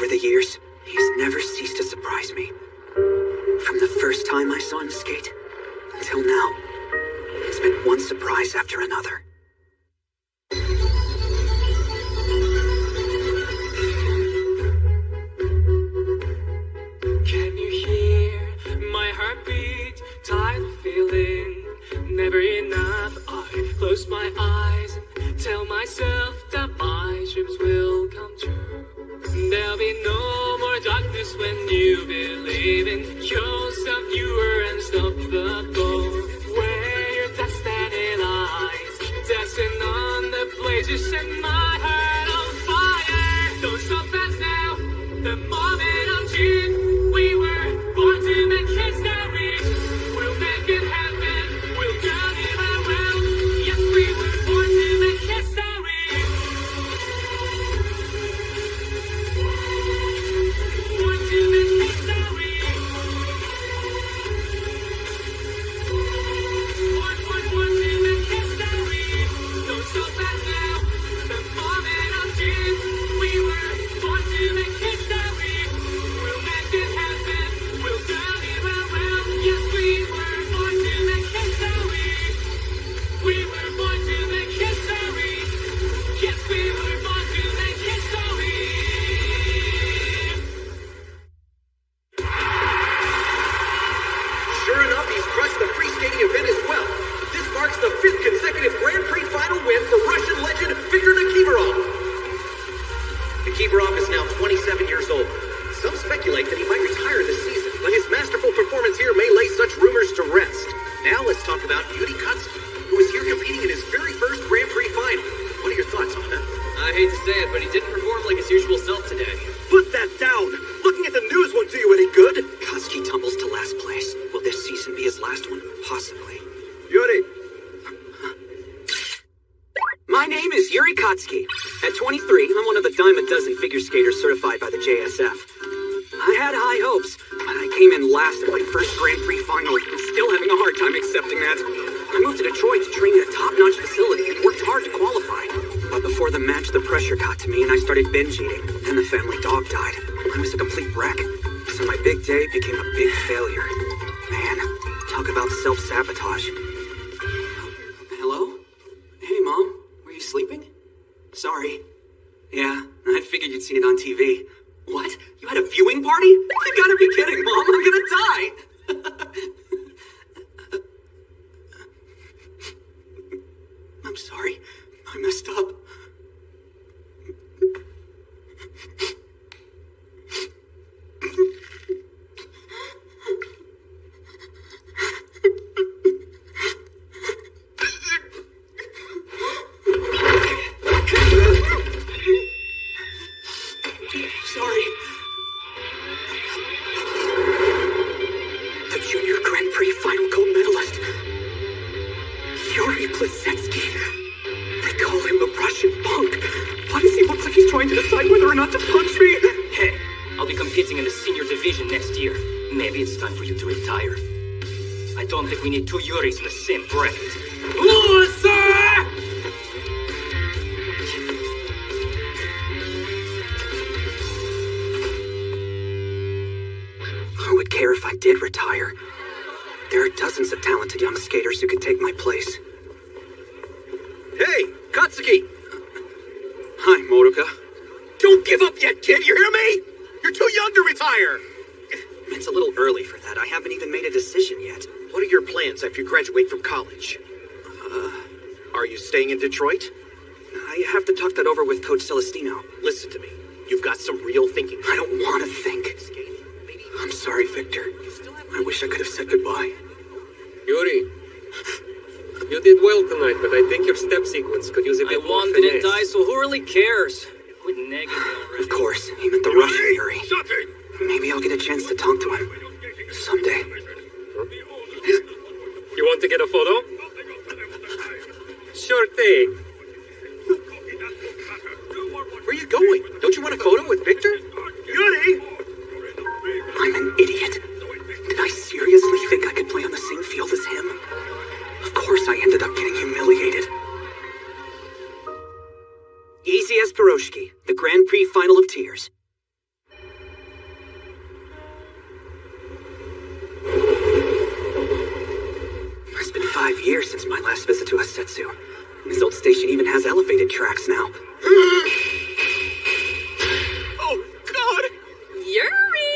Over the years, he's never ceased to surprise me. From the first time I saw him skate, until now, it's been one surprise after another. Can you hear my heartbeat? Tired of feeling never enough. I close my eyes and tell myself that my dreams will come true. There'll be no more darkness when you believe in yourself. You are unstoppable. Where your destiny lies, dancing on the blaze, you set my heart on fire. Don't stop us now. The moment I'm dream, we were born to make history. We'll make it happen. We'll turn it around. Yes, we were born to make history. Born to make history. Born to make history. Don't stop us now. The moment I'm dream, we were born to make history. We'll make it happen. We'll turn it around. Yes, we were born to make history. We were born to make history. Yes, we were born to make history. Sure enough, he's crushed the free skating event as well. This marks the 5th consecutive Grand Prix final win for Russian legend Viktor Nikiforov. Nikiforov is now 27 years old. Some speculate that he might retire this season, but his masterful performance here may lay such rumors to rest. Now let's talk about Yuri, who is here competing in his very first Grand Prix final. What are your thoughts on that? I hate to say it, but he didn't perform like his usual self today. Put that down! Looking at the news won't do you any good! Kotsky tumbles to last place. Will this season be his last one? Possibly. Yuri! My name is Yuri Kotsky. At 23, I'm one of the dime a dozen figure skaters certified by the JSF. I had high hopes, but I came in last at my first Grand Prix final. I'm still having a hard time accepting that. I moved to Detroit to train at a top-notch facility and worked hard to qualify. But before the match, the pressure got to me and I started binge eating. Then the family dog died. I was a complete wreck. So my big day became a big failure. Man, talk about self-sabotage. Hello? Hey, Mom. Were you sleeping? Sorry. Yeah, I figured you'd seen it on TV. What? You had a viewing party? You gotta be kidding, Mom. I'm gonna die. I'm sorry. I messed up. Sorry. The Junior Grand Prix final gold medalist, Yuri Plisetsky. They call him the Russian punk. Why does he look like he's trying to decide whether or not to punch me? Hey, I'll be competing in the senior division next year. Maybe it's time for you to retire. I don't think we need two Yuris in the same bracket. Loser! Who would care if I did retire? There are dozens of talented young skaters who could take my place. Hey, Katsuki! Hi, Moruka. Don't give up yet, kid, you hear me? You're too young to retire! It's a little early for that. I haven't even made a decision yet. What are your plans after you graduate from college? Are you staying in Detroit? I have to talk that over with Coach Celestino. Listen to me. You've got some real thinking. I don't want to think. I'm sorry, Victor. I wish I could have said goodbye. Yuri, you did well tonight, but I think your step sequence could use a bit I more won, didn't finesse. I? So who really cares? Quit nagging me already. Of course, he meant the Russian Yuri. Shut it! Maybe I'll get a chance to talk to him. Someday. You want to get a photo? Sure thing. Where are you going? Don't you want a photo with Victor? Yuri! I'm an idiot. Did I seriously think I could play on the same field as him? Of course I ended up getting humiliated. Easy as Piroshki, the Grand Prix Final of Tears. last visit to Hasetsu. This old station even has elevated tracks now. Oh, God! Yuri!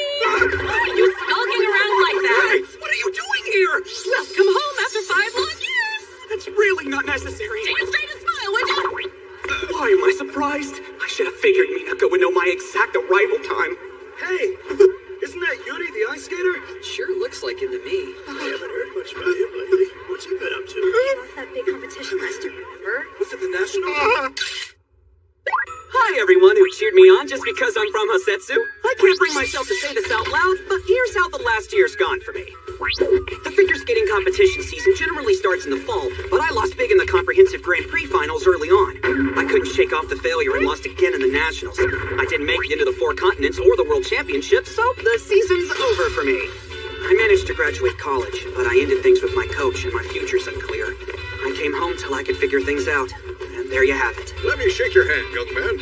Why are you skulking around like that? Hey, what are you doing here? Welcome home after 5 long years! That's really not necessary. Stand straight and smile, would you? Why am I surprised? I should have figured Minako would know my exact arrival time. Hey! Isn't that Yuri, the ice skater? Sure looks like him to me. I haven't heard much about him lately. What's he been up to? Lost that big competition last year, remember? Was it the National? Hi, everyone who cheered me on just because I'm from Hasetsu. I can't bring myself to say this out loud, but here's how the last year's gone for me. The figure skating competition season generally starts in the fall, but I lost big in the comprehensive Grand Prix finals early on. I couldn't shake off the failure and lost again in the Nationals. I didn't make it into the 4 continents or the World Championships, so the season's over for me. I managed to graduate college, but I ended things with my coach and my future's unclear. I came home till I could figure things out. And there you have it. Let me shake your hand, young man.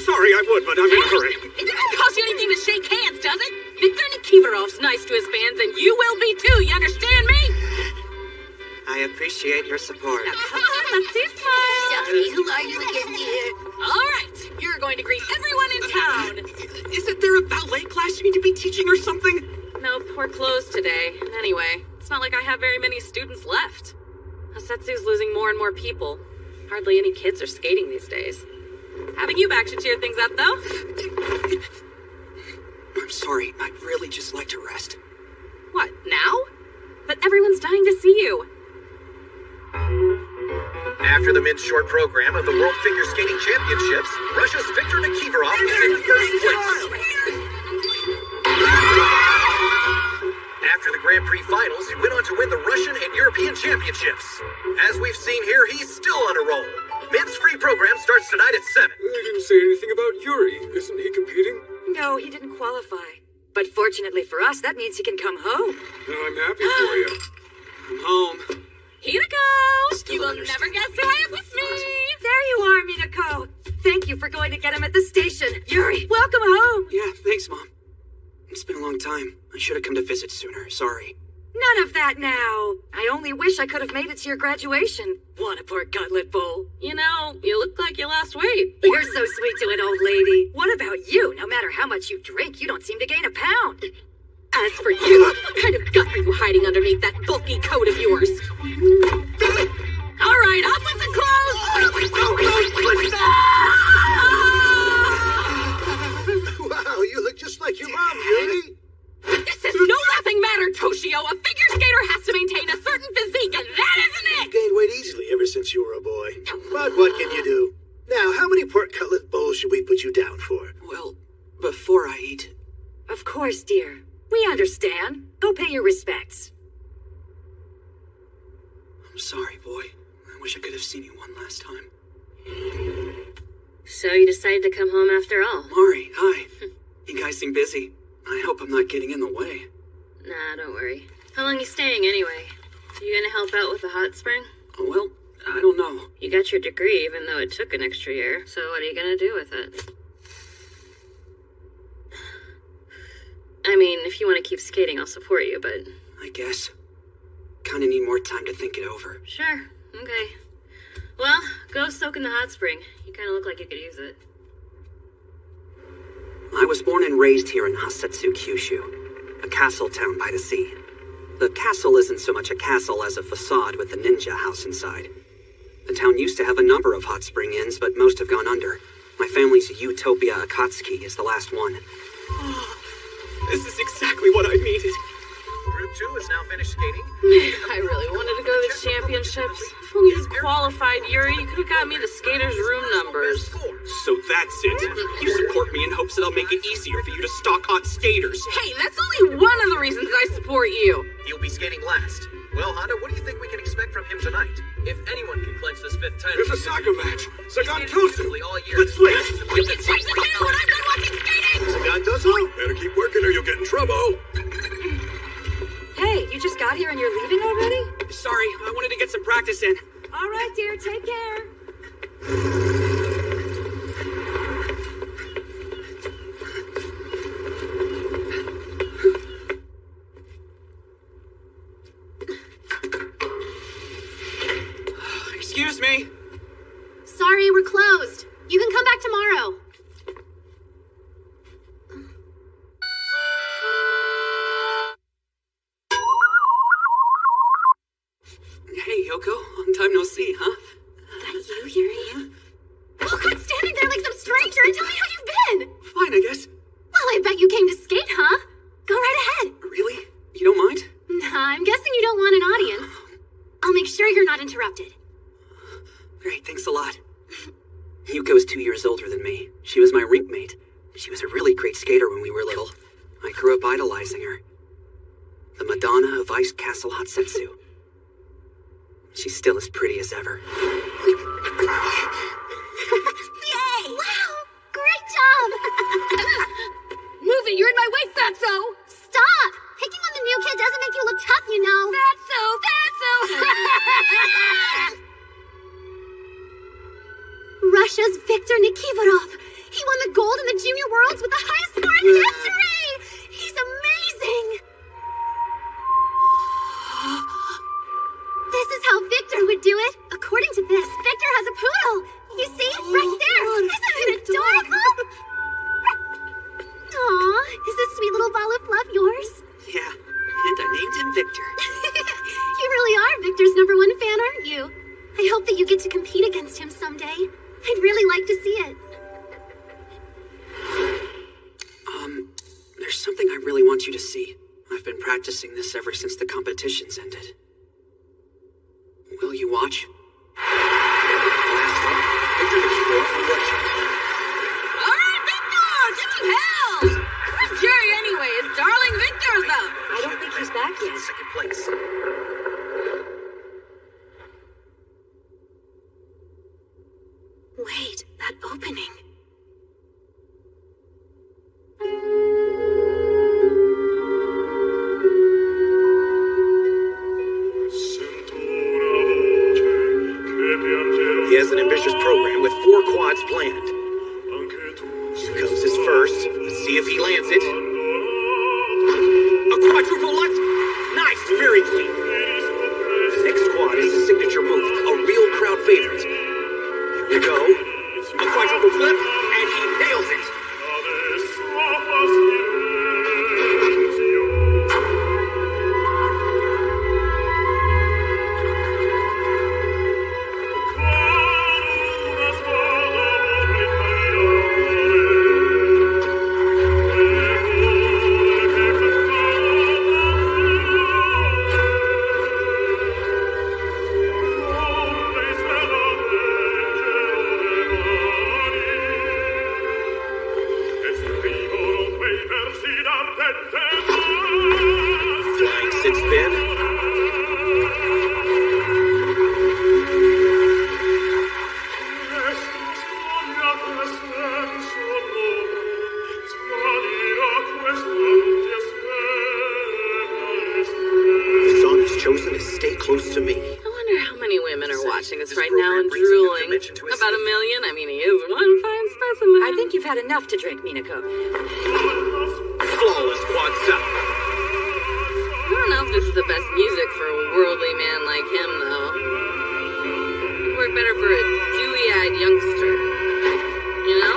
Sorry, I would, but I'm in a hurry. It doesn't cost you anything to shake hands, does it? Victor Nikiforov's nice to his fans, and you will be too, you understand me? I appreciate your support. Now come on, let's see a smile. Sorry, who are you again, dear? All right, you're going to greet everyone in town. Isn't there a ballet class you need to be teaching or something? Nope, we're closed today. Anyway, it's not like I have very many students left. Hasetsu's losing more and more people. Hardly any kids are skating these days. Having you back should cheer things up, though. I'm sorry. I'd really just like to rest. What, now? But everyone's dying to see you. After the men's short program of the World Figure Skating Championships, Russia's Viktor Nikiforov is in first place. After the Grand Prix finals, he went on to win the Russian and European Championships. As we've seen here, he's still on a roll. Men's free program starts tonight at 7. They didn't say anything about Yuri. Isn't he competing? No, he didn't qualify. But fortunately for us, that means he can come home. I'm happy for you. I'm home. Hinako! Still You will understand. never guess who I am with me! There you are, Minako. Thank you for going to get him at the station. Yuri, welcome home. Yeah, thanks, Mom. It's been a long time. I should have come to visit sooner. Sorry. None of that now. I only wish I could have made it to your graduation. Want a pork cutlet bowl? You know, you look like you lost weight. You're so sweet to an old lady. What about you? No matter how much you drink, you don't seem to gain a pound. As for you, what kind of gut are you hiding underneath that bulky coat of yours? All right, up with the clothes! Wow, you look just like your mom, Yuri. This is no laughing matter, Toshio. A figure skater has to maintain a certain physique, and that isn't it! Gained weight easily ever since you were a boy. But what can you do? Now, how many pork cutlet bowls should we put you down for? Well, before I eat... Of course, dear. We understand. Go pay your respects. I'm sorry, boy. I wish I could have seen you one last time. So you decided to come home after all? Mari, hi. You guys seem busy. I hope I'm not getting in the way. Nah, don't worry. How long you staying anyway? You gonna help out with the hot spring? Oh, well, I don't know. You got your degree even though it took an extra year, so what are you gonna do with it? I mean, if you want to keep skating, I'll support you, but... I guess. Kinda need more time to think it over. Sure, okay. Well, go soak in the hot spring. You kinda look like you could use it. I was born and raised here in Hasetsu, Kyushu, a castle town by the sea. The castle isn't so much a castle as a facade with a ninja house inside. The town used to have a number of hot spring inns, but most have gone under. My family's Utopia Akatsuki is the last one. This is exactly what I needed. Group 2 is now finished skating. I really wanted to go to the championships. If only you qualified, Yuri, you could have got me the skaters' room numbers. So that's it. You support me in hopes that I'll make it easier for you to stalk hot skaters. Hey, that's only one of the reasons I support you. He'll be skating last. Well, Honda, what do you think we can expect from him tonight? If anyone can clinch this 5th title... There's a soccer match. Sagan He's Tosu. skated all year. Let's switch. You can change the channel when I'm done watching skating! Sagan Tosu. Better keep working or you'll get in trouble. Hey, you just got here and you're leaving already? Sorry, I wanted to get some practice in. All right, dear, take care. uninterrupted. Great, thanks a lot. Yuko's 2 years older than me. She was my rink mate. She was a really great skater when we were little. I grew up idolizing her. The Madonna of Ice Castle Hatsetsu. She's still as pretty as ever. Yay! Wow! Great job! Move it, you're in my way, Fatso! Stop! Picking on the new kid doesn't make you look tough, you know. Fatso! Russia's Viktor Nikiforov. He won the gold in the Junior Worlds with the highest score in history! He's amazing! This is how Victor would do it. According to this, Victor has a poodle. You see? Right there. Isn't it adorable? Aw, is this sweet little ball of love yours? Yeah, and I named him Victor. You really are Victor's #1 fan, aren't you? I hope that you get to compete against him someday. I'd really like to see it. There's something I really want you to see. I've been practicing this ever since the competitions ended. Will you watch? Last up, Viktor Nikiforov from Russia. All right, Victor, get to hell! Where's Jerry anyways? Darling Victor's up. I don't think he's back yet. Second place. Wait, that opening. He has an ambitious program with 4 quads planned. Here comes his first. Let's see if he lands it. A quadruple lutz. Nice, very clean. The next quad is a signature move, a real crowd favorite. Here we go. A quadruple flip, and he nails it. Flying sit spin. The song he's chosen is Stay Close to Me. I wonder how many women are watching this This right now program and brings a new drooling. dimension to his About life. 1 million? I mean, he is one fine specimen. I think you've had enough to drink, Minako. Flawless quad stop. I don't know if this is the best music for a worldly man like him, though. It'd work better for a dewy-eyed youngster. You know?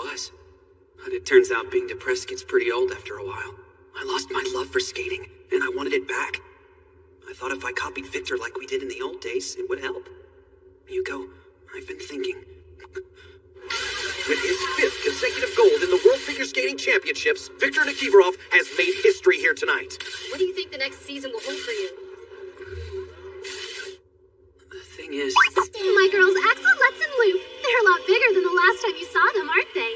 was. But it turns out being depressed gets pretty old after a while. I lost my love for skating, and I wanted it back. I thought if I copied Victor like we did in the old days, it would help. Yuko, I've been thinking. With his 5th consecutive gold in the World Figure Skating Championships, Viktor Nikiforov has made history here tonight. What do you think the next season will hold for you? The thing is... My girls, Axel, Lutz, and Luke. They're a lot bigger than the last time you saw them, aren't they?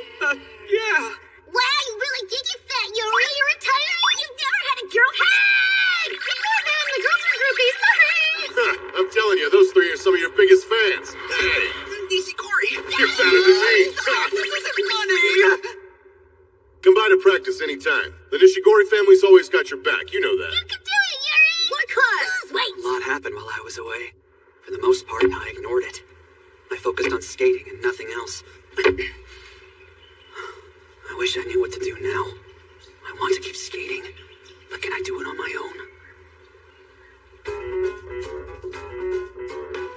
Yeah. Wow, you really did get fat, Yuri. You're retired. You've never had a girl. Hey! Ignore them. The girls are groupies. Sorry. I'm telling you, those 3 are some of your biggest fans. Hey! Nishikori! You're fatter than me! This isn't funny! Come by to practice anytime. The Nishigori family's always got your back. You know that. You can do it, Yuri. Because. Wait. A lot happened while I was away. For the most part, I ignored it. I focused on skating and nothing else. I wish I knew what to do now. I want to keep skating, but can I do it on my own?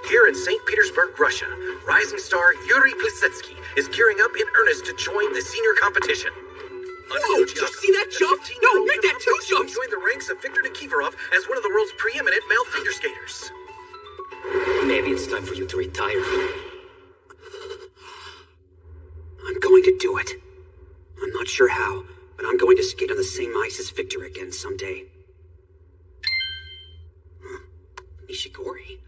Here in St. Petersburg, Russia, rising star Yuri Plisetsky is gearing up in earnest to join the senior competition. Whoa, did you see that jump? No, make that 2 jumps! Join the ranks of Viktor Nikiforov as one of the world's preeminent male figure skaters. Maybe it's time for you to retire. I'm going to do it. I'm not sure how, but I'm going to skate on the same ice as Victor again someday. Huh? Nishigori?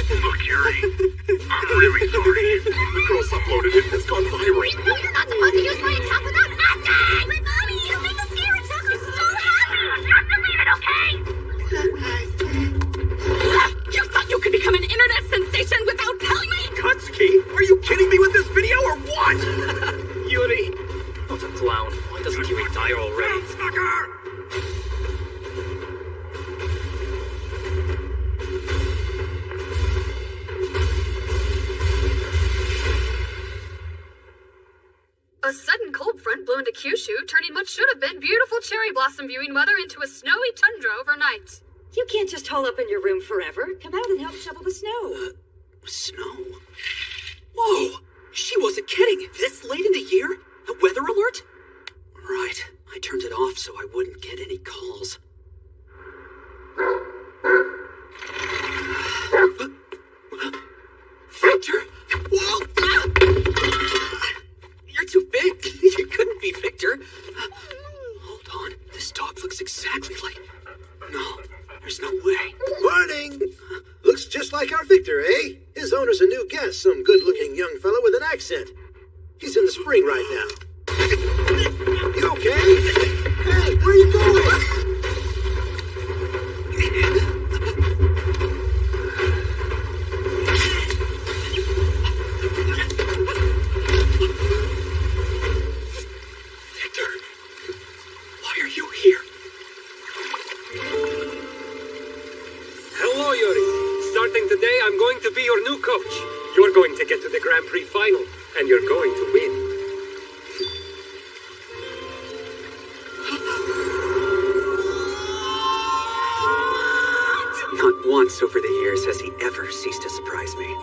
Look, Yuri, I'm really sorry. The girls uploaded it. It's gone viral. No, you're not supposed to use my attack without asking! But Mommy, you make the scare attack so happy! You have to leave it, okay? You thought you could become an internet sensation without telling me? Katsuki, are you kidding me with this video or what? Yuri! What a clown. Why doesn't he retire already? A sudden cold front blew into Kyushu, turning what should have been beautiful cherry blossom viewing weather into a snowy tundra overnight. You can't just hole up in your room forever. Come out and help shovel the snow. Snow? Whoa! She wasn't kidding! This late in the year? A weather alert? Right. I turned it off so I wouldn't get any calls. Victor! Whoa! You're too big. You couldn't be Victor. Hold on. This dog looks exactly like... No, there's no way. Morning! Looks just like our Victor, eh? His owner's a new guest, some good-looking young fellow with an accent. He's in the spring right now. You okay? Hey, where are you going? Victor, why are you here? Hello, Yuri. Starting today, I'm going to be your new coach. You're going to get to the Grand Prix final, and you're going to win. Not once over the years has he ever ceased to surprise me.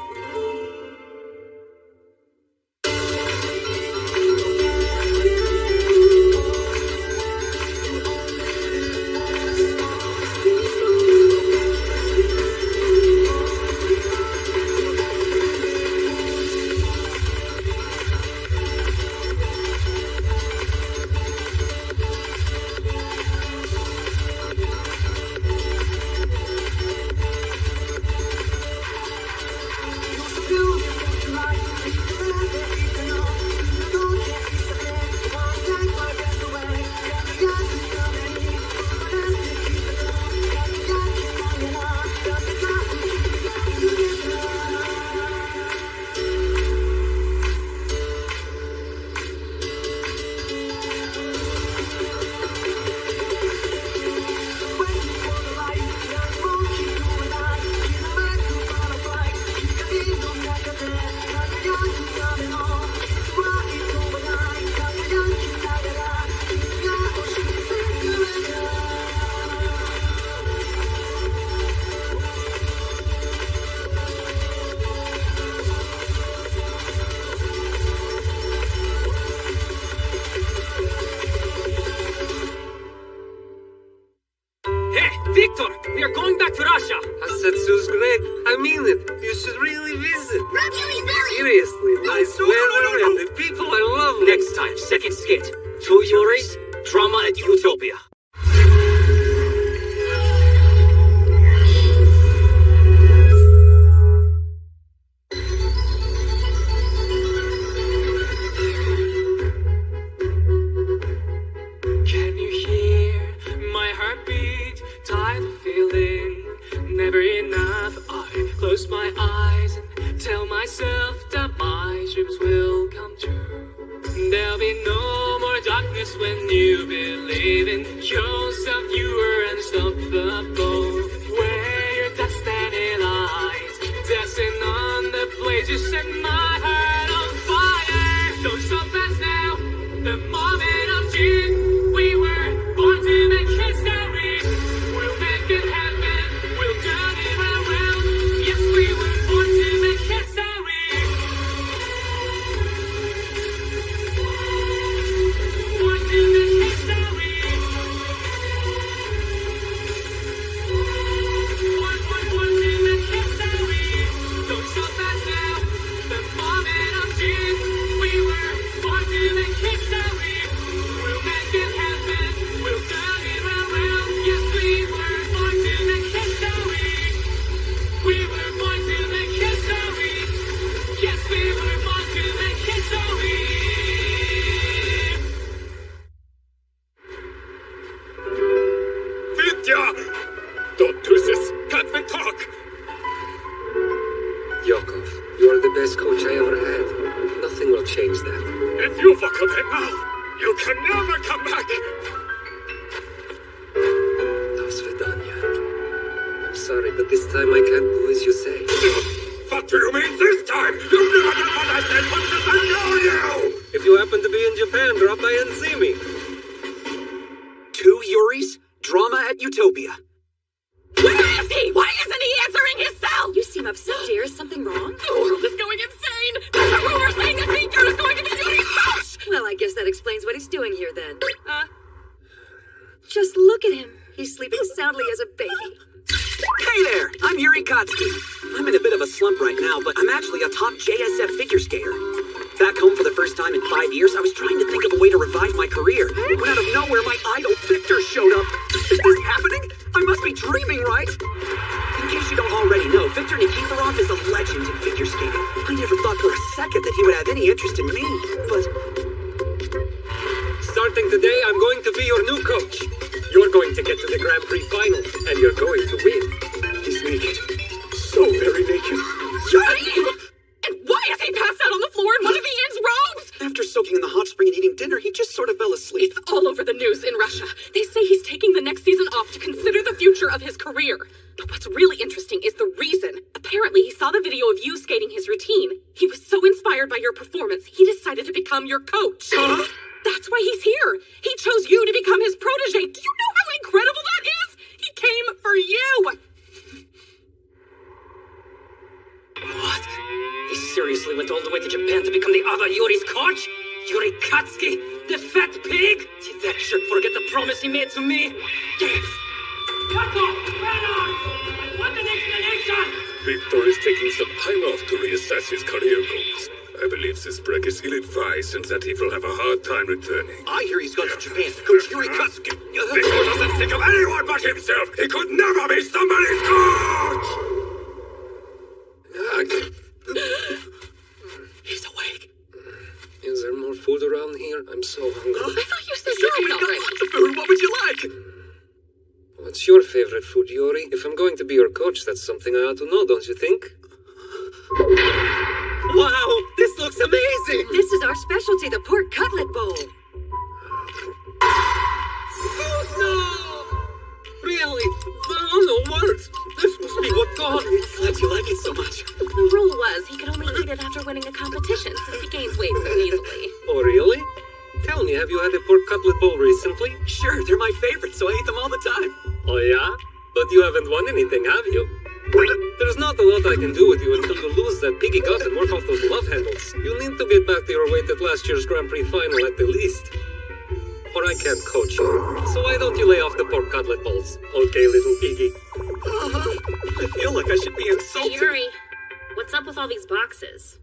seen it. You should really visit. Yuri's very... Seriously, nice weather and the people are lovely. Next time, second skit. 2 Yuris, drama at Utopia. Can you hear my heartbeat? Tired of feeling never enough. I close my eyes and tell myself that my dreams will come true. There'll be no more darkness when you believe in yourself. You are unstoppable. Where your destiny lies, dancing on the blaze, you set my heart on fire. Don't stop us now. The moment of truth. We were born to make history. We'll make it happen. We'll turn it around. Yes, we were born to make history. Born to make history. Born to make history. Don't stop us now. The moment of truth. We were born to make history. We'll make it happen. We'll turn it around. Yes, we were born to make history. We were born to make history. Yes, we were born to make history. Vidya! Don't do this. Can't we talk? Yakov, you are the best coach I ever had. Nothing will change that. If you fuck up it now, you can never come back! Do svidaniya. I'm sorry, but this time I can't do as you say. What do you mean this time? You've never done what I said once since I know you! If you happen to be in Japan, drop by and see me. 2 Yuris, drama at Utopia. Where is he? Why isn't he answering his cell? You seem upset, dear. Is something wrong? The world is going insane. There's a rumor saying that Victor is going to be Yuri's coach. Well, I guess that explains what he's doing here then. Just look at him. He's sleeping soundly as a baby. Hey there, I'm Yuri Kotsky. I'm in a bit of a slump right now, but I'm actually a top JSF figure skater. Back home for the first time in 5 years, I was trying to think of a way to revive my career. When out of nowhere, my idol Victor showed up. Is this happening? I must be dreaming, right? In case you don't already know, Victor Nikiforov is a legend in figure skating. I never thought for a second that he would have any interest in me, but... Starting today, I'm going to be your new coach. You're going to get to the Grand Prix final, and you're going to win. He's naked. So very naked. And why is he passed out on the floor in one of Ian's robes? After soaking in the hot spring and eating dinner, he just sort of fell asleep. It's all over the news in Russia. They say he's taking the next season off to consider the future of his career. But what's really interesting is the reason. Apparently, he saw the video of you skating his routine. He was so inspired by your performance, he decided to become your coach. Huh? That's why he's here. He chose you to become his protege. Do you know how incredible that is? He came for you. What? He seriously went all the way to Japan to become the other Yuri's coach? Yuri Kotsky, the fat pig? Did that jerk forget the promise he made to me? Yes! Yakov! I want an explanation! Victor is taking some time off to reassess his career goals. I believe this break is ill-advised and that he will have a hard time returning. I hear he's gone to Japan to coach Yuri Kotsky. Victor doesn't think of anyone but himself! He could never be somebody's coach! He's awake. Is there more food around here? I'm so hungry. I thought you said Sure, you we've ate got already. lots of food. What would you like? What's your favorite food, Yuri? If I'm going to be your coach, that's something I ought to know, don't you think? Wow, this looks amazing. This is our specialty, the pork cutlet bowl. No! Really? There are no words. This must be what God is. Glad you like it so much. The rule was he could only eat it after winning a competition since he gains weight so easily. Oh, really? Tell me, have you had a pork cutlet bowl recently? Sure, they're my favorite, so I eat them all the time. Oh, yeah? But you haven't won anything, have you? There's not a lot I can do with you until you lose that piggy gut and work off those love handles. You need to get back to your weight at last year's Grand Prix final at the least. Or I can't coach you. So why don't you lay off the pork cutlet balls? Okay, little piggy. I feel like I should be insulted. Hey, Yuri, what's up with all these boxes?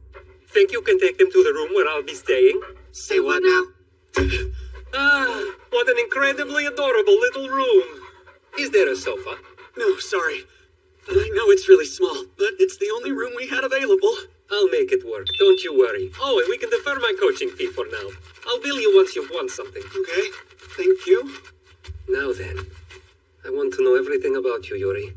Think you can take them to the room where I'll be staying? Say what now? What an incredibly adorable little room. Is there a sofa? No, sorry. I know it's really small, but it's the only room we had available. I'll make it work, don't you worry. Oh, and we can defer my coaching fee for now. I'll bill you once you've won something. Okay, thank you. Now then, I want to know everything about you, Yuri.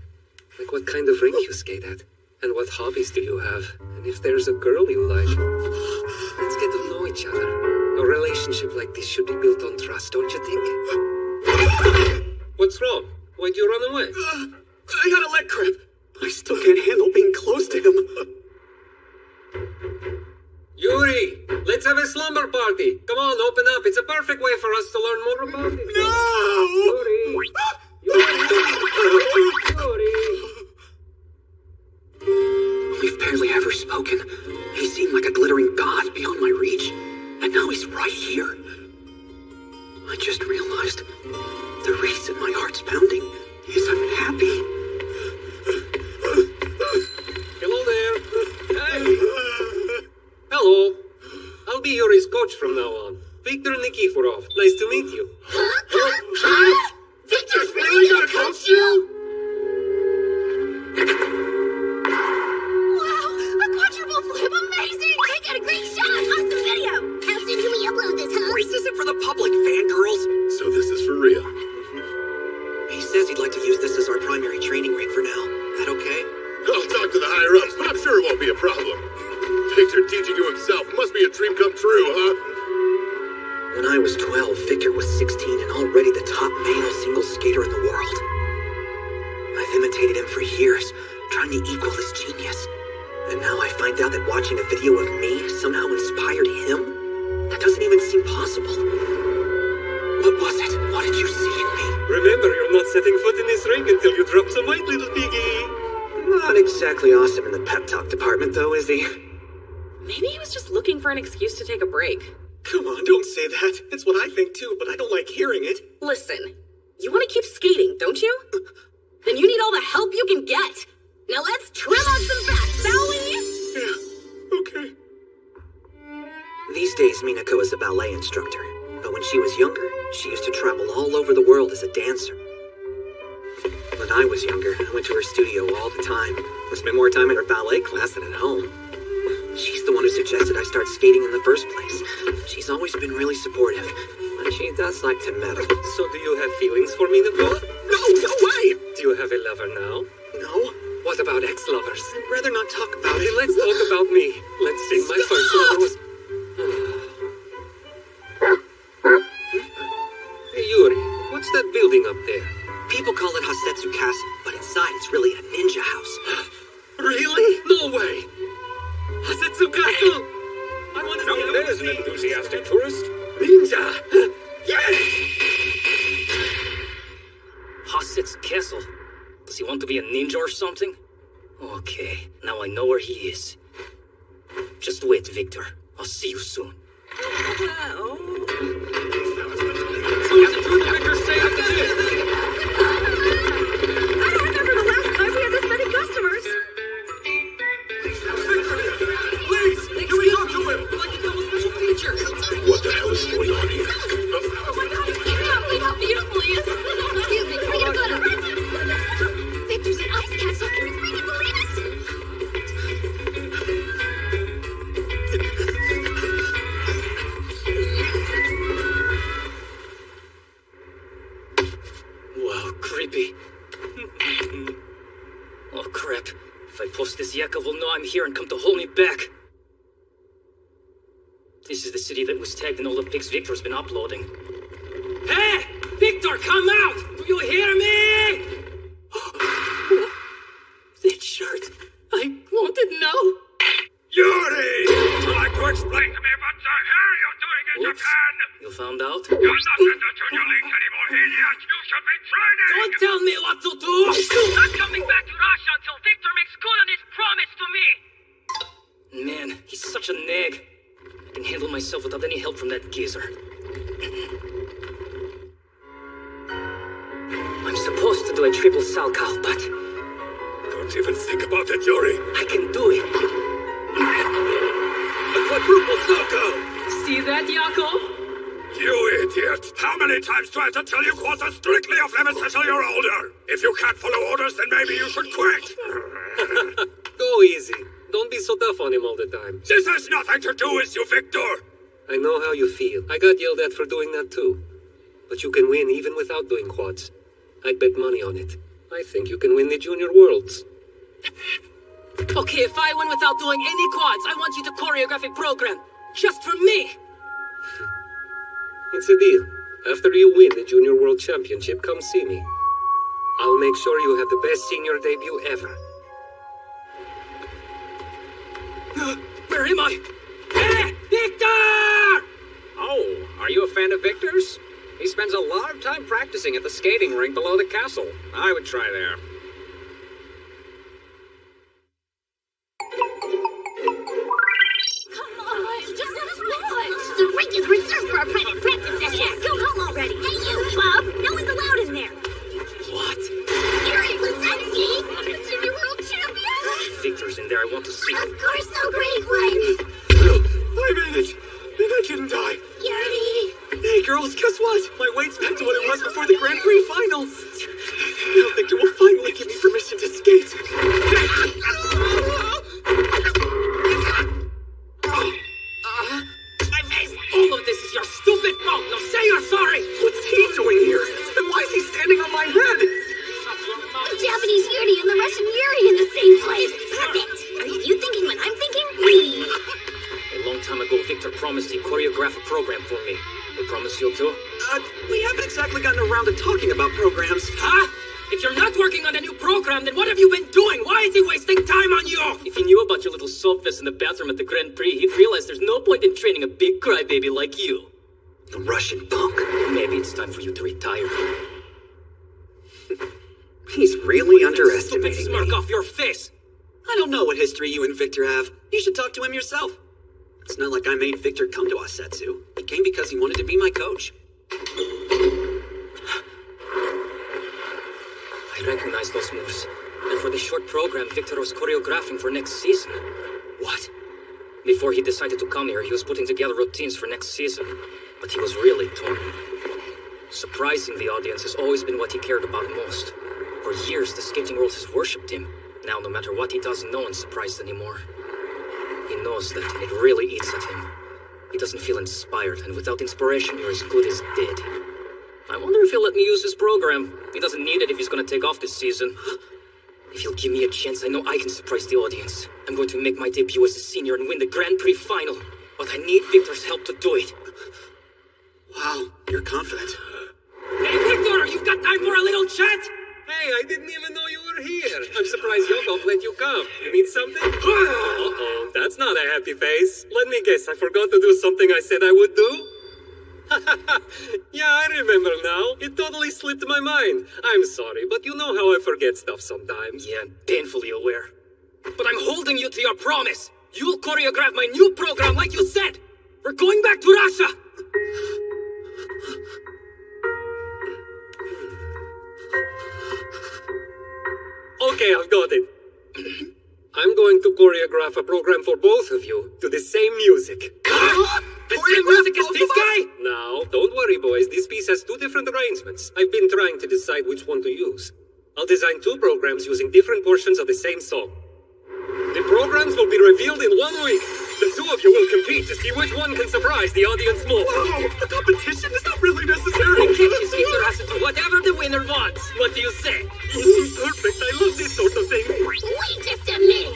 Like what kind of rink you skate at, and what hobbies do you have, and if there's a girl you like. Let's get to know each other. A relationship like this should be built on trust, don't you think? What's wrong? Why'd you run away? I got a leg cramp. I still can't handle being close to him. Yuri, let's have a slumber party. Come on, open up. It's a perfect way for us to learn more about it. No! Yuri! We've barely ever spoken. He seemed like a glittering god beyond my reach. And now he's right here. I just realized the reason my heart's pounding is I'm happy. Hello there. Hey. Hello. I'll be Yuri's coach from now on. Victor Nikiforov. Nice to meet you. Huh? Victor's really gonna coach you? Wow, a quadruple flip, amazing! I got a great shot! Awesome video! How soon can we upload this, huh? This isn't for the public, fangirls. So this is for real. He says he'd like to use this as our primary training rig for now. That okay? I'll talk to the higher-ups, but I'm sure it won't be a problem. Victor teaching you himself must be a dream come true, huh? When I was 12, Victor was 16 and already the top male single skater in the world. I've imitated him for years, trying to equal his genius. And now I find out that watching a video of me somehow inspired him? That doesn't even seem possible. What was it? What did you see in me? Remember, you're not setting foot in this ring until you drop some weight, little piggy. Not exactly awesome in the pep talk department, though, is he? Maybe he was just looking for an excuse to take a break. Come on, don't say that. It's what I think too, but I don't like hearing it. Listen, you want to keep skating, don't you? Then you need all the help you can get. Now let's trim on some fat, shall we? Yeah, okay. These days, Minako is a ballet instructor. But when she was younger, she used to travel all over the world as a dancer. When I was younger, I went to her studio all the time. I spent more time in her ballet class than at home. She's the one who suggested I start skating in the first place. She's always been really supportive, but she does like to meddle. So do you have feelings for me, Nicole? No way! Do you have a lover now? No. What about ex-lovers? I'd rather not talk about it. Let's talk about me. Let's see, my first lover was... Hey, Yuri, what's that building up there? People call it Hasetsu Castle, but inside it's really a ninja house. Really? No way! Hasetsu Castle! I want to see... There's an enthusiastic tourist. Ninja! Yes! Hasetsu Castle. Does he want to be a ninja or something? Okay, now I know where he is. Just wait, Victor. I'll see you soon. Victor, stay up the I don't remember the last time we had this many customers. Please, can we talk to him? I'd like to film a special feature. What the hell is going on here? Oh my god, I can't believe how beautiful he is! Excuse me, can we get a photo? Victor's an ice castle, can you freaking believe it? Wow, creepy. Oh, crap. If I post this, Yakov will know I'm here and come to hold me back. This is the city that was tagged in all the pics Victor's been uploading. Hey! Victor, come out! Do you hear me? That shirt. I wanted now. Yuri! Would you like to explain to me what the hell you're doing in Oops. Japan? You found out? You're not in the junior league anymore, idiot! You should be training! Don't tell me what to do! Not coming back to Russia until Victor makes good on his promise to me. Man, he's such a nag. I can handle myself without any help from that geezer. I'm supposed to do a triple salchow, but Don't even think about it, Yuri. I can do it. A quadruple salto! See that, Yakov? You idiot! How many times do I have to tell you quads are strictly off limits until you're older? If you can't follow orders, then maybe you should quit! Go easy. Don't be so tough on him all the time. This has nothing to do with you, Victor! I know how you feel. I got yelled at for doing that too. But you can win even without doing quads. I'd bet money on it. I think you can win the Junior Worlds. Okay, if I win without doing any quads, I want you to choreograph a program. Just for me. It's a deal. After you win the Junior World Championship, come see me. I'll make sure you have the best senior debut ever. Where am I? Hey, Victor! Oh, are you a fan of Victor's? He spends a lot of time practicing at the skating rink below the castle. I would try there. Come on, just let us watch. The rink is reserved for our private practice session. Yeah, go home already. Hey, you, Bob. No one's allowed in there. What? Yuri Plazinski, the Junior World Champion. Victor's in there. I want to see Of him. course, so great one. I made it! And I didn't die! Yuri. Hey, girls, guess what? My weight's back to what it was before the Grand Prix finals. Now Victor will finally give me permission to skate. All of this is your stupid fault. Now say you're sorry. What's he doing here? And why is he standing on my head? The Japanese Yuri and the Russian Yuri in the same place. Perfect. Are you thinking what I'm thinking? Me. A long time ago, Victor promised he'd choreograph a program for me. He promised you too? We haven't exactly gotten around to talking about programs. Huh? If you're not working on a new program, then what have you been doing? Why is he wasting time on you? If he knew about your little softness in the bathroom at the Grand Prix, he'd realize there's no point in training a big crybaby like you. The Russian punk. Maybe it's time for you to retire. He's really Stupid underestimating smirk me. off your face. I don't know what history you and Victor have. You should talk to him yourself. It's not like I made Victor come to Asetsu. He came because he wanted to be my coach. I recognize those moves. And for the short program Victor was choreographing for next season. What? Before he decided to come here, he was putting together routines for next season. But he was really torn. Surprising the audience has always been what he cared about most. For years, the skating world has worshipped him. Now, no matter what he does, no one's surprised anymore. He knows that, and it really eats at him. He doesn't feel inspired, and without inspiration, you're as good as dead. I wonder if he'll let me use his program. He doesn't need it if he's gonna take off this season. If you'll give me a chance, I know I can surprise the audience. I'm going to make my debut as a senior and win the Grand Prix final. But I need Victor's help to do it. Wow, you're confident. Hey, Victor! You've got time for a little chat? Hey, I didn't even know you were here. I'm surprised Yakov let you come. You need something? Uh-oh, that's not a happy face. Let me guess, I forgot to do something I said I would do? Yeah, I remember now. It totally slipped my mind. I'm sorry, but you know how I forget stuff sometimes. Yeah, painfully aware. But I'm holding you to your promise. You'll choreograph my new program like you said. We're going back to Russia. Okay, I've got it. I'm going to choreograph a program for both of you to the same music. The same music as this guy? Now, don't worry, boys. This piece has two different arrangements. I've been trying to decide which one to use. I'll design two programs using different portions of the same song. The programs will be revealed in 1 week. The two of you will compete to see which one can surprise the audience more. Whoa, the competition is not really necessary. Okay, Victor has to do whatever the winner wants. What do you say? Perfect. I love this sort of thing. Wait just a minute.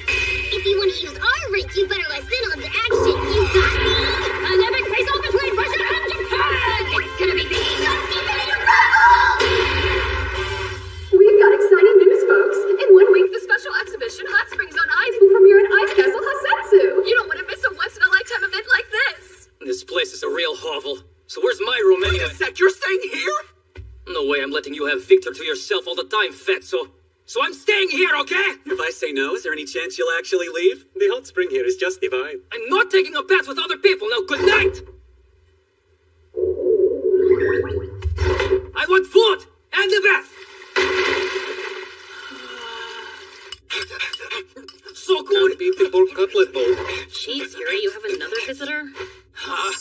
If you want to use our rink, you better listen on the action. You got me? Another face-off between Russia and Japan. It's gonna be big. We've got exciting news, folks. In 1 week, the special exhibition Hot Springs on Ice will premiere at Ice Castle Hasetsu. You don't want to miss a once-in-a-lifetime event like this. This place is a real hovel. So where's my room Wait anyway? a sec, you're staying here? No way I'm letting you have Victor to yourself all the time, Fetso. So I'm staying here, okay? If I say no, is there any chance you'll actually leave? The hot spring here is just divine. I'm not taking a bath with other people. Now, good night! I want food! And a bath! So good! Beat the pork cutlet bowl. Jeez, Yuri, you have another visitor? No way!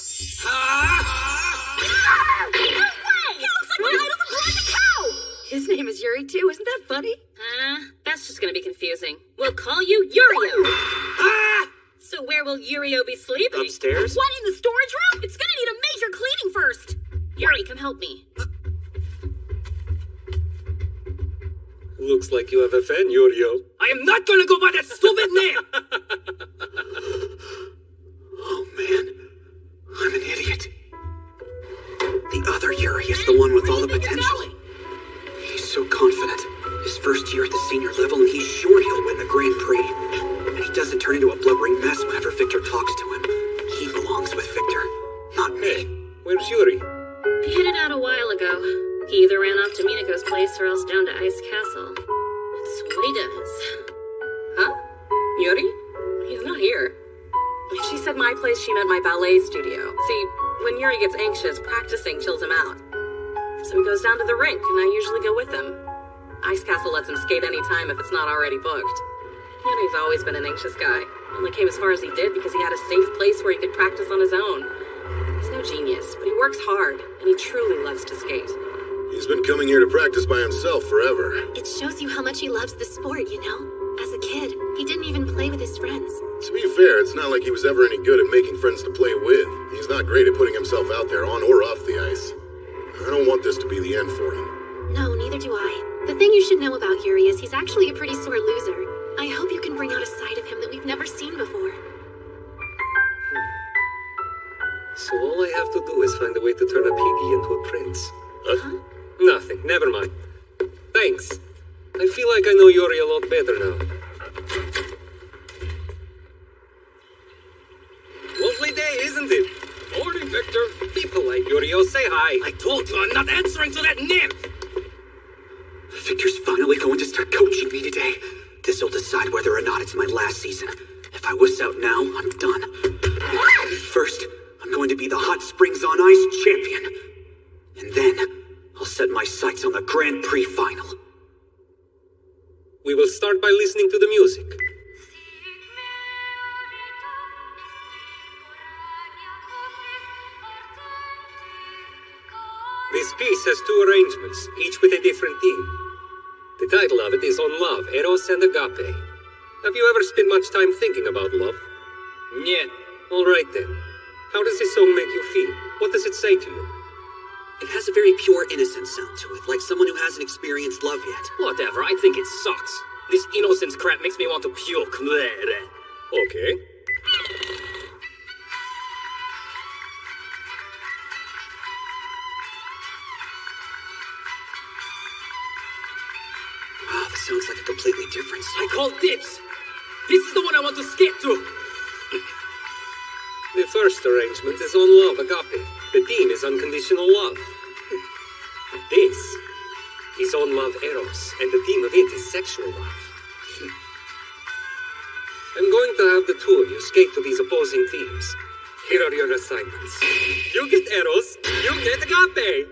He looks like the idol that brought the cow! His name is Yuri, too. Isn't that funny? That's just gonna be confusing. We'll call you Yurio. So where will Yurio be sleeping? Upstairs? What, in the storage room? It's gonna need a major cleaning first. Yuri, come help me. Looks like you have a fan, Yurio. I am not gonna go by that stupid name! Oh man, I'm an idiot. The other Yuri is the one with all the potential. He's so confident. His first year at the senior level, and he's sure he'll win the Grand Prix. And he doesn't turn into a blubbering mess whenever Victor talks to him. He belongs with Victor, not me. Where's Yuri? He headed out a while ago. He either ran off to Minako's place or else down to Ice Castle. That's what he does. Huh? Yuri? He's not here. If she said my place, she meant my ballet studio. See, when Yuri gets anxious, practicing chills him out. So he goes down to the rink, and I usually go with him. Ice Castle lets him skate anytime if it's not already booked. Yuri's always been an anxious guy. Only came as far as he did because he had a safe place where he could practice on his own. He's no genius, but he works hard, and he truly loves to skate. He's been coming here to practice by himself forever. It shows you how much he loves the sport, you know? As a kid, he didn't even play with his friends. To be fair, it's not like he was ever any good at making friends to play with. He's not great at putting himself out there on or off the ice. I don't want this to be the end for him. No, neither do I. The thing you should know about Yuri is he's actually a pretty sore loser. I hope you can bring out a side of him that we've never seen before. So all I have to do is find a way to turn a piggy into a prince. Huh? Nothing. Never mind. Thanks. I feel like I know Yuri a lot better now. Lovely day, isn't it? Morning, Victor. Be polite, Yurio. Say hi. I told you I'm not answering to that nymph! Victor's finally going to start coaching me today. This'll decide whether or not it's my last season. If I wuss out now, I'm done. First, I'm going to be the Hot Springs on Ice champion. And then, I'll set my sights on the Grand Prix final. We will start by listening to the music. This piece has two arrangements, each with a different theme. The title of it is On Love, Eros and Agape. Have you ever spent much time thinking about love? Yeah. All right then. How does this song make you feel? What does it say to you? It has a very pure, innocent sound to it, like someone who hasn't experienced love yet. Whatever, I think it sucks. This innocence crap makes me want to puke. Okay. Wow, this sounds like a completely different song. I call dibs. This is the one I want to skate to. The first arrangement is On Love, Agape. The theme is unconditional love. This is On Love, Eros, and the theme of it is sexual love. I'm going to have the two of you skate to these opposing themes. Here are your assignments. You get Eros, you get Agape.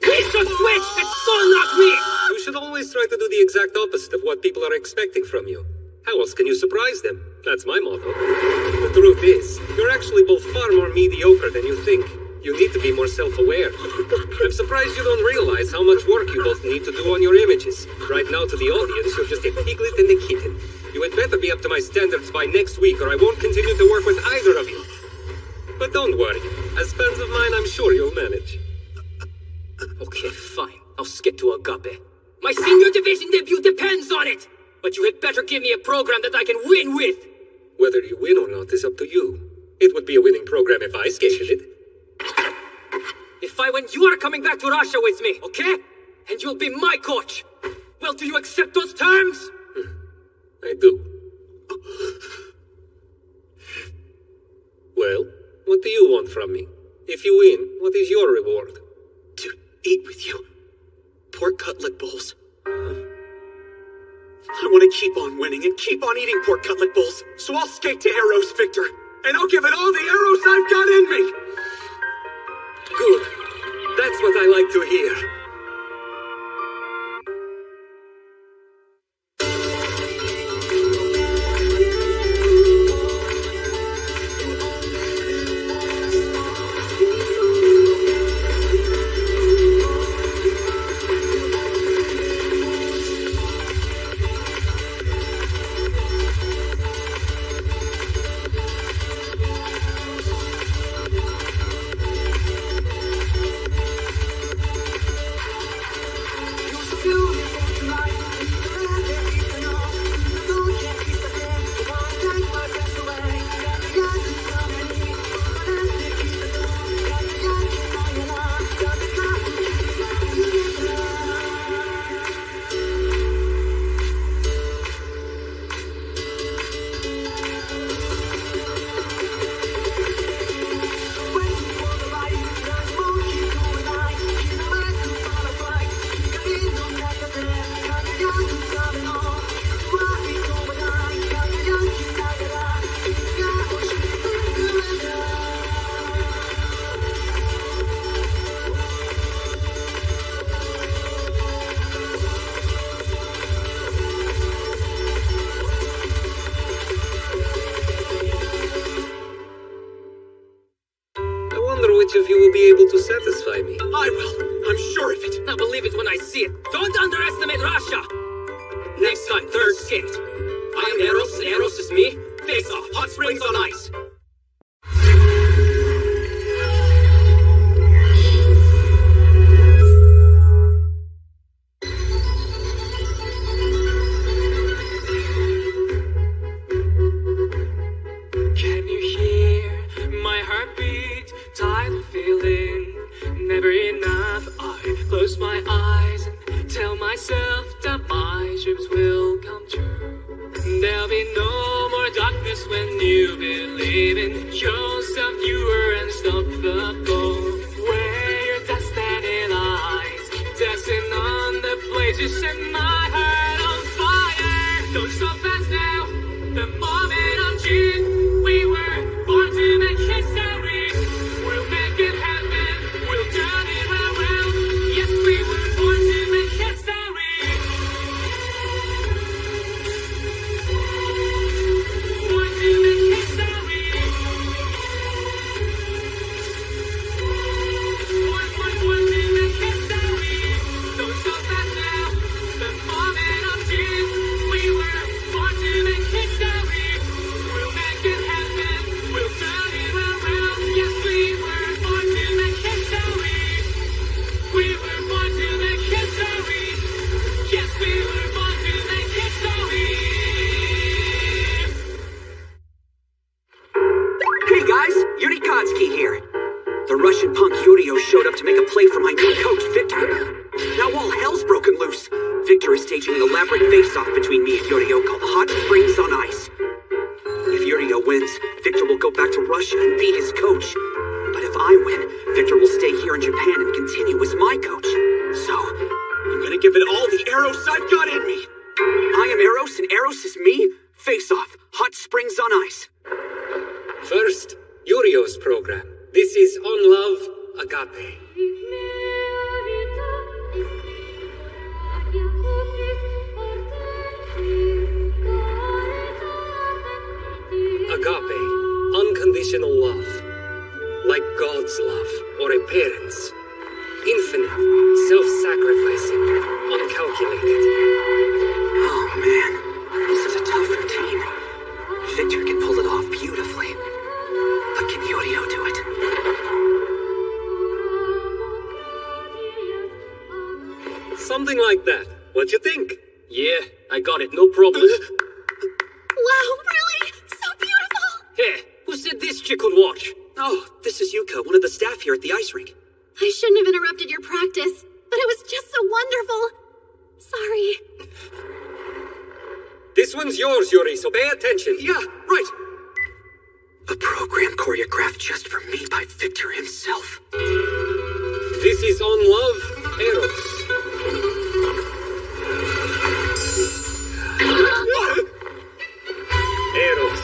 We should switch! It's so not me! You should always try to do the exact opposite of what people are expecting from you. How else can you surprise them? That's my motto. The truth is, you're actually both far more mediocre than you think. You need to be more self-aware. I'm surprised you don't realize how much work you both need to do on your images. Right now to the audience, you're just a piglet and a kitten. You had better be up to my standards by next week, or I won't continue to work with either of you. But don't worry. As fans of mine, I'm sure you'll manage. Okay, fine. I'll skip to Agape. My senior division debut depends on it! But you had better give me a program that I can win with! Whether you win or not is up to you. It would be a winning program if I skated it. If I win, you are coming back to Russia with me, okay? And you'll be my coach! Well, do you accept those terms? I do. Well, what do you want from me? If you win, what is your reward? To eat with you. Pork cutlet bowls. I want to keep on winning and keep on eating pork cutlet bowls, so I'll skate to Arrows, Victor, and I'll give it all the arrows I've got in me! Good. That's what I like to hear. which of you will be able to satisfy me. I will. I'm sure of it. I'll believe it when I see it. Don't underestimate Russia! Next time, third skate. I am Eros, and Eros is me. Face off, hot springs on ice. Can you hear my heartbeat? Tidal feeling, never enough. I close my eyes and tell myself that my dreams will come true. There'll be no more darkness when you believe in yourself. You are unstoppable. Where your destiny lies, dancing on the blade, you set my heart on fire. Don't stop us now. The moment of truth. We were born to make history. We'll make it happen. We'll turn it around. Yes, we were born to make history. Born to make history. Born to make history. Don't stop us now. The moment of truth. We were born to make history. We'll make it happen. We'll turn it around. Yes, we were born to make history. We were born to make history. Yes, we were born to make history. Hey guys, Yuri Kotsky here. The Russian punk Yurio showed up to make a play for my new coach, Victor. Now all hell's broken loose. Victor is staging an elaborate face-off between me and Yurio called Hot Springs on Ice. If Yurio wins, Victor will go back to Russia and be his coach. But if I win, Victor will stay here in Japan and continue as my coach. So, I'm gonna give it all the Eros I've got in me. I am Eros and Eros is me. Face off, Hot Springs on Ice. First, Yurio's program. This is On Love, Agape. Agape, unconditional love. Like God's love, or a parent's. Infinite, self-sacrificing, uncalculated. Oh man, this is a tough routine. Victor can pull it off beautifully. But can Yurio do it? Something like that. What you think? Yeah, I got it, no problem. Wow, really? So beautiful! Hey, who said this chick would watch? Oh, this is Yuka, one of the staff here at the ice rink. I shouldn't have interrupted your practice, but it was just so wonderful. Sorry. This one's yours, Yuri, so pay attention. Yeah, right. A program choreographed just for me by Victor himself. This is On Love, Eros. Eros,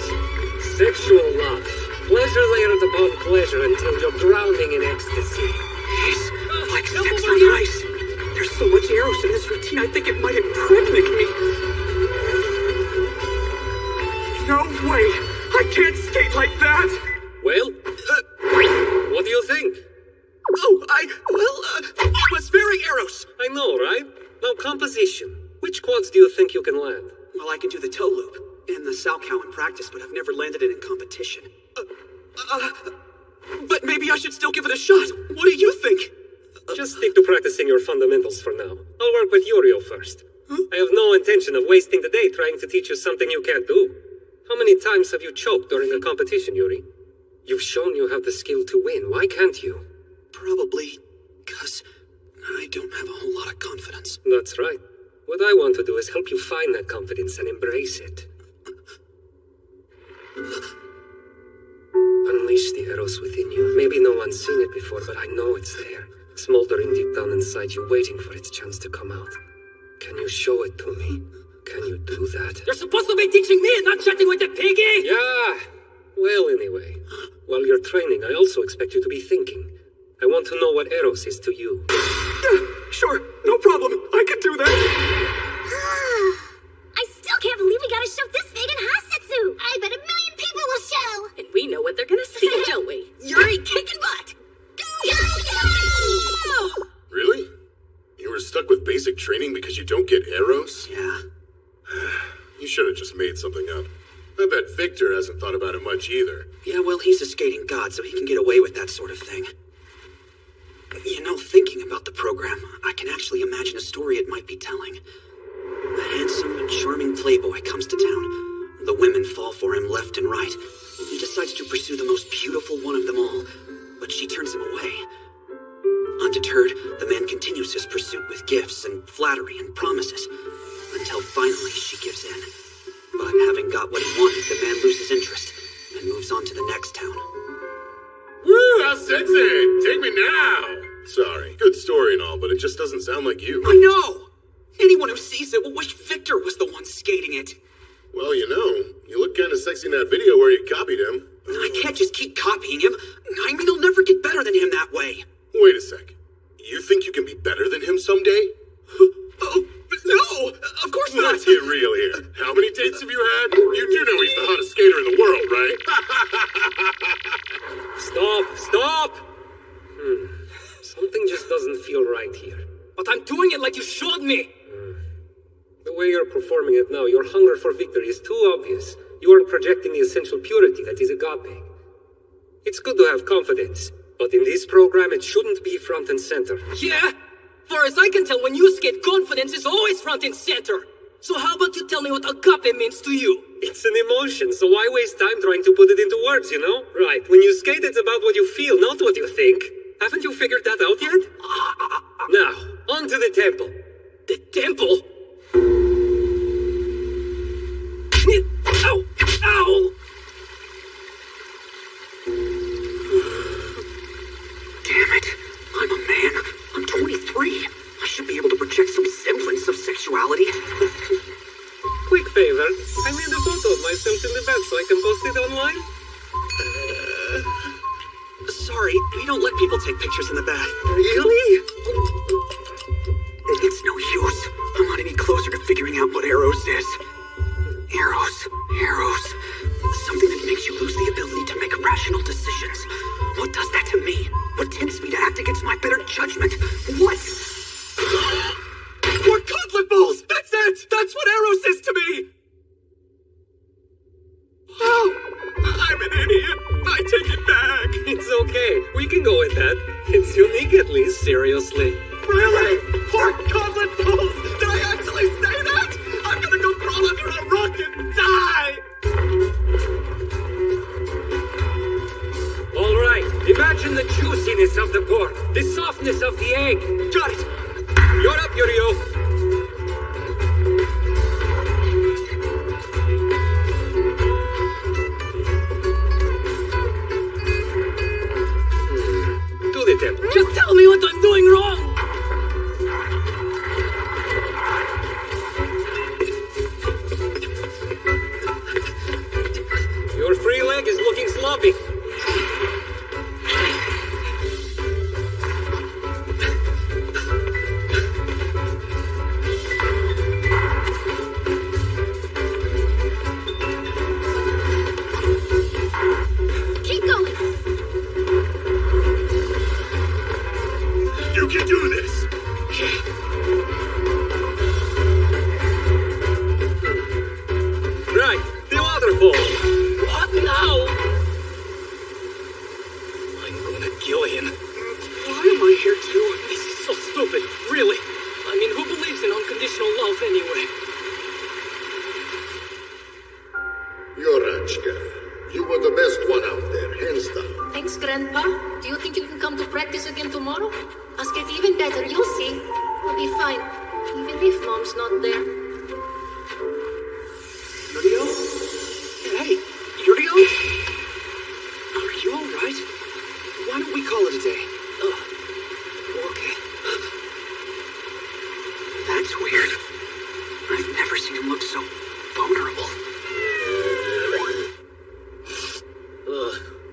sexual love. Pleasure layered upon pleasure until you're drowning in ecstasy. He's like sex on ice. There's so much Eros in this routine, I think it might impregnate me. No way! I can't skate like that! Well, what do you think? It was very Eros. I know, right? Now, composition. Which quads do you think you can land? Well, I can do the toe loop and the Salchow in practice, but I've never landed it in competition. But maybe I should still give it a shot. What do you think? Just stick to practicing your fundamentals for now. I'll work with Yurio first. I have no intention of wasting the day trying to teach you something you can't do. How many times have you choked during a competition, Yuri? You've shown you have the skill to win. Why can't you? Probably because I don't have a whole lot of confidence. That's right. What I want to do is help you find that confidence and embrace it. Unleash the Eros within you. Maybe no one's seen it before, but I know it's there. Smoldering deep down inside you, waiting for its chance to come out. Can you show it to me? Can you do that? You're supposed to be teaching me and not chatting with the piggy! Yeah! Well, anyway. While you're training, I also expect you to be thinking. I want to know what Eros is to you. Yeah, sure. No problem. I can do that. I still can't believe we got a show this big in Hasetsu. I bet 1 million people will show. And we know what they're gonna see, don't we? Yuri kicking butt! something up. I bet Victor hasn't thought about it much either. Yeah, well, he's a skating god, so he can get away with that sort of thing. You know, thinking about the program, I can actually imagine a story it might be telling. A handsome, charming playboy comes to town. The women fall for him left and right. He decides to pursue the most beautiful one of them all, but she turns him away. Undeterred, the man continues his pursuit with gifts and flattery and promises, until finally she gives in. But having got what he wanted, the man loses interest and moves on to the next town. Woo, how sexy! Take me now! Sorry, good story and all, but it just doesn't sound like you. I know! Anyone who sees it will wish Victor was the one skating it. Well, you look kind of sexy in that video where you copied him. I can't just keep copying him. I mean, I'll never get better than him that way. Wait a sec. You think you can be better than him someday? Oh, no! Of course not! Let's get real here. How many dates have you had? You do know he's the hottest skater in the world, right? Stop! Something just doesn't feel right here. But I'm doing it like you showed me! The way you're performing it now, your hunger for victory is too obvious. You aren't projecting the essential purity that is agape. It's good to have confidence, but in this program it shouldn't be front and center. Yeah? Far as I can tell, when you skate, confidence is always front and center. So how about you tell me what agape means to you? It's an emotion, so why waste time trying to put it into words, you know? Right, when you skate it's about what you feel, not what you think. Haven't you figured that out yet? Now, on to the temple. The temple? Ow! Ow! Damn it. I'm a man. I'm 23. I should be able to project some semblance of sexuality. Quick favor. I made a photo of myself in the bath so I can post it online. Sorry, we don't let people take pictures in the bath. Really? It's no use. I'm not any closer to figuring out what Eros is. Eros. Something that makes you lose the ability to make rational decisions. What does that to me? What tempts me to act against my better judgment? What? More gauntlet balls! That's it! That's what Eros is to me! Oh, I'm an idiot. I take it back. It's okay. We can go with that. It's unique at least. Seriously? Really? More gauntlet balls? Did I actually say that? I'm gonna go crawl under a rock and die! All right. Imagine the juiciness of the pork, the softness of the egg. Got it! You're up, Yuri. Do the temple. Just tell me what I'm doing wrong! Your free leg is looking sloppy. Keep going. You can do this! Right, the waterfall. What now? I'm gonna kill him. Why am I here too? This is so stupid, really. I mean, who believes in unconditional love anyway? Yorachka, you were the best one out there, hands down. Thanks, Grandpa. Do you think you can come to practice again tomorrow? I'll skate even better, you'll see. We'll be fine, even if Mom's not there. Yurio? Hey, Yurio? Are you alright? Why don't we call it a day? Okay. That's weird. I've never seen him look so vulnerable.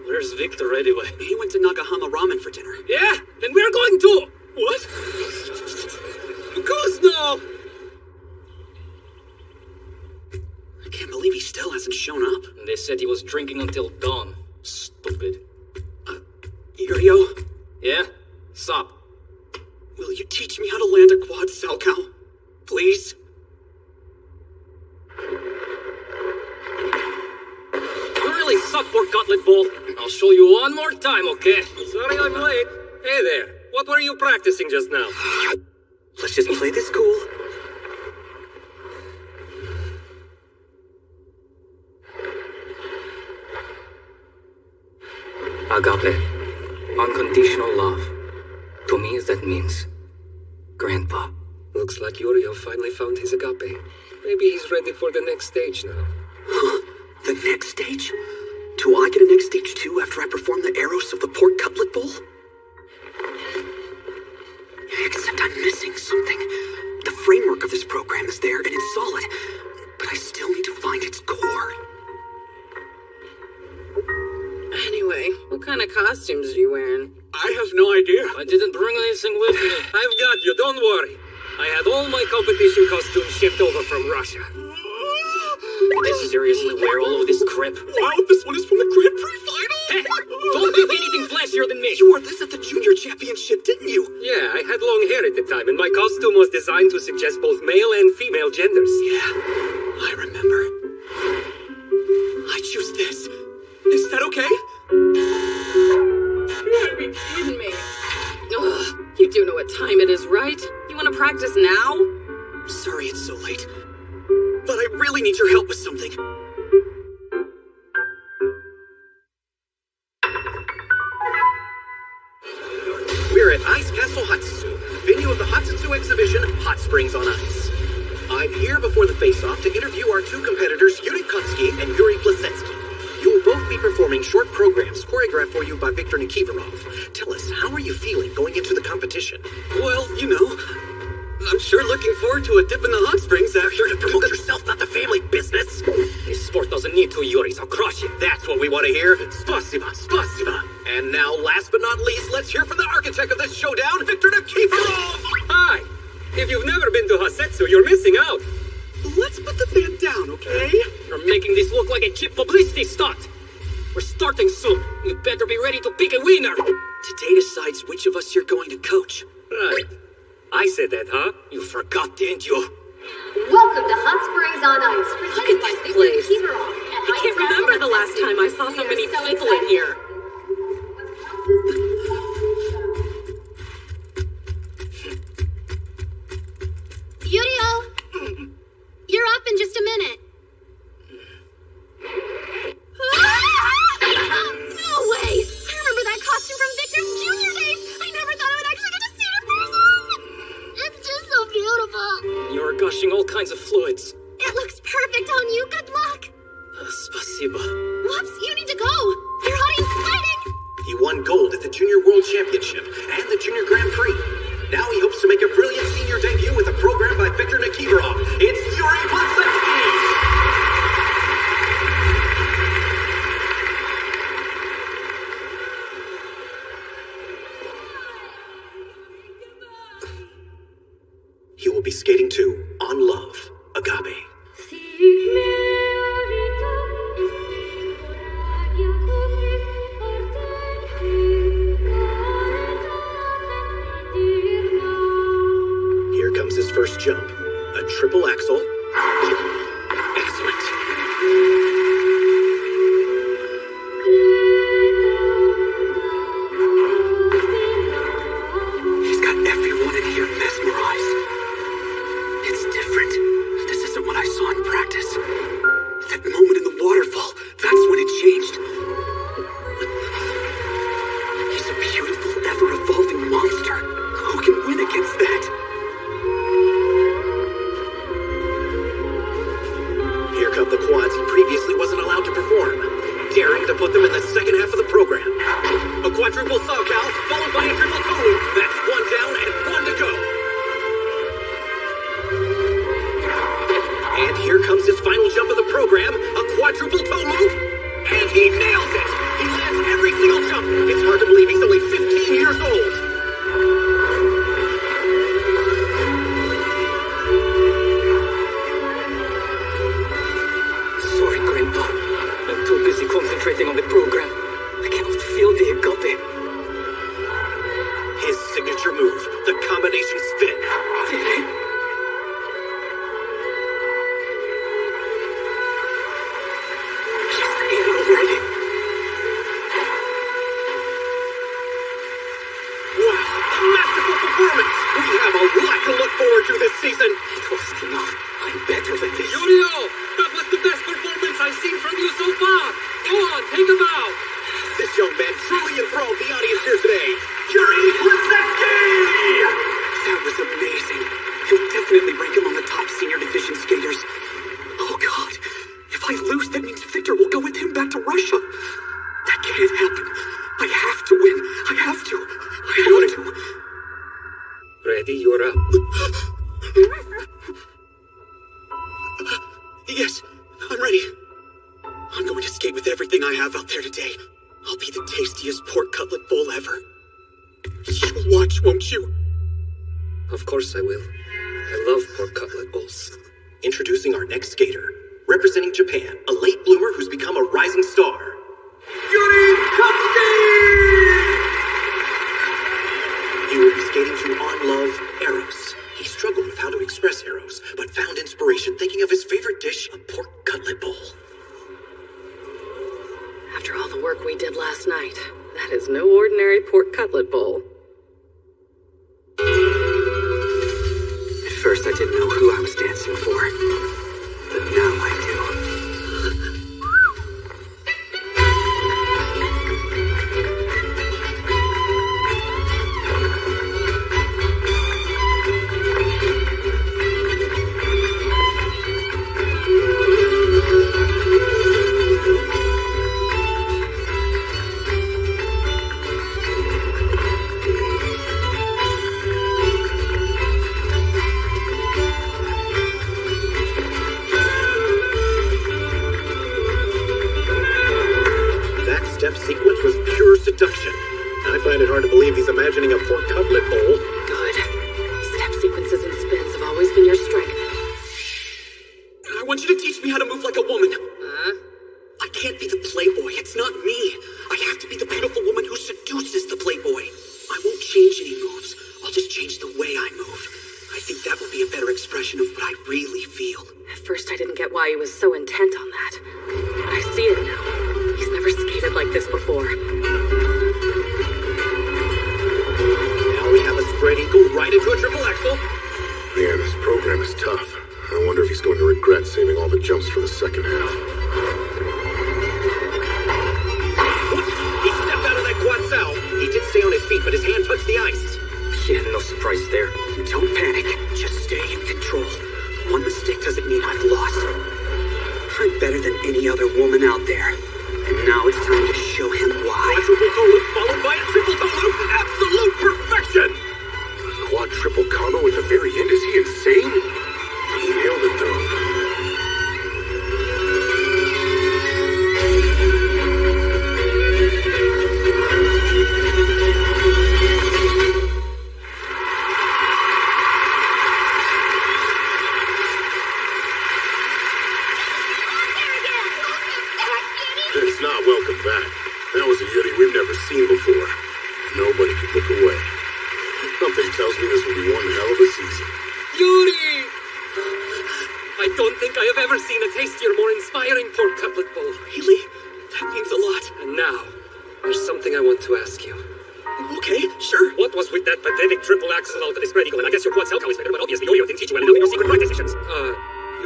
Where's Victor anyway? He went to Nagahama Ramen for dinner. Yeah, then we're going too! What? Of course no! I can't believe he still hasn't shown up. They said he was drinking until dawn. Stupid. Yurio, Yeah? Stop. will you teach me how to land a quad cell cow? Please? suck, pork cutlet bowl. I'll show you one more time, okay? Sorry I'm late. Hey there. What were you practicing just now? Let's just play this cool. Agape. Unconditional love. To me, that means Grandpa. Looks like Yuri finally found his agape. Maybe he's ready for the next stage now. Huh? The next stage? Do I get a next stage too after I perform the arrows of the pork cutlet bowl? Except I'm missing something. The framework of this program is there and it's solid, but I still need to find its core. Anyway, what kind of costumes are you wearing? I have no idea. I didn't bring anything with me. I've got you, don't worry. I had all my competition costumes shipped over from Russia. They seriously wear all of this crap? Wow, this one is from the Grand Prix final! Hey, don't do anything flashier than me! You wore this at the Junior Championship, didn't you? Yeah, I had long hair at the time, and my costume was designed to suggest both male and female genders. Yeah, I remember. I choose this. Is that okay? You gotta be kidding me. Ugh, you do know what time it is, right? You want to practice now? Sorry it's so late, but I really need your help with something. We're at Ice Castle Hatsutsu, venue of the Hatsutsu exhibition, Hot Springs on Ice. I'm here before the face-off to interview our two competitors, Yuri Kotsky and Yuri Plasetsky. You will both be performing short programs choreographed for you by Viktor Nikiforov. Tell us, how are you feeling going into the competition? Well, you know, I'm sure looking forward to a dip in the hot springs after. Here to promote yourself, not the family business. This sport doesn't need two Yuris, I'll crush you. That's what we want to hear. Spasiba, spasiba. And now, last but not least, let's hear from the architect of this showdown, Viktor Nikiforov. Hi! If you've never been to Hasetsu, you're missing out. Let's put the fan down, okay? You're making this look like a cheap publicity stunt. We're starting soon. You better be ready to pick a winner. Today decides which of us you're going to coach. Right. I said that, huh? You forgot, didn't you? Welcome to Hot Springs on Ice, presented by Viktor place. Nikiforov. I can't remember the last time I saw so many people in here. Yurio! You're up in just a minute. No way! I remember that costume from Victor's junior days! I never thought I would actually get to see it in person! It's just so beautiful! You're gushing all kinds of fluids. It looks perfect on you. Good luck! Spasiba. Whoops, you need to go! Your audience sweating! He won gold at the Junior World Championship and the Junior Grand Prix. Now he hopes to make a brilliant senior debut with a program by Viktor Nikiforov. It's Yuri Plasetsky! He will be skating to On Love, Agape. Here comes his first jump, a triple axel. Excellent. He's got everyone in here mesmerized. It's different. This isn't what I saw in practice. That moment in the waterfall, that's when it changed. He's a beautiful, ever-evolving monster. Who can win against that? Here come the quads he previously wasn't allowed to perform, daring to put them in the second half of the program. A quadruple salchow, followed by a triple toe loop. That's one down and one to go. And here comes his final jump of the program, a quadruple toe loop. And he nails it! He lands every single jump. It's hard to believe he's only 15 years old. Sorry, Grandpa. I'm too busy concentrating on the program. I cannot feel the agape. His signature move, the combination spin. He's in already. Russia. That can't happen. I have to win. I have to. I have to. Ready, you're up. Yes, I'm ready. I'm going to skate with everything I have out there today. I'll be the tastiest pork cutlet bowl ever. You'll watch, won't you? Of course I will. I love pork cutlet bowls. Introducing our next skater. Representing Japan, a late bloomer who's become a rising star. Yuri Katsuki! He will be skating to On Love Arrows. He struggled with how to express arrows, but found inspiration thinking of his favorite dish, a pork cutlet bowl. After all the work we did last night, that is no ordinary pork cutlet bowl. At first I didn't know who I was dancing for, but now I do. Sequence was pure seduction. I find it hard to believe he's imagining a pork cutlet bowl. Good. Step sequences and spins have always been your strength. I want you to teach me how to move like a woman. I can't be the playboy. It's not me. I have to be the beautiful woman who seduces the playboy. I won't change any moves. I'll just change the way I move. I think that will be a better expression of what I really feel. At first I didn't get why he was so intent on that. But I see it now. He's never skated like this before. Now we have a spread eagle right into a triple axel. Man, this program is tough. I wonder if he's going to regret saving all the jumps for the second half. He stepped out of that quad sow. He did stay on his feet, but his hand touched the ice. Yeah, no surprise there. Don't panic. Just stay in control. One mistake doesn't mean I've lost. I'm better than any other woman out there. And now it's time to show him why. Quadruple toe loop followed by a triple toe loop. Absolute perfection! A quadruple combo at the very end? Is he insane? He nailed it, though. It's not welcome back. That was a Yuri we've never seen before. Nobody could look away. Something tells me this will be one hell of a season. Yuri! I don't think I have ever seen a tastier, more inspiring pork cutlet bowl. Really? That means a lot. And now, there's something I want to ask you. Okay, sure. What was with that pathetic triple axel out of the spread eagle? And I guess your quad cell cow is better, but obviously Yuri didn't teach you well enough in your secret practice sessions.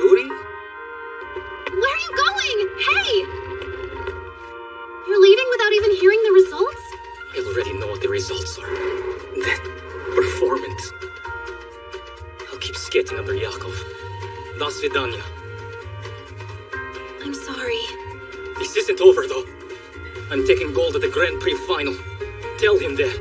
Yuri? Where are you going? Hey! You're leaving without even hearing the results? I already know what the results are. That performance. I'll keep skating under Yakov. До свидания. I'm sorry. This isn't over, though. I'm taking gold at the Grand Prix final. Tell him that.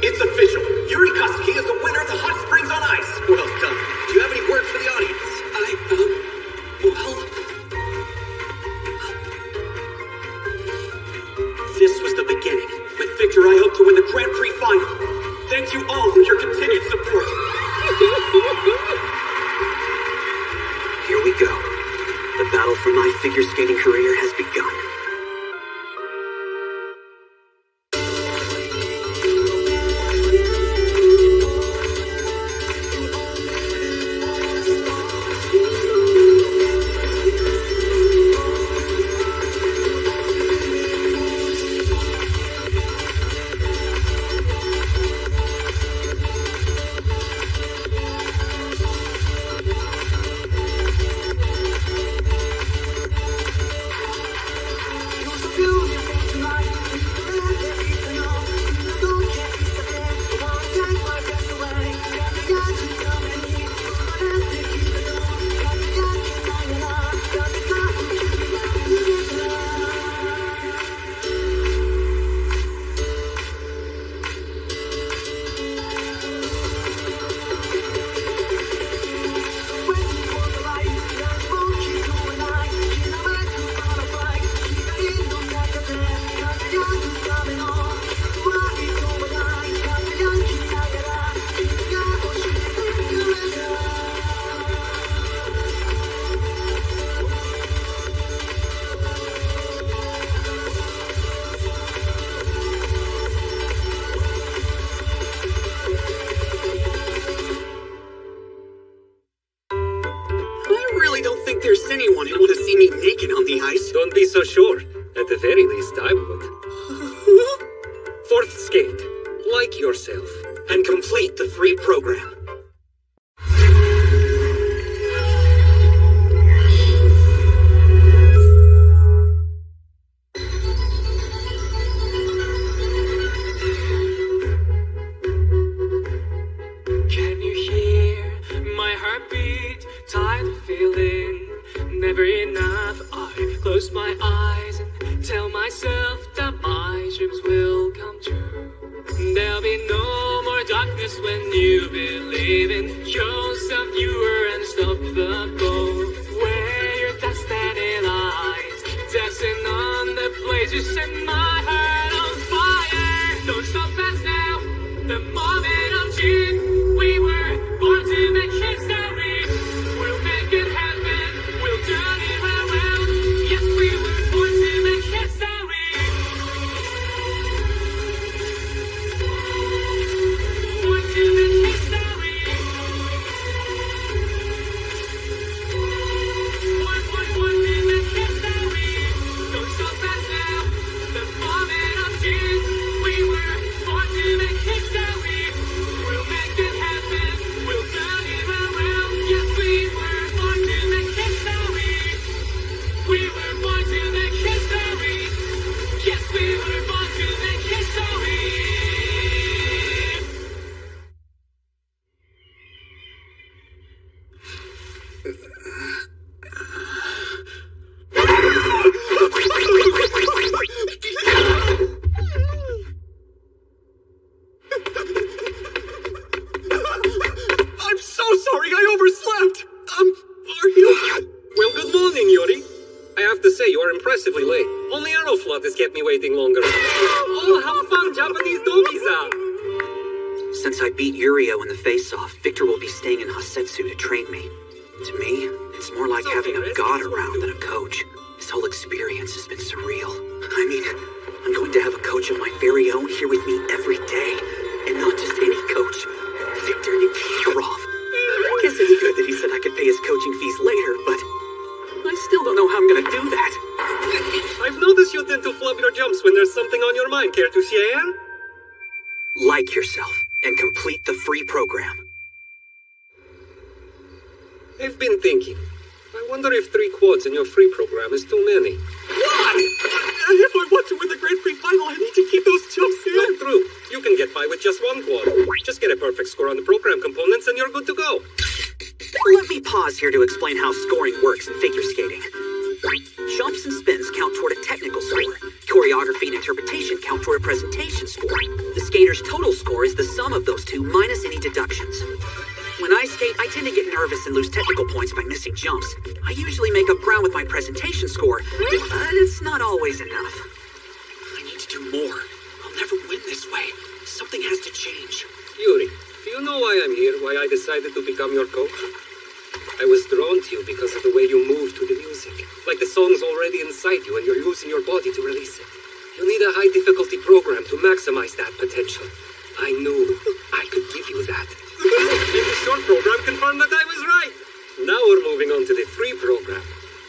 It's official. Yuri Katsuki is the winner of the Hot Springs on Ice. Well done. Do you have any words for the audience? Well... This was the beginning. With Victor, I hope to win the Grand Prix final. Thank you all for your continued support. Here we go. The battle for my figure skating career has begun. anyone would want to see me naked on the ice. Don't be so sure. At the very least, I would. Fourth skate. Like yourself. And complete the free program. Can you hear my heartbeat? Tired of feeling never enough. I close my eyes and tell myself that my dreams will come true. There'll be no more darkness when you believe in yourself. You are unstoppable. Where your destiny lies, dancing on the blaze, you set my heart on fire. Don't stop us now. The moment of truth. We were born to make history. We'll make it happen. We'll turn it around. Yes, we were born to make history. Born to make history. Born to make history. Don't stop us now. The moment of truth. We were born to make history. We'll make it happen. We'll turn it around. Yes, we were born to make history. We were born to make history. Yes, we were born to make history. I'm so sorry, I overslept. Are you? Well, good morning, Yuri. I have to say, you are impressively late. Only Aeroflot has kept me waiting longer. Oh, how fun Japanese doggies are! Since I beat Yurio in the face-off, Victor will be staying in Hasetsu to train me. To me, it's more like having a god around than a coach. This whole experience has been surreal. I mean, I'm going to have a coach of my very own here with me every day. And not just any coach. Victor Nikiforov. I guess it's good that he said I could pay his coaching fees later, but I still don't know how I'm gonna do that. I've noticed you tend to flub your jumps when there's something on your mind. Care to share? Like yourself, and complete the free program. I've been thinking. I wonder if 3 quads in your free program is too many. Why? If I want to win the Grand Prix final, I need to keep those jumps in. Not true. You can get by with just 1 quad. Just get a perfect score on the program components and you're good to go. Let me pause here to explain how scoring works in figure skating. Jumps and spins count toward a technical score. Choreography and interpretation count toward a presentation score. The skater's total score is the sum of those two minus any deductions. When I skate, I tend to get nervous and lose technical points by missing jumps. I usually make up ground with my presentation score, but it's not always enough. I need to do more. I'll never win this way. Something has to change. Yuri, do you know why I'm here? Why I decided to become your coach? I was drawn to you because of the way you move to the music. Like the song's already inside you and you're using your body to release it. You need a high difficulty program to maximize that potential. I knew I could give you that. And the short program confirmed that I was right. Now we're moving on to the free program.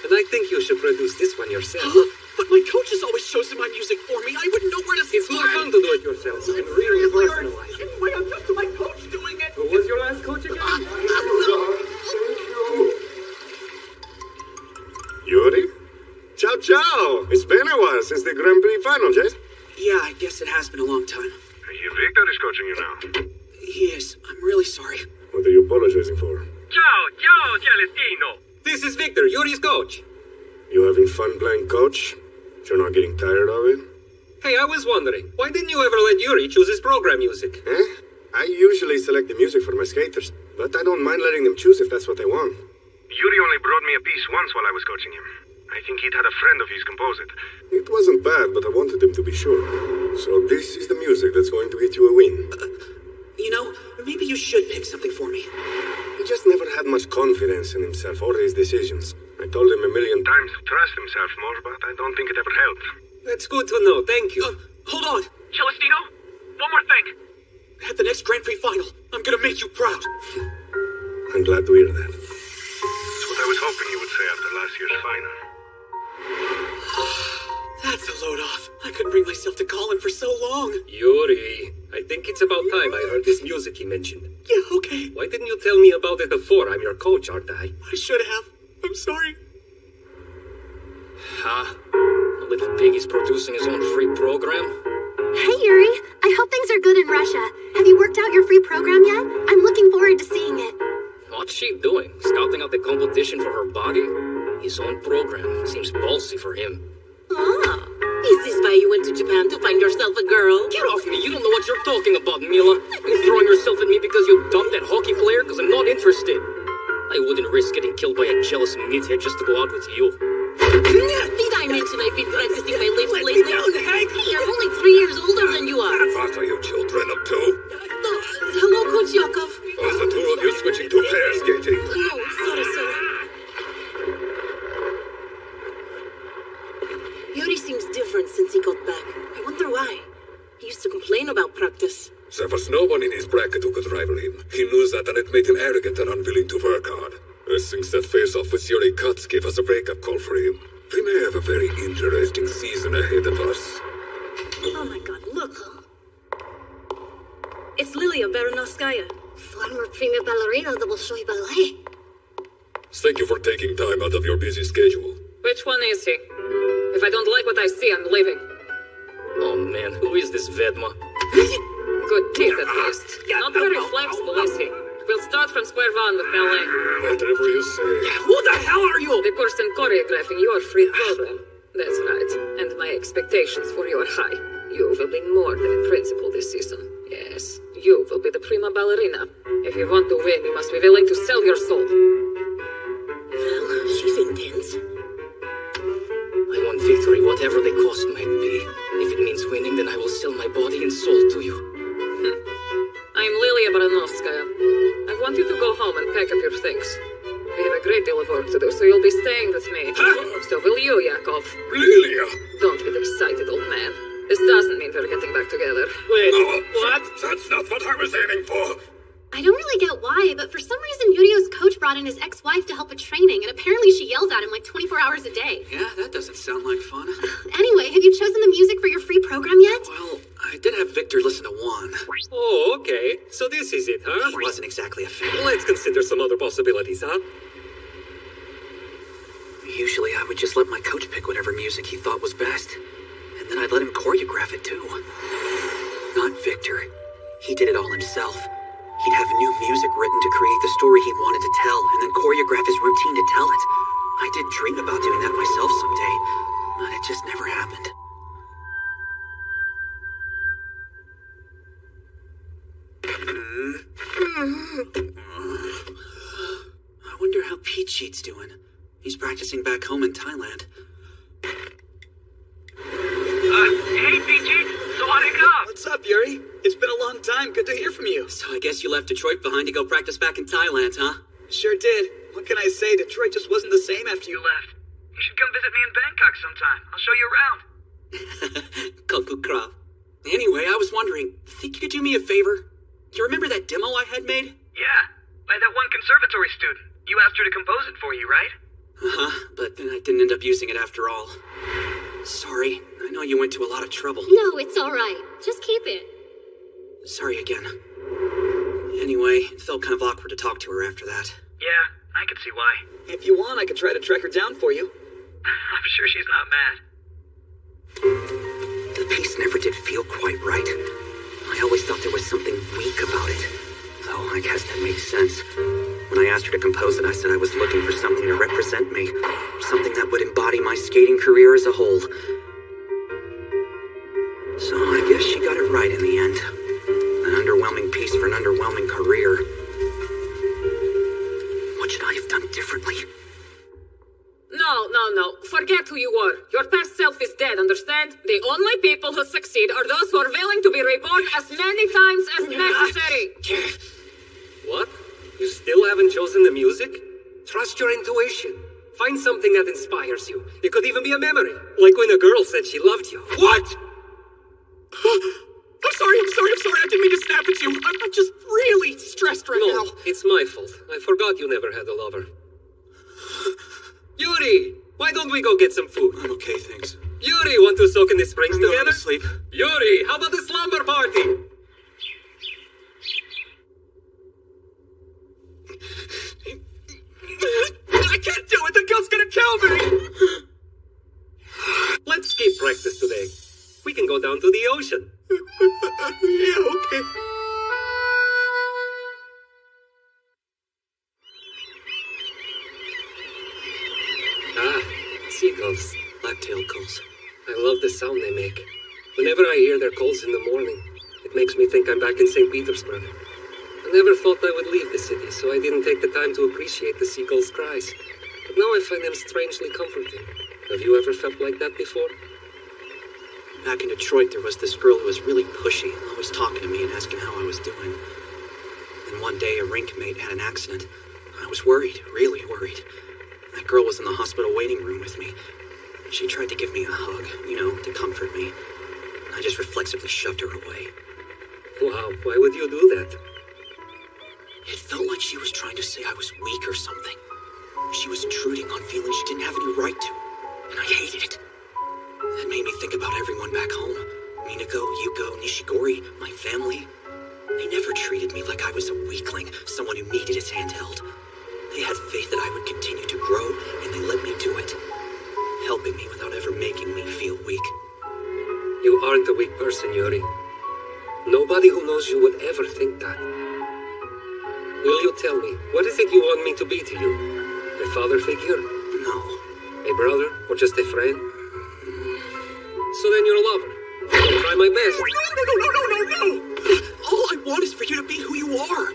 And I think you should produce this one yourself. But my coach has always chosen my music for me. I wouldn't know where to start. It's more fun to do it yourself and really personalize it. Why I'm just to my coach doing it. Who was your last coach again? Yuri? Ciao, ciao! It's been a while since the Grand Prix final, Jet. Yeah, I guess it has been a long time. Victor is coaching you now. He is. I'm really sorry. What are you apologizing for? Ciao, Celestino. This is Victor, Yuri's coach. You having fun playing coach? You're not getting tired of it? Hey, I was wondering, why didn't you ever let Yuri choose his program music? I usually select the music for my skaters, but I don't mind letting them choose if that's what they want. Yuri only brought me a piece once while I was coaching him. I think he'd had a friend of his compose it. It wasn't bad, but I wanted them to be sure. So this is the music that's going to get you a win. You know, maybe you should pick something for me. He just never had much confidence in himself or his decisions. I told him a million Times to trust himself more, but I don't think it ever helped. That's good to know, thank you. Hold on. Celestino, one more thing. At the next Grand Prix final, I'm gonna make you proud. I'm glad to hear that. That's what I was was hoping you would say after last year's final. That's a load off. I couldn't bring myself to call him for so long. Yuri, I think it's about time I heard this music he mentioned. Yeah, okay. Why didn't you tell me about it before? I'm your coach, aren't I? I should have. I'm sorry. Huh? The little pig is producing his own free program? Hey, Yuri. I hope things are good in Russia. Have you worked out your free program yet? I'm looking forward to seeing it. What's she doing? Scouting out the competition for her body? His own program. Seems ballsy for him. Ah, is this why you went to Japan to find yourself a girl? Get off me! You don't know what you're talking about, Mila. You're throwing yourself at me because you dumped that hockey player because I'm not interested. I wouldn't risk getting killed by a jealous meathead just to go out with you. Did I mention I've been practicing my lips lately? Hey, I'm only 3 years older than you are. What are you children up to? Hello, Coach Yakov. Are the two of you switching to pair skating? No, sorry, sir. Yuri seems different since he got back. I wonder why. He used to complain about practice. There was no one in his bracket who could rival him. He knew that, and it made him arrogant and unwilling to work hard. Since that face-off with Yuri Katsuki was a wake-up call for him. We may have a very interesting season ahead of us. Oh my god, look! It's Lilia Baranowskaya. Former prima ballerina of the Bolshoi Ballet. Thank you for taking time out of your busy schedule. Which one is he? If I don't like what I see, I'm leaving. Oh man, who is this Vedma? Good teeth at least. Not very flexible, is he? We'll start from square one with ballet. Whatever you say. Who the hell are you? The person choreographing your free program. That's right. And my expectations for you are high. You will be more than a principal this season. Yes, you will be the prima ballerina. If you want to win, you must be willing to sell your soul. Well, she's intense. I want victory, whatever the cost might be. If it means winning, then I will sell my body and soul to you. I'm Lilia Baranovskaya. I want you to go home and pack up your things. We have a great deal of work to do, so you'll be staying with me. So will you, Yakov. Lilia! Don't get excited, old man. This doesn't mean we're getting back together. Wait, No, what? That's not what I was aiming for. I don't really get why, but for some reason Yurio's coach brought in his ex-wife to help with training, and apparently she yells at him like 24 hours a day. Yeah, that doesn't sound like fun. Anyway, have you chosen the music for your free program yet? Well, I did have Victor listen to one. Oh, okay. So this is it, huh? He wasn't exactly a fan. Let's consider some other possibilities, huh? Usually I would just let my coach pick whatever music he thought was best. And then I'd let him choreograph it too. Not Victor. He did it all himself. He'd have new music written to create the story he wanted to tell, and then choreograph his routine to tell it. I did dream about doing that myself someday, but it just never happened. I wonder how Pete Sheet's doing. He's practicing back home in Thailand. Hey, PG! So how'd it go? What's up, Yuri? It's been a long time. Good to hear from you. So I guess you left Detroit behind to go practice back in Thailand, huh? Sure did. What can I say? Detroit just wasn't the same after you left. You should come visit me in Bangkok sometime. I'll show you around. Kalku Krav. Anyway, I was wondering, think you could do me a favor? Do you remember that demo I had made? Yeah, by that one conservatory student. You asked her to compose it for you, right? Uh-huh, but then I didn't end up using it after all. Sorry, I know you went to a lot of trouble. No, it's alright. Just keep it. Sorry again. Anyway, it felt kind of awkward to talk to her after that. Yeah, I can see why. If you want, I could try to track her down for you. I'm sure she's not mad. The piece never did feel quite right. I always thought there was something weak about it. Though I guess that makes sense. When I asked her to compose it, I said I was looking for something to represent me. Something that would embody my skating career as a whole. So I guess she got it right in the end. An underwhelming piece for an underwhelming career. What should I have done differently? No. Forget who you were. Your past self is dead, understand? The only people who succeed are those who are willing to be reborn as many times as necessary. What? You still haven't chosen the music? Trust your intuition. Find something that inspires you. It could even be a memory. Like when a girl said she loved you. What? I'm sorry. I didn't mean to snap at you. I'm just really stressed right now. No, it's my fault. I forgot you never had a lover. Yuri, why don't we go get some food? I'm okay, thanks. Yuri, want to soak in the springs I'm going together? to sleep. Yuri, how about a slumber party? I can't do it! The goat's gonna kill me! Let's skip practice today. We can go down to the ocean. Yeah, okay. Ah, seagulls, black-tailed gulls. I love the sound they make. Whenever I hear their calls in the morning, it makes me think I'm back in St. Petersburg. I never thought I would leave the city, so I didn't take the time to appreciate the seagulls' cries. But now I find them strangely comforting. Have you ever felt like that before? Back in Detroit, there was this girl who was really pushy, always talking to me and asking how I was doing. Then one day, a rink mate had an accident. I was worried, really worried. That girl was in the hospital waiting room with me. She tried to give me a hug, to comfort me. I just reflexively shoved her away. Wow, why would you do that? It felt like she was trying to say I was weak or something. She was intruding on feelings she didn't have any right to, and I hated it. That made me think about everyone back home. Minako, Yuko, Nishigori, my family. They never treated me like I was a weakling, someone who needed his hand held. They had faith that I would continue to grow, and they let me do it. Helping me without ever making me feel weak. You aren't a weak person, Yuri. Nobody who knows you would ever think that. Will you tell me, what is it you want me to be to you? A father figure? No. A brother? Or just a friend? So then you're a lover. I'll try my best. No! All I want is for you to be who you are.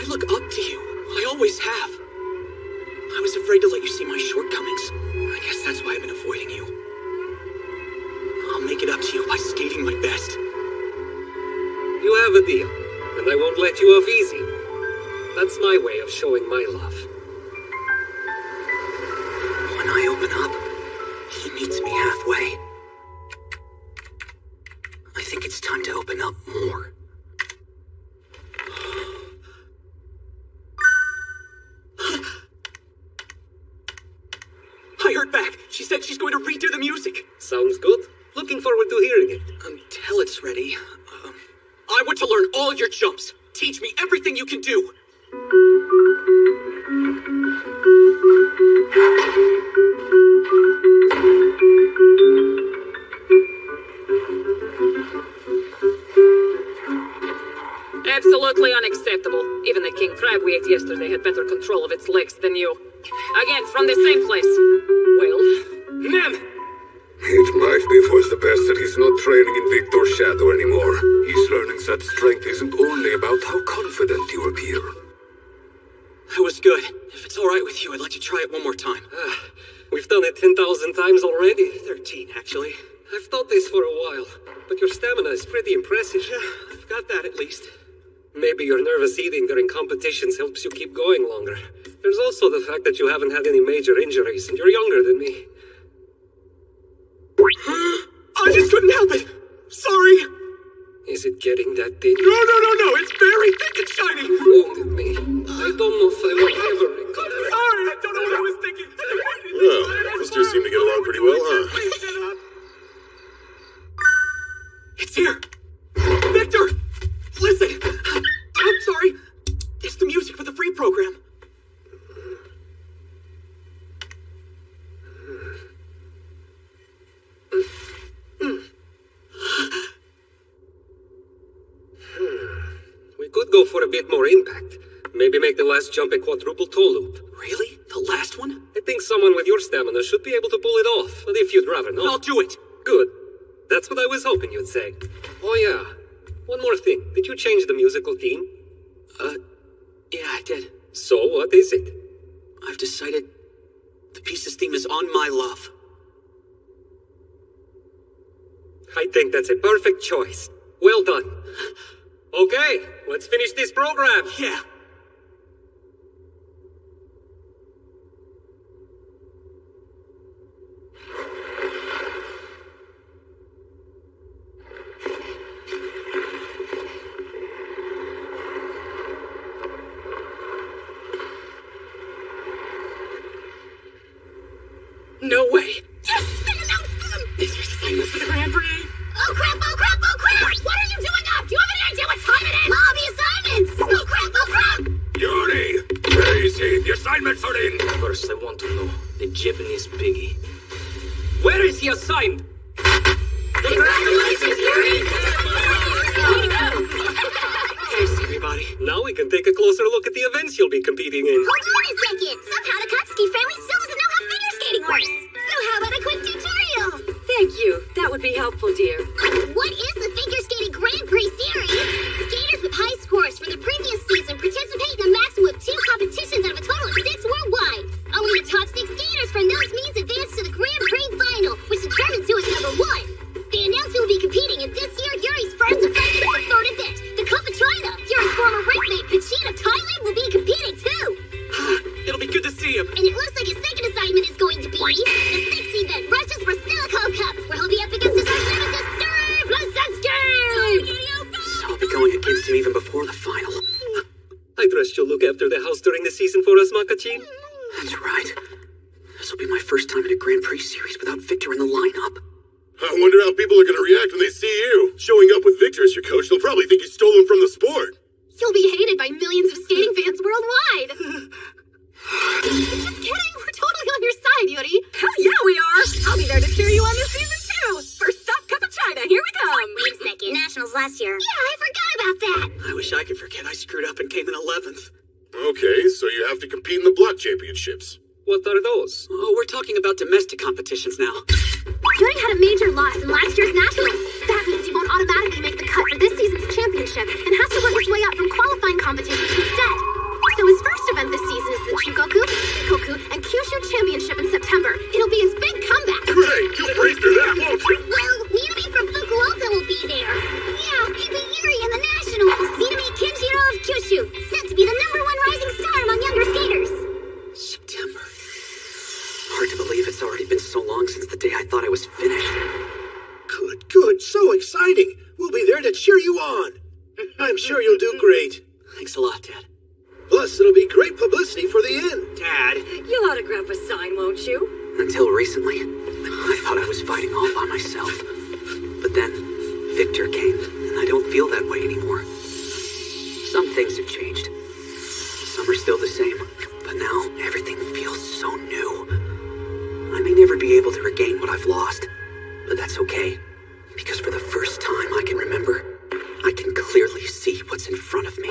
I look up to you. I always have. I was afraid to let you see my shortcomings. I guess that's why I've been avoiding you. I'll make it up to you by skating my best. You have a deal, and I won't let you off easy. That's my way of showing my love. When I open up, he meets me halfway. I think it's time to open up more. I heard back. She said she's going to redo the music. Sounds good. Looking forward to hearing it. Until it's ready. I want to learn all your jumps. Teach me everything you can do. Absolutely unacceptable. Even the king crab we ate yesterday had better control of its legs than you. Again, from the same place. Well, Ma'am! It might be for the best that he's not training in Victor's shadow anymore. He's learning that strength isn't only about how confident you appear. That was good. If it's all right with you, I'd like to try it one more time. We've done it 10,000 times already. 13, actually. I've thought this for a while, but your stamina is pretty impressive. Yeah, I've got that at least. Maybe your nervous eating during competitions helps you keep going longer. There's also the fact that you haven't had any major injuries, and you're younger than me. I just couldn't help it. Sorry. Is it getting that deep? No. It's very thick and shiny. Wounded me. I don't know if I will ever recover. Sorry, I don't know what I was thinking. Well, those two seem to get along pretty well, huh? It's here. Victor, listen. I'm sorry. It's the music for the free program. We could go for a bit more impact. Maybe make the last jump a quadruple toe loop. Really? The last one? I think someone with your stamina should be able to pull it off, but if you'd rather not... I'll do it. Good. That's what I was hoping you'd say. Oh yeah. One more thing. Did you change the musical theme? Yeah, I did. So, what is it? I've decided the piece's theme is On My Love. I think that's a perfect choice. Well done. Okay, let's finish this program. Yeah. No way. Yes! They announced them! These are assignments for the Grand Prix. Oh crap, oh crap, oh crap! What are you doing up? Do you have any idea what time it is? All the assignments! Oh crap, oh crap! Yuri! Where is he? The assignments are in! First, I want to know the Japanese piggy. Where is he assigned? Congratulations, Yuri! Thanks, everybody. Now we can take a closer look at the events you'll be competing in. Hold on a second! Somehow the Katsuki family still doesn't know how figure skating works! So how about a quick tutorial? Thank you. That would be helpful, dear. What is the Figure Skating Grand Prix Series? Skaters with high scores from the previous season participate in a maximum of 2 competitions out of a total of 6 worldwide. Only the top 6 skaters from those means advance to the Grand Prix final, which determines who is number 1. The announcer will be competing in this year Yuri's first assignment for the third event, the Cup of China. Yuri's former rankmate Pachin of Thailand will be competing too. It'll be good to see him. And it looks like his second assignment is going to be the 6th event, Russia's Brasilicon Cup, where he'll be up against his arch nemesis, Yuri Blazensky! So I'll be going against him even before the final. I trust you'll look after the house during the season for us, Makachin. That's right. This will be my first time in a Grand Prix series without Victor in the lineup. I wonder how people are going to react when they see you. Showing up with Victor as your coach, they'll probably think you stole him from the sport. You'll be hated by millions of skating fans worldwide. Just kidding. We're totally on your side, Yuri. Hell yeah, we are. I'll be there to cheer you on this season, too. First stop, Cup of China. Here we come. Wait a second. Nationals last year. Yeah, I forgot about that. I wish I could forget I screwed up and came in 11th. Okay, so you have to compete in the block championships. What are those? Oh, we're talking about domestic competitions now. Yuri had a major loss in last year's Nationals. That means he won't automatically make the cut for this season's championship and has to work his way up from qualifying competitions instead. So his first event this season is the Chugoku, Shikoku, and Kyushu Championship in September. It'll be his big comeback. Great, you'll praise through that, won't you? Well, Minami from Fukuoka will be there. Yeah, he beat Yuri in the Nationals. Minami Kenjiro of Kyushu, set to be the #1 rising star among younger skaters. September. Hard to believe it's already been so long since the day I thought I was finished. Good, good. So exciting. We'll be there to cheer you on. I'm sure you'll do great. Thanks a lot, Dad. Plus, it'll be great publicity for the inn. Dad. You'll autograph a sign, won't you? Until recently, I thought I was fighting all by myself. But then, Victor came, and I don't feel that way anymore. Some things have changed. Some are still the same, but now everything feels so new. I may never be able to regain what I've lost, but that's okay. Because for the first time I can remember, I can clearly see what's in front of me.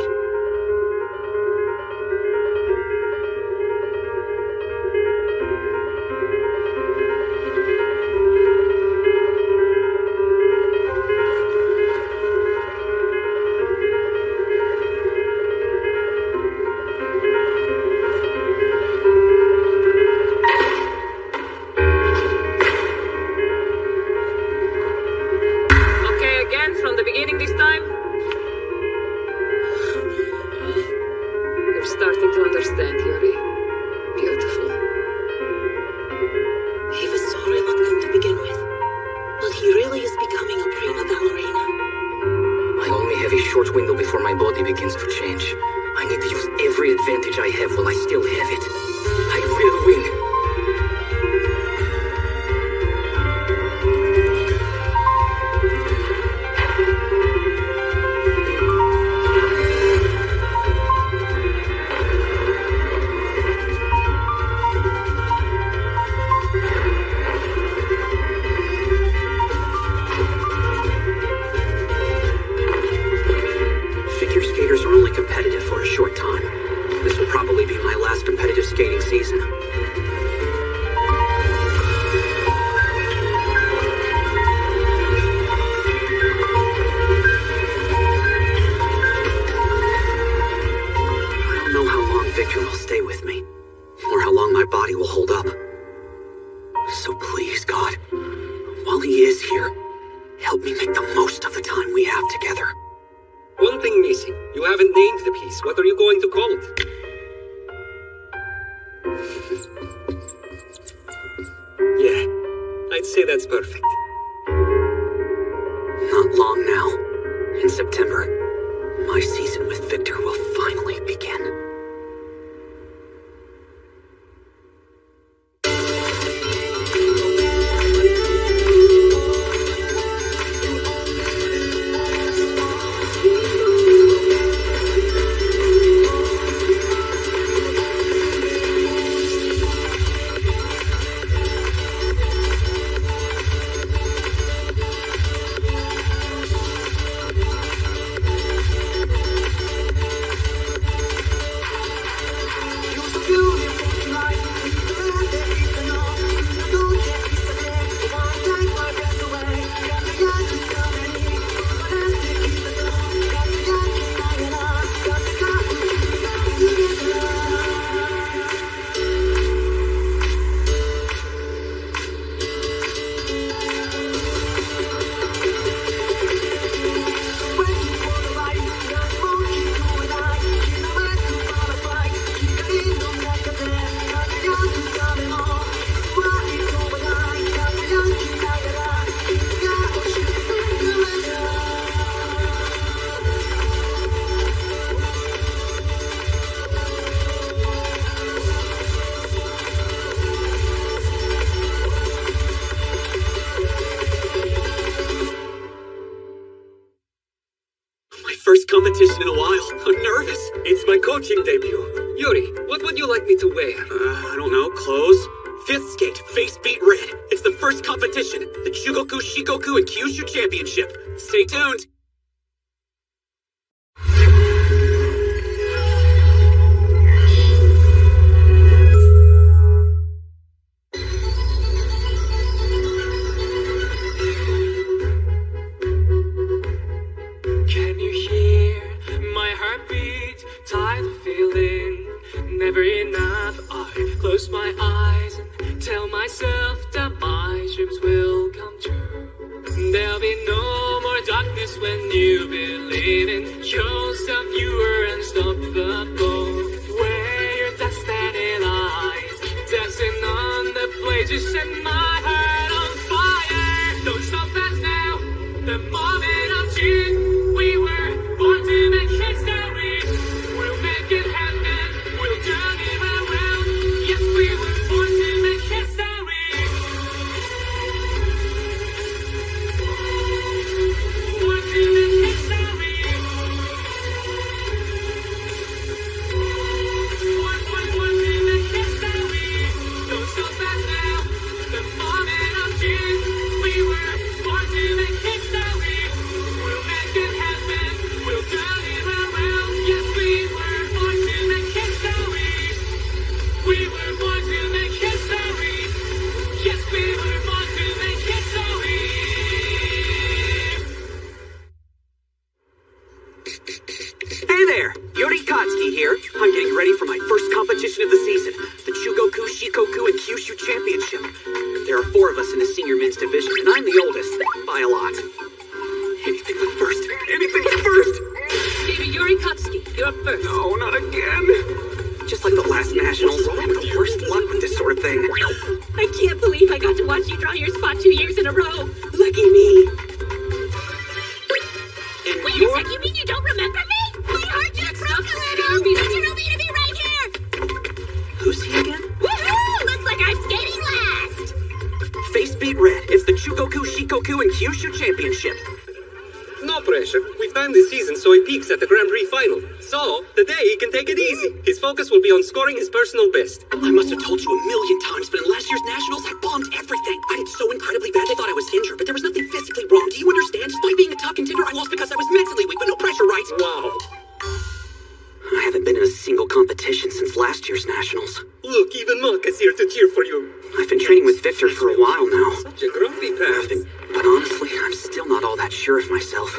competition in a while. I'm nervous. It's my coaching debut. Yuri, what would you like me to wear? I don't know, clothes? Fifth skate, face beat red. It's the first competition, the Chugoku, Shikoku, and Kyushu Championship. Stay tuned. Can you hear my heartbeat? Tired of feeling never enough. I close my eyes and tell myself that my dreams will come true. There'll be no more darkness when you believe in yourself. You are unstoppable. Where your destiny lies, dancing on the blaze, you set my heart on fire. Don't stop us now. The moment of truth. We were born to make history. We'll make it happen. We'll turn it around. Yes, we were born to make history. Born to make history. Born to make history. Don't stop us now. The moment of truth. We were born to make history. We'll make it happen. We'll turn it around. Yes, we were born to make history. We were born to make history. Yes, we were born to make history. Hey there, Yuri Kotsky here. I'm getting ready for my first competition of the season, the Chugoku, Shikoku, and Kyushu Championship. There are 4 of us in the senior men's division, and I'm the oldest, by a lot. Anything but first. Anything but first. Skater Yuri Kotsky, you're up first. No, not again. Just like the last nationals, I have the worst luck with this sort of thing. I can't believe I got to watch you draw your spot 2 years in a row. Lucky me. And Wait a sec, you mean you don't remember me? My heart just broke a little. Don't you know me to be right here? Who's he again? Woohoo! Looks like I'm skating last. Face beat red. It's the Chugoku, Shikoku, and Kyushu Championship. No pressure. We've timed this season so he peaks at the Grand Prix final. So, today he can take it easy. His focus will be on scoring his personal best. I must have told you a million times, but in last year's nationals, I bombed everything. I did so incredibly bad, they thought I was injured, but there was nothing physically wrong. Do you understand? Despite being a top contender, I lost because I was mentally weak, but no pressure, right? Wow. I haven't been in a single competition since last year's nationals. Look, even Monk is here to cheer for you. I've been training with Victor for a while now. Such a grumpy past. But honestly, I'm still not all that sure of myself.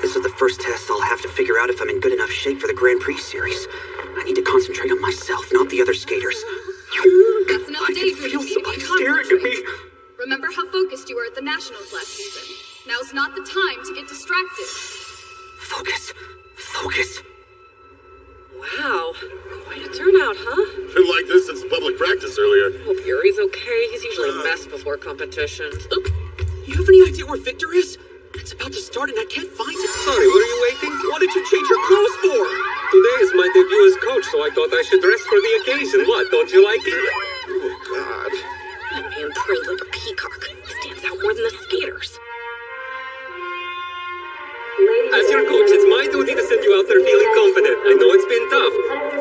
This is the first test I'll have to figure out if I'm in good enough shape for the Grand Prix series. I need to concentrate on myself, not the other skaters. That's another day for you. Somebody staring at me. Remember how focused you were at the Nationals last season. Now's not the time to get distracted. Focus. Focus. Wow. Quite a turnout, huh? Been like this since public practice earlier. Hope Yuri's okay. He's usually a mess before competition. You have any idea where Victor is? It's about to start and I can't find him. Sorry, were you waiting? What did you change your clothes for? Today is my debut as coach, so I thought I should dress for the occasion. What, don't you like it? Oh, God. That man trains like a peacock. He stands out more than the skaters. As your coach, it's my duty to send you out there feeling confident. I know it's been tough,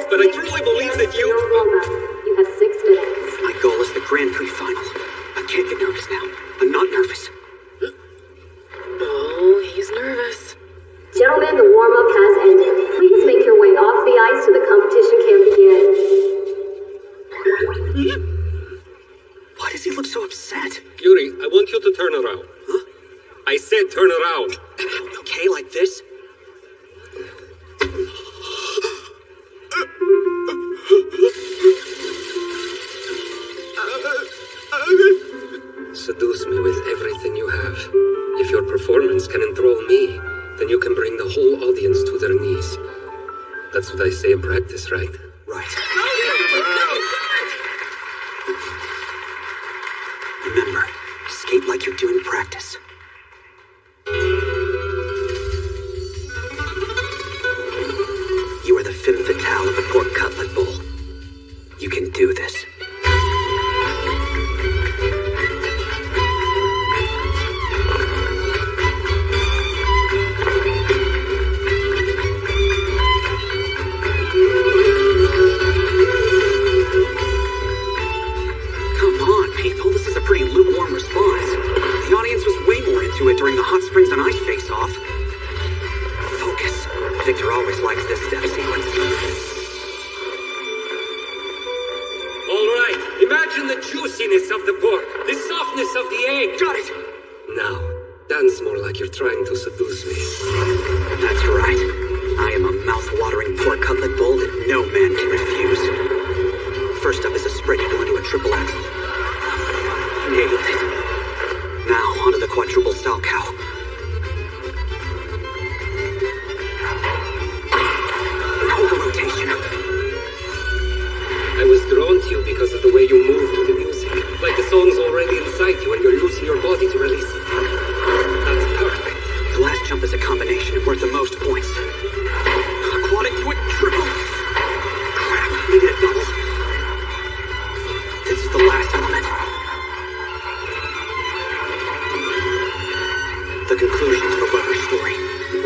but I truly believe that you... You have 6 minutes. My goal is the Grand Prix final. I can't get nervous now. I'm not nervous. Oh, he's nervous. Gentlemen, the warm-up has ended. Please make your way off the ice so the competition can begin. Why does he look so upset? Yuri, I want you to turn around. Huh? I said turn around. Okay, like this? Seduce me with everything you have. If your performance can enthrall me, then you can bring the whole audience to their knees. That's what I say in practice, right? Right. Remember, skate like you do in practice. You are the femme fatale of the pork cutlet bowl. You can do this. He told us it's a pretty lukewarm response. The audience was way more into it during the Hot Springs and Ice face-off. Focus. Victor always likes this step sequence. All right, imagine the juiciness of the pork, the softness of the egg. Got it! Now, dance more like you're trying to seduce me. That's right. I am a mouth-watering pork cutlet bowl that no man can refuse. First up is a spread eagle into a triple axel. Nailed it. Now, onto the quadruple sow cow. Over rotation. I was drawn to you because of the way you move to the music. Like the song's already inside you and you're using your body to release it. That's perfect. The last jump is a combination worth the most points. Aquatic to a triple. Crap, needed a double. This is the last element. The conclusion to the lover story.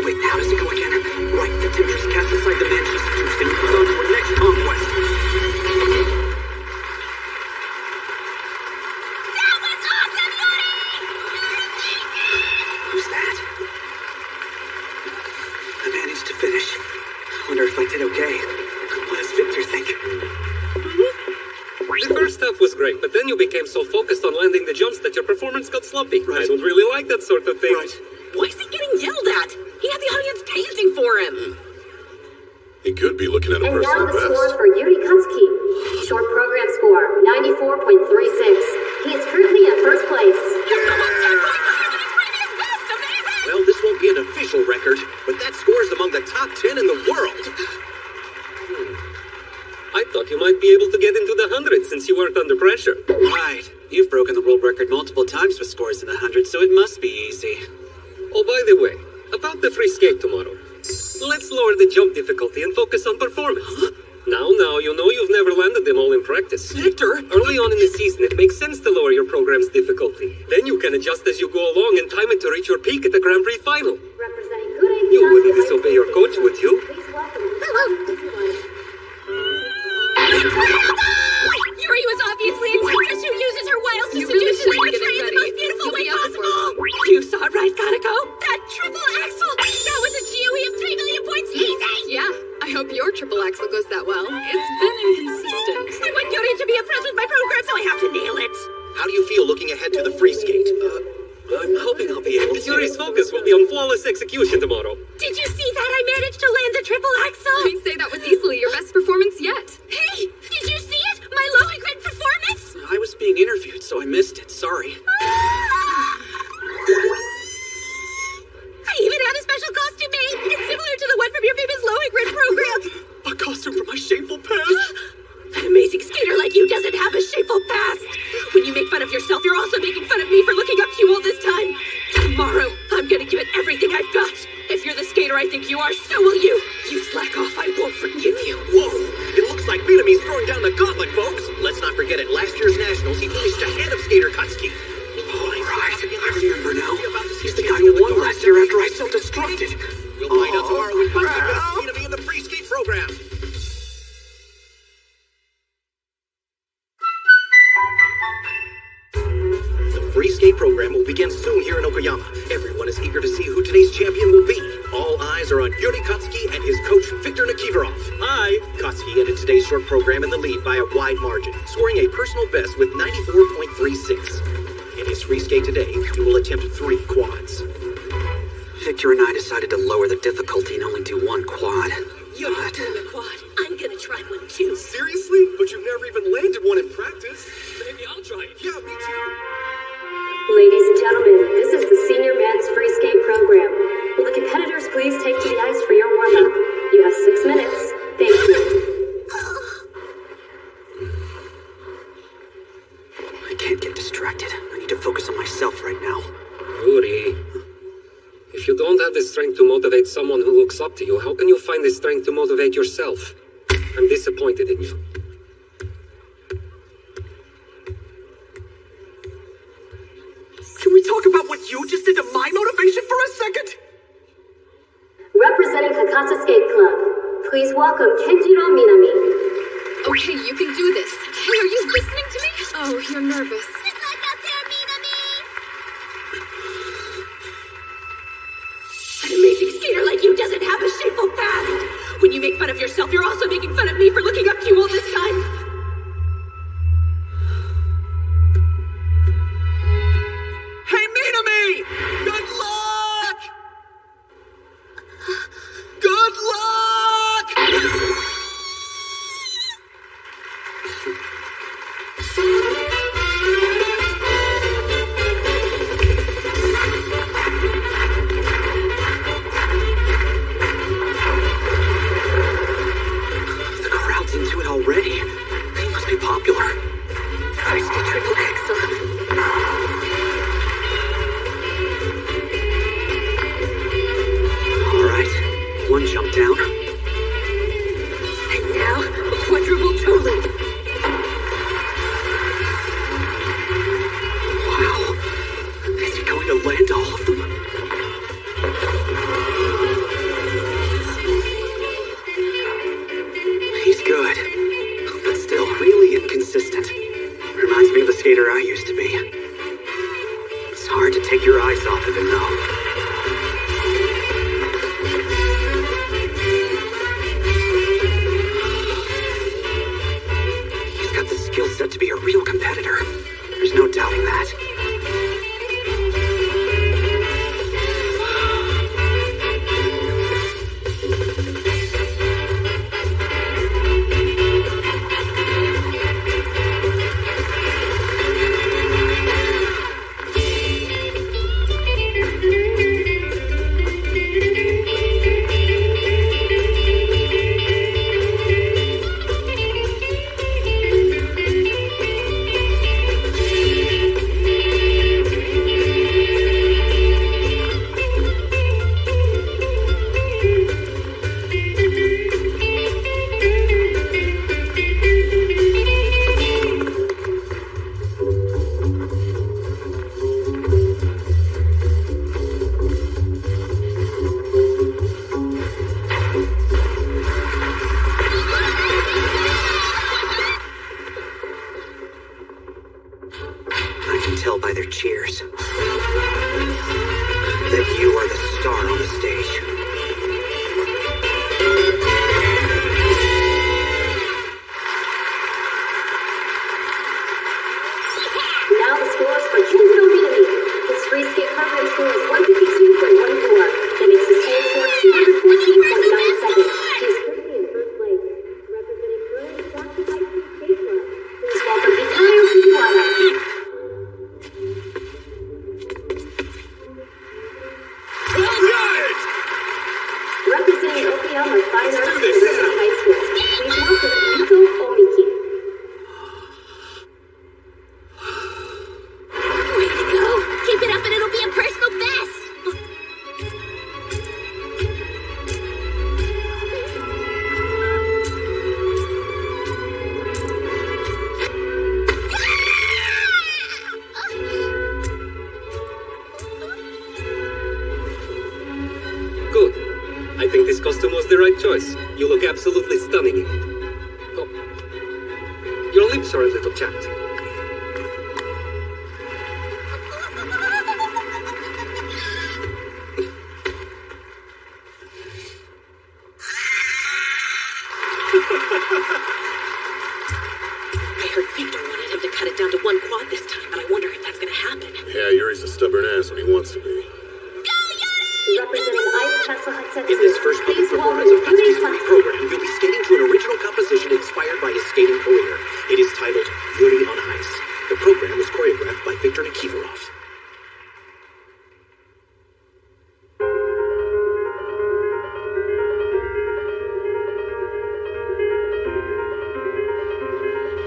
Wait, how does it go again? Right, the temptress cast aside the man she seduced and moves on to her next conquest. That was awesome, Yuri! Who's that? I managed to finish. Wonder if I did okay. What does Victor think? The first half was great, but then you became so focused on landing the jumps that your performance got sloppy. Right. I don't really like that sort of thing. Right. Why is he getting yelled at? He had the audience chanting for him. He could be looking at a And now personal the score best. for Yuri Katsuki. Short program score, 94.36. He is currently in first place. Well, this won't be an official record, but that score is among the top 10 in the world. I thought you might be able to get into the hundreds since you weren't under pressure. Right. You've broken the world record multiple times with scores in the hundreds, so it must be easy. Oh, by the way, about the free skate tomorrow. Let's lower the jump difficulty and focus on performance. Now, you know you've never landed them all in practice. Victor! Early on in the season, it makes sense to lower your program's difficulty. Then you can adjust as you go along and time it to reach your peak at the Grand Prix final. Representing Kure You wouldn't disobey your coach, would you? Please welcome. Yuri was obviously a temptress who uses her wiles to seduce and portray in the most beautiful way possible. You saw it right, Kaneko? That triple axel! That was a GOE of 3 million points easy! Yeah, I hope your triple axel goes that well. It's been inconsistent. I want Yuri to be impressed with my program, so I have to nail it. How do you feel looking ahead to the free skate? I'm hoping I'll be able to. Yuri's focus will be on flawless execution tomorrow. Did you see that? I managed to land the triple axel. I'd say that was easily your best performance yet. Hey, did you see it? My low and grid performance? I was being interviewed, so I missed it. Sorry. I even had a special costume made. It's similar to the one from your famous low and grid program. A costume for my shameful past? An amazing skater like you doesn't have a shameful past. When you make fun of yourself, you're also making fun of me for looking up to you all this time. Tomorrow, I'm gonna give it everything I've got. If you're the skater I think you are, so will you. You slack off, I won't forgive you. Whoa! It looks like Minami's throwing down the gauntlet, folks! Let's not forget at last year's Nationals, he finished ahead of Skater Katsuki. Oh, right. I remember now. He's the guy who won last year after I self-destructed. We'll find out tomorrow when Katsuki bests Minami in the free skate program. The free skate program will begin soon here in Okayama. Everyone is eager to see who today's champion will be. All eyes are on Yuri Katsuki and his coach, Victor Nikiforov. Hi! Katsuki ended today's short program in the lead by a wide margin, scoring a personal best with 94.36. In his free skate today, he will attempt 3 quads. Victor and I decided to lower the difficulty and only do 1 quad. You're not doing a quad. I'm gonna try one too. Seriously? But you've never even landed one in practice. Maybe I'll try it. Yeah, me too. Ladies and gentlemen, this is the Senior Men's Free Skate Program. Will the competitors please take to the ice for your warm-up? You have 6 minutes. Thank you. I can't get distracted. I need to focus on myself right now. Yuri, if you don't have the strength to motivate someone who looks up to you, how can you find the strength to motivate yourself? I'm disappointed in you. Can we talk about what you just did to my motivation for a second? Representing Hakata Skate Club, please welcome Kenjiro Minami. Okay, you can do this. Hey, are you listening to me? Oh, you're nervous. An amazing skater like you doesn't have a shameful past. When you make fun of yourself, you're also making fun of me for looking up to you all this time. Hey, Minami! Good luck! Good luck! The crowd's into it already. They must be popular. First a triple axel. All right, one jump down. And now, a quadruple toe loop. Wow. Is he going to land all of them? He's good, but still really inconsistent. Reminds me of the skater I used to be. It's hard to take your eyes off of him, though. He's got the skill set to be a real competitor. There's no doubting that. I can tell by their cheers that you are the star on the stage. Now the scores for Kinzo Minami. His free skate program score is 152.14. That makes his total score 214.97. He is currently in first place. Representing Berlin's Rocky High School Skate Club. Please welcome Hikayo Fujiwara. Representing Okayama Fine Arts University High School. Please welcome Yuko Omiki. Way to go! Keep it up and it'll be a personal best! Good. I think this costume was the right choice. You look absolutely stunning in it. Oh. Your lips are a little chapped. I heard Victor wanted him to cut it down to one quad this time, but I wonder if that's gonna happen. Yeah, Yuri's a stubborn ass when he wants to be. Representing Ice Castle Hatsetsu. In this first public Please performance of welcome Yuri Katsuki's free Katsuki. program, you'll be skating to an original composition inspired by his skating career. It is titled Yuri on Ice. The program was choreographed by Viktor Nikiforov.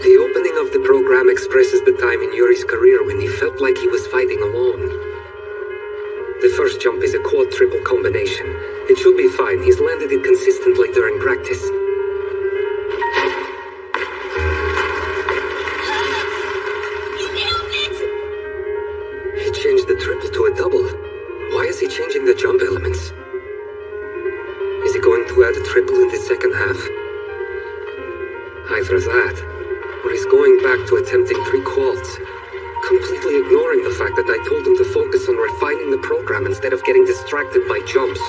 The opening of the program expresses the time in Yuri's career when he felt like he was fighting alone. The first jump is a quad-triple combination. It should be fine. He's landed it consistently during practice. He changed the triple to a double. Why is he changing the jump elements? Is he going to add a triple in the second half? Either that, or he's going back to attempting 3 quads. Come completely ignoring the fact that I told him to focus on refining the program instead of getting distracted by jumps.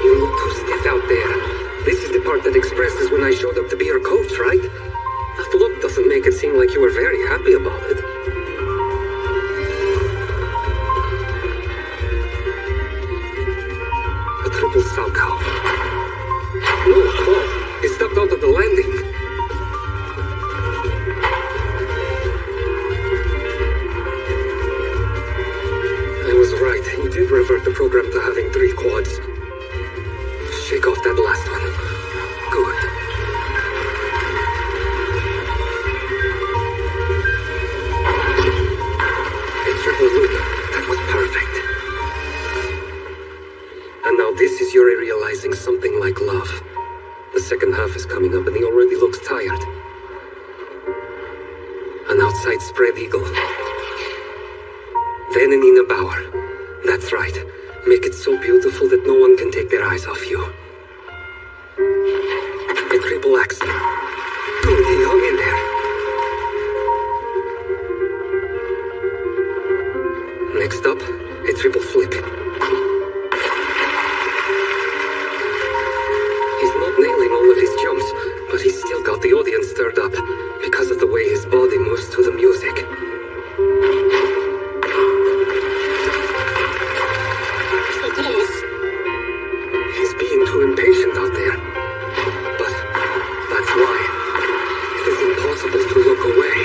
You look too stiff out there. This is the part that expresses when I showed up to be your coach, right? That look doesn't make it seem like you were very happy about it. A triple Salchow. No, Paul. He stepped out of the landing. I was right. He did revert the program to having 3 quads. Shake off that last one. Good. A triple loop. That was perfect. And now this is Yuri realizing something like love. The second half is coming up and he already looks tired. An outside spread eagle. Then an inner bower. That's right. Make it so beautiful that no one can take their eyes off you. A triple axe. Good, he hung in there. Next up, a triple flip. He's not nailing all of his jumps, but he's still got the audience stirred up because of the way his body moves to the music. So close. He's being too impatient out there. But that's why it is impossible to look away.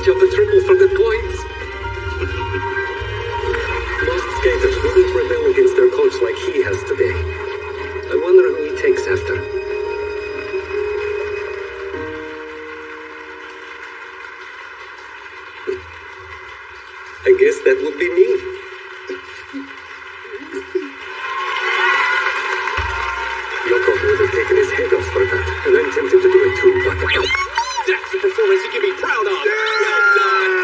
Jump a triple for the points. Most skaters wouldn't rebel against their coach like he has today. I wonder who he takes after. I guess that would be me. Yoko would have taken his head off for that, and I'm tempted to do it too, but... That's the performance you can be proud of! Yeah! Well done!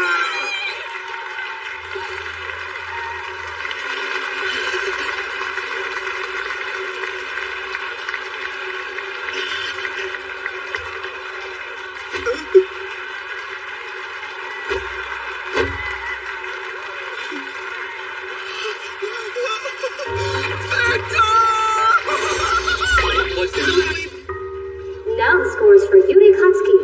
Now the scores for Yuri Katsuki.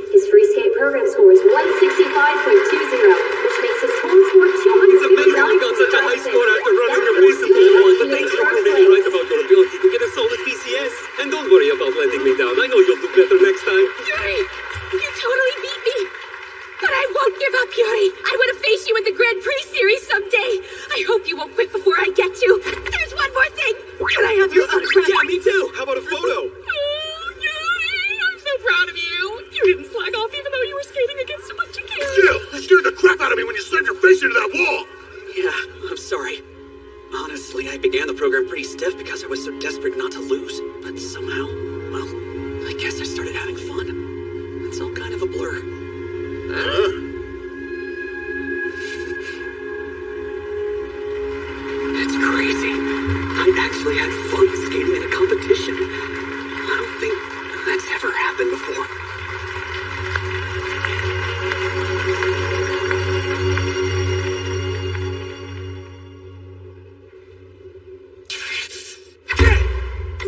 His free skate program score is 165.20, which makes his total score 259. It's amazing you got such a high score after running your race in Pool 1, but thanks for proving me right about your ability to get a solid PCS. And don't worry about letting me down. I know you'll do better next time. Yuri! You totally beat me! But I won't give up, Yuri! I want to face you in the Grand Prix series someday! I hope you won't quit before I get you! There's one more thing! Can I have your autograph? Yeah, me too! How about a photo? So proud of you. You didn't slack off even though you were skating against a bunch of kids. Still, you scared the crap out of me when you slammed your face into that wall. Yeah, I'm sorry. Honestly, I began the program pretty stiff because I was so desperate not to lose. But somehow, well, I guess I started having fun. It's all kind of a blur. It's crazy. I actually had fun skating in a competition. I don't think that's ever happened before.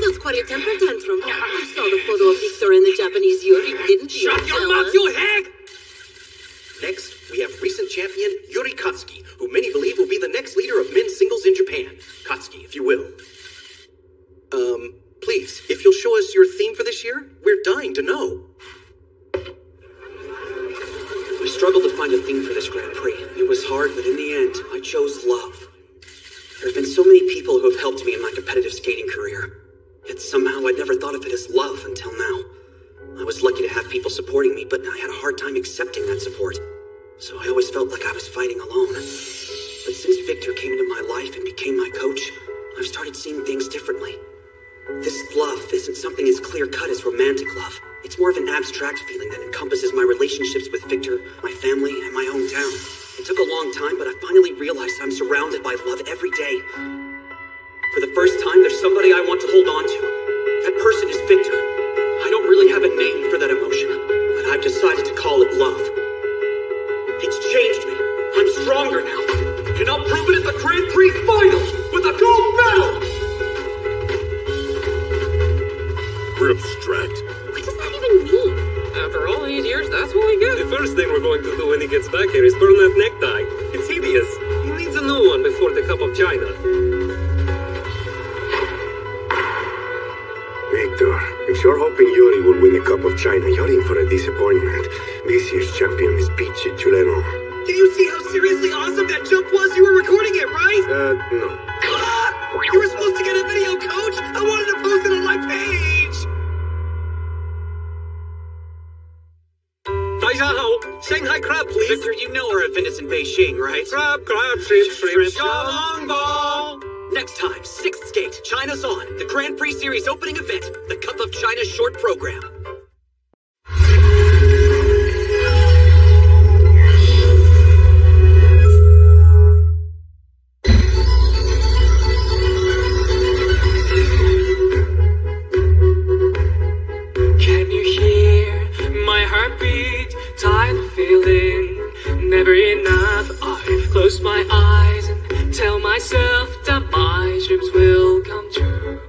That's quite a temper tantrum. You saw the photo of Victor and the Japanese Yuri, didn't you? Shut your mouth, you hag! Next, we have recent champion Yuri Katsuki, who many believe will be the next leader of men's singles in Japan. Katsuki, if you will. Please, if you'll show us your theme for this year, we're dying to know. I struggled to find a theme for this Grand Prix. It was hard, but in the end, I chose love. There have been so many people who have helped me in my competitive skating career. Yet somehow I'd never thought of it as love until now. I was lucky to have people supporting me, but I had a hard time accepting that support. So I always felt like I was fighting alone. But since Victor came into my life and became my coach, I've started seeing things differently. This love isn't something as clear-cut as romantic love. It's more of an abstract feeling that encompasses my relationships with Victor, my family, and my hometown. It took a long time, but I finally realized I'm surrounded by love every day. For the first time, there's somebody I want to hold on to. That person is Victor. I don't really have a name for that emotion, but I've decided to call it love. It's changed me. I'm stronger now. And I'll prove it at the Grand Prix final with a gold medal! We're abstract. What does that even mean? After all these years, that's what we get. The first thing we're going to do when he gets back here is burn that necktie. It's hideous. He needs a new one before the Cup of China. Victor, if you're hoping Yuri will win the Cup of China, you're in for a disappointment. This year's champion is Pichi Chuleno. Can you see how seriously awesome that jump was? You were recording it, right? No. Ah! You were supposed to get a video, coach! I wanted to post it on my page! Shanghai crab, please. Victor, you know our event is in Beijing, right? Crab, shrimp, ball. Next time, 6th skate, China's on. The Grand Prix Series opening event, the Cup of China short program. Can you hear my heartbeat? Tired of feeling never enough. I close my eyes and tell myself that my dreams will come true.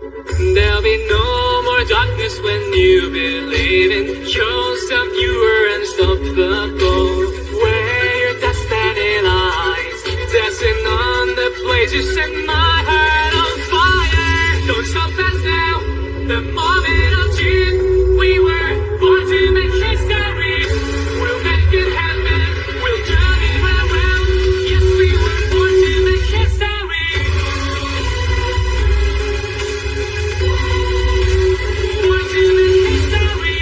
There'll be no more darkness when you believe in yourself. You are unstoppable. Where your destiny lies, dancing on the blaze, you set my heart on fire. Don't stop us now. The moment of truth, we were born to make history. We'll make it happen. We'll turn it around. Yes, we were born to make history. Born to make history.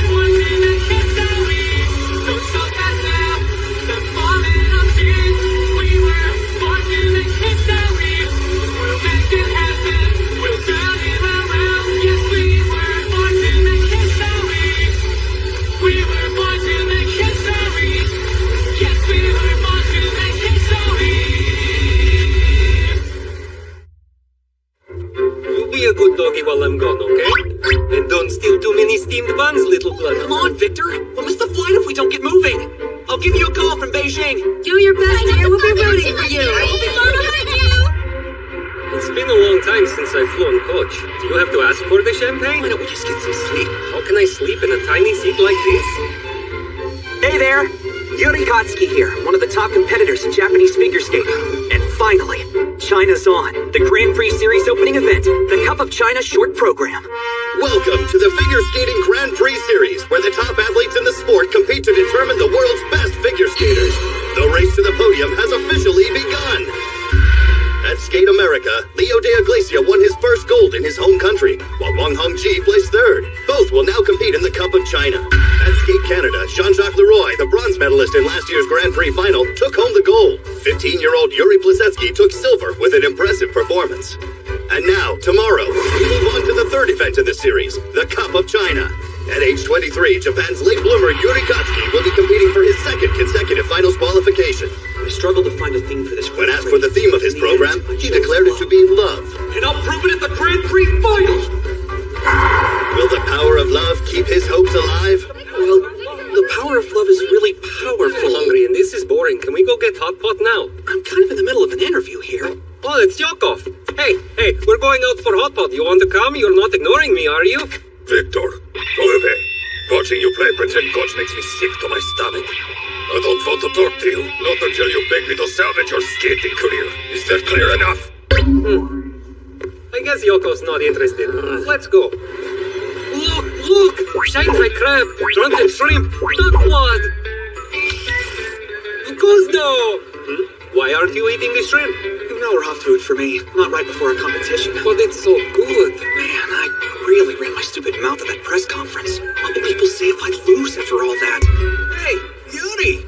Born to make history. Don't stop us now. The moment of truth, we were born to make history. We'll make it happen. We'll turn it around. Yes, we were born to make history. We were born to make history. Yes, we were born to make history. You be a good doggy while I'm gone, okay? And don't steal too many steamed buns, little blood. Come on, Victor. We'll miss the flight if we don't get moving. I'll give you a call from Beijing. Do your best, dear. We'll be rooting for you. We'll be far behind you! It's been a long time since I've flown coach. Do you have to ask for the champagne? Why don't we just get some sleep? How can I sleep in a tiny seat like this? Hey there! Yuri Katsuki here, one of the top competitors in Japanese figure skating. And finally, China's on. The Grand Prix Series opening event, the Cup of China short program. Welcome to the Figure Skating Grand Prix Series, where the top athletes in the sport compete to determine the world's best figure skaters. The race to the podium has officially begun. At Skate America, Leo De Iglesia won his first gold in his home country, while Wang Hongji placed third. Both will now compete in the Cup of China. At Skate Canada, Jean-Jacques Leroy, the bronze medalist in last year's Grand Prix final, took home the gold. 15-year-old Yuri Plisetsky took silver with an impressive performance. And now, tomorrow, we move on to the third event in the series, the Cup of China. At age 23, Japan's late bloomer Yuri Katsuki will be competing for his second consecutive finals qualification. I struggle to find a theme for this. When asked for the theme of his program, he declared it to be love. And I'll prove it at the Grand Prix final! Will the power of love keep his hopes alive? Well, the power of love is really powerful. I'm hungry and this is boring. Can we go get hot pot now? I'm kind of in the middle of an interview here. Oh, it's Yakov. Hey, we're going out for hot pot. You want to come? You're not ignoring me, are you? Victor, go away. Watching you play pretend coach makes me sick to my stomach. I don't want to talk to you, not until you beg me to salvage your skating career. Is that clear enough? I guess Yoko's not interested. Let's go. Look! Shanghai crab, drunken shrimp, duckweed. Guzdo! Why aren't you eating the shrimp? hour off food for me, not right before a competition. But it's so good. Man, I really ran my stupid mouth at that press conference. What will people say if I lose after all that? Hey, Yuri!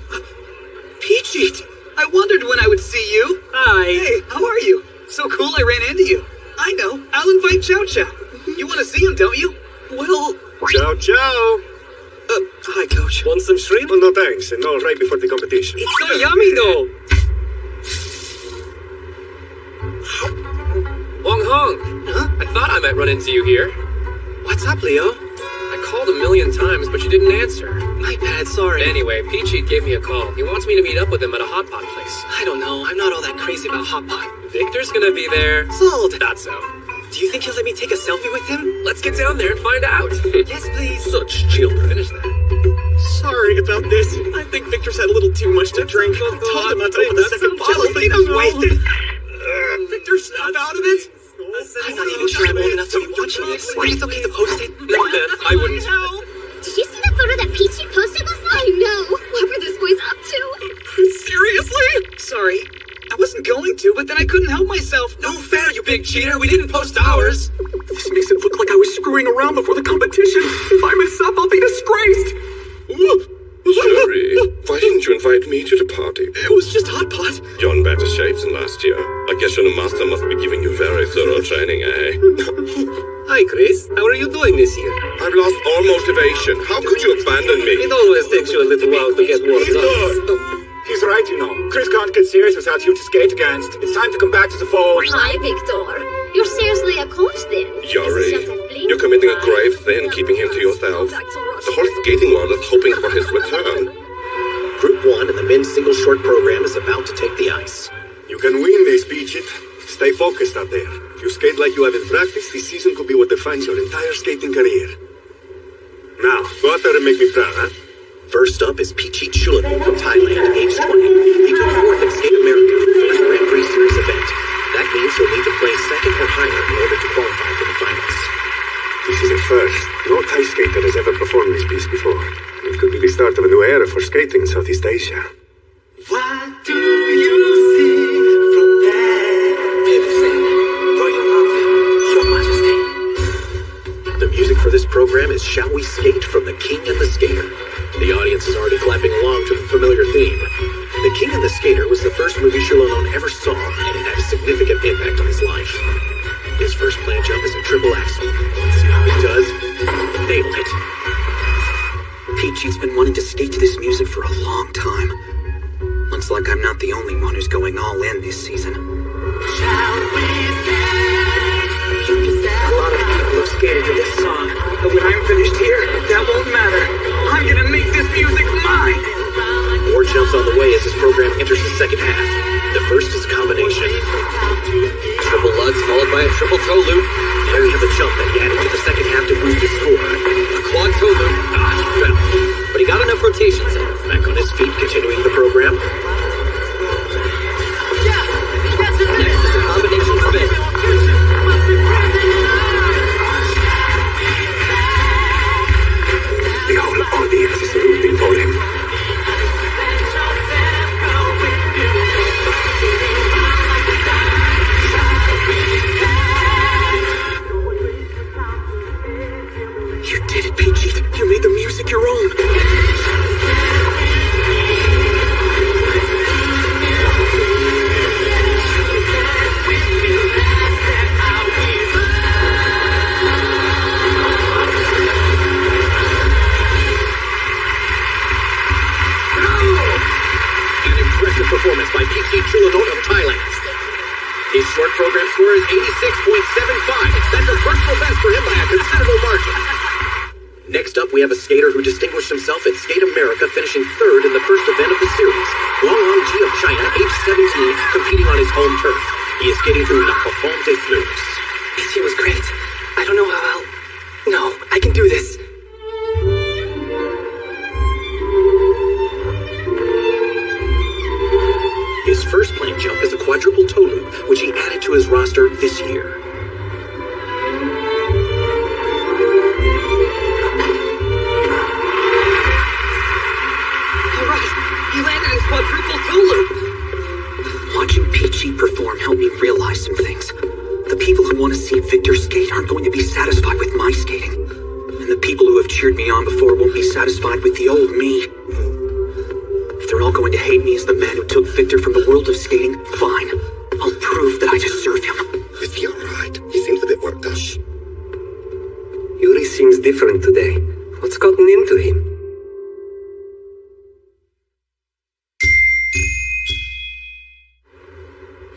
Peachy! I wondered when I would see you. Hi. Hey, how are you? So cool I ran into you. I know. I'll invite Chow Chow. You want to see him, don't you? Well... Ciao, ciao. Hi, Coach. Want some shrimp? Oh, no, thanks. And no, right before the competition. It's so yummy, though. Wong Hong. Huh? I thought I might run into you here. What's up, Leo? I called 1,000,000 times, but you didn't answer. My bad, sorry. Anyway, Peachy gave me a call. He wants me to meet up with him at a hot pot place. I don't know. I'm not all that crazy about hot pot. Victor's gonna be there. Sold. Not so. Do you think he'll let me take a selfie with him? Let's get down there and find out. Yes, please. Such children. Finish that. Sorry about this. I think Victor's had a little too much to drink. I told him not to open the second bottle, but he was wasted. Victor, snap out of it. I'm not even sure I'm old enough to be watching this. It's okay to post it. No, Beth, I wouldn't. Did you see the photo that Peachy posted last night? I know. What were those boys up to? Seriously? Sorry. I wasn't going to, but then I couldn't help myself. No fair, you big cheater. We didn't post ours. This makes it look like I was screwing around before the competition. If I mess up, I'll be disgraced. Yuri, why didn't you invite me to the party? It was just hot pot. You're in better shape than last year. I guess your new master must be giving you very thorough training, eh? Hi, Chris. How are you doing this year? I've lost all motivation. How could you abandon me? It always takes you a little while to get warmed up. He's right, you know. Chris can't get serious without you to skate against. It's time to come back to the fold. Hi, Victor. You're seriously a coach then? Yuri, you're committing a grave sin keeping him to yourself. The whole skating world is hoping for his return. Group 1 in the men's single short program is about to take the ice. You can win this, Peachy. Stay focused out there. If you skate like you have in practice, this season could be what defines your entire skating career. Now, go out there and make me proud, huh? First up is Peachy Chulanong from Thailand, age 20. He took fourth at Skate America, the first Grand Prix Series event. That means he'll need to play second or higher in order to qualify for the finals. This is a first. No Thai skater has ever performed this piece before. It could be the start of a new era for skating in Southeast Asia. What do you see from there? People say, Royal Love, Your Majesty. The music for this program is Shall We Skate from The King and the Skater. The audience is already clapping along to the familiar theme. The King and the Skater was the first movie Chulanong ever saw, and it had a significant impact on his life. His first plant jump is a triple axel. Let's see how he does. Nailed it. Peachy's been wanting to skate to this music for a long time. Looks like I'm not the only one who's going all in this season. Shall we skate? A lot of people have skated to this song, but when I'm finished here, that won't matter. I'm gonna make this music mine! More jumps on the way as this program enters the second half. The first is combination. Triple lugs followed by a triple toe loop. Now we have a jump that he added to the second half to boost his score. A quad toe loop. He fell. But he got enough rotations in. Back on his feet, continuing the program. Next is a combination spin. The whole audience is rooting for him. You did it, Peachy. You made the music your own. Performance by Peachy Chulanong of Thailand. His short program score is 86.75. That's a personal best for him by a considerable margin. Next up, we have a skater who distinguished himself at Skate America, finishing third in the first event of the series. Wong Hong of China, age 17, competing on his home turf. He is skating through La Plafond des Fleurs. Peachy was great. I don't know how I'll... No, I can do this. His first plant jump is a quadruple toe loop, which he added to his roster this year. All right, he landed his quadruple toe loop. Watching Peachy perform helped me want to see Victor skate aren't going to be satisfied with my skating. And the people who have cheered me on before won't be satisfied with the old me. If they're all going to hate me as the man who took Victor from the world of skating, fine. I'll prove that I deserve him. If you're right, he seems a bit worked up. Yuri seems different today. What's gotten into him?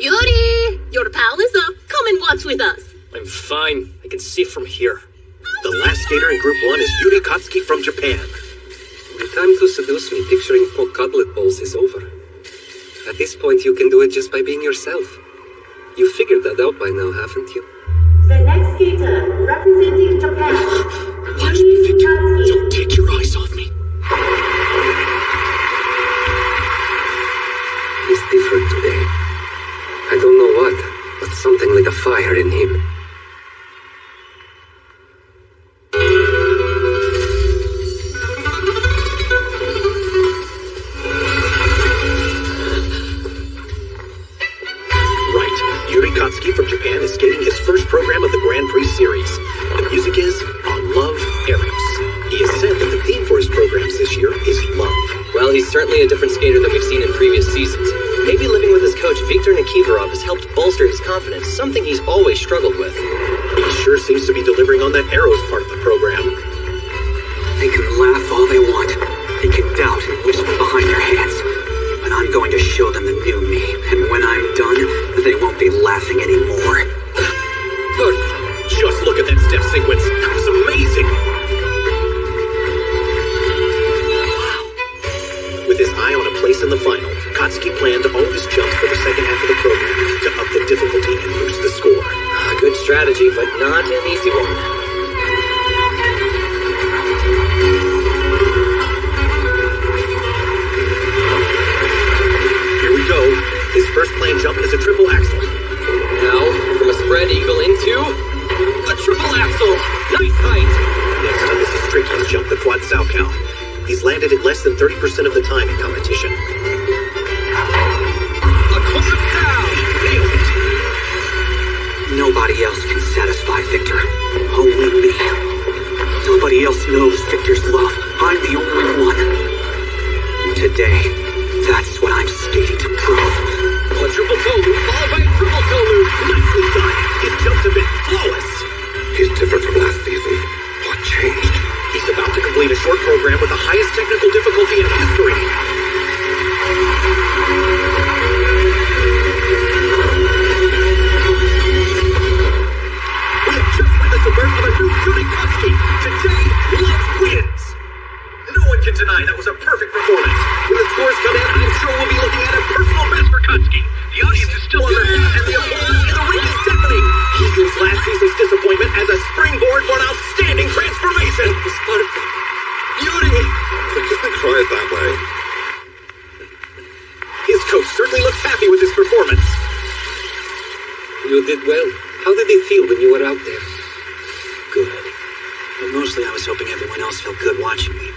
Yuri! Your pal is up. Come and watch with us. I'm fine. I can see from here. The last skater in Group 1 is Yuri Katsuki from Japan. The time to seduce me picturing pork cutlet bowls is over. At this point, you can do it just by being yourself. You figured that out by now, haven't you? The next skater, representing Japan, Yuri Katsuki. Don't take your eyes off me. He's different today. I don't know what, but something lit a fire in him. From Japan is skating his first program of the Grand Prix series. The music is On Love, Eros. He has said that the theme for his programs this year is love. Well, he's certainly a different skater than we've seen in previous seasons. Maybe living with his coach Viktor Nikiforov has helped bolster his confidence, something he's always struggled with. He sure seems to be delivering on that Eros part of the program. They can laugh all they want. They can doubt and whisper behind their hands. But I'm going to show them the new me, and when I'm done, they won't be laughing anymore. Just look at that step sequence. That was amazing. Wow. With his eye on a place in the final, Katsuki planned all of his jumps for the second half of the program to up the difficulty and boost the score. A good strategy, but not an easy one. Go. His first planned jump is a triple axel. Now, from a spread eagle into a triple axel. Nice height. Next up is his trickiest jump, the quad Saukow. He's landed it less than 30% of the time in competition. A quad Sau. Nailed it. Nobody else can satisfy Victor. Only me. Nobody else knows Victor's love. I'm the only one. Today, that's what I'm skating to prove. Quadruple toe loop followed by a triple toe loop. Nicely done. His jumps have been flawless. He's different from last season. What changed? He's about to complete a short program with the highest technical difficulty in history. We have just witnessed the birth of a new Yuri Katsuki. Today, love wins. No one can deny that was a perfect performance. When the scores come in, I'm sure we'll be looking at a personal best for Katsuki. The audience is still on their feet, and the applause in the ring is deafening. He used last season's disappointment as a springboard for an outstanding transformation. It's perfect. Yuri! Forgive me cry that way. His coach certainly looks happy with his performance. You did well. How did it feel when you were out there? Good. But mostly I was hoping everyone else felt good watching me.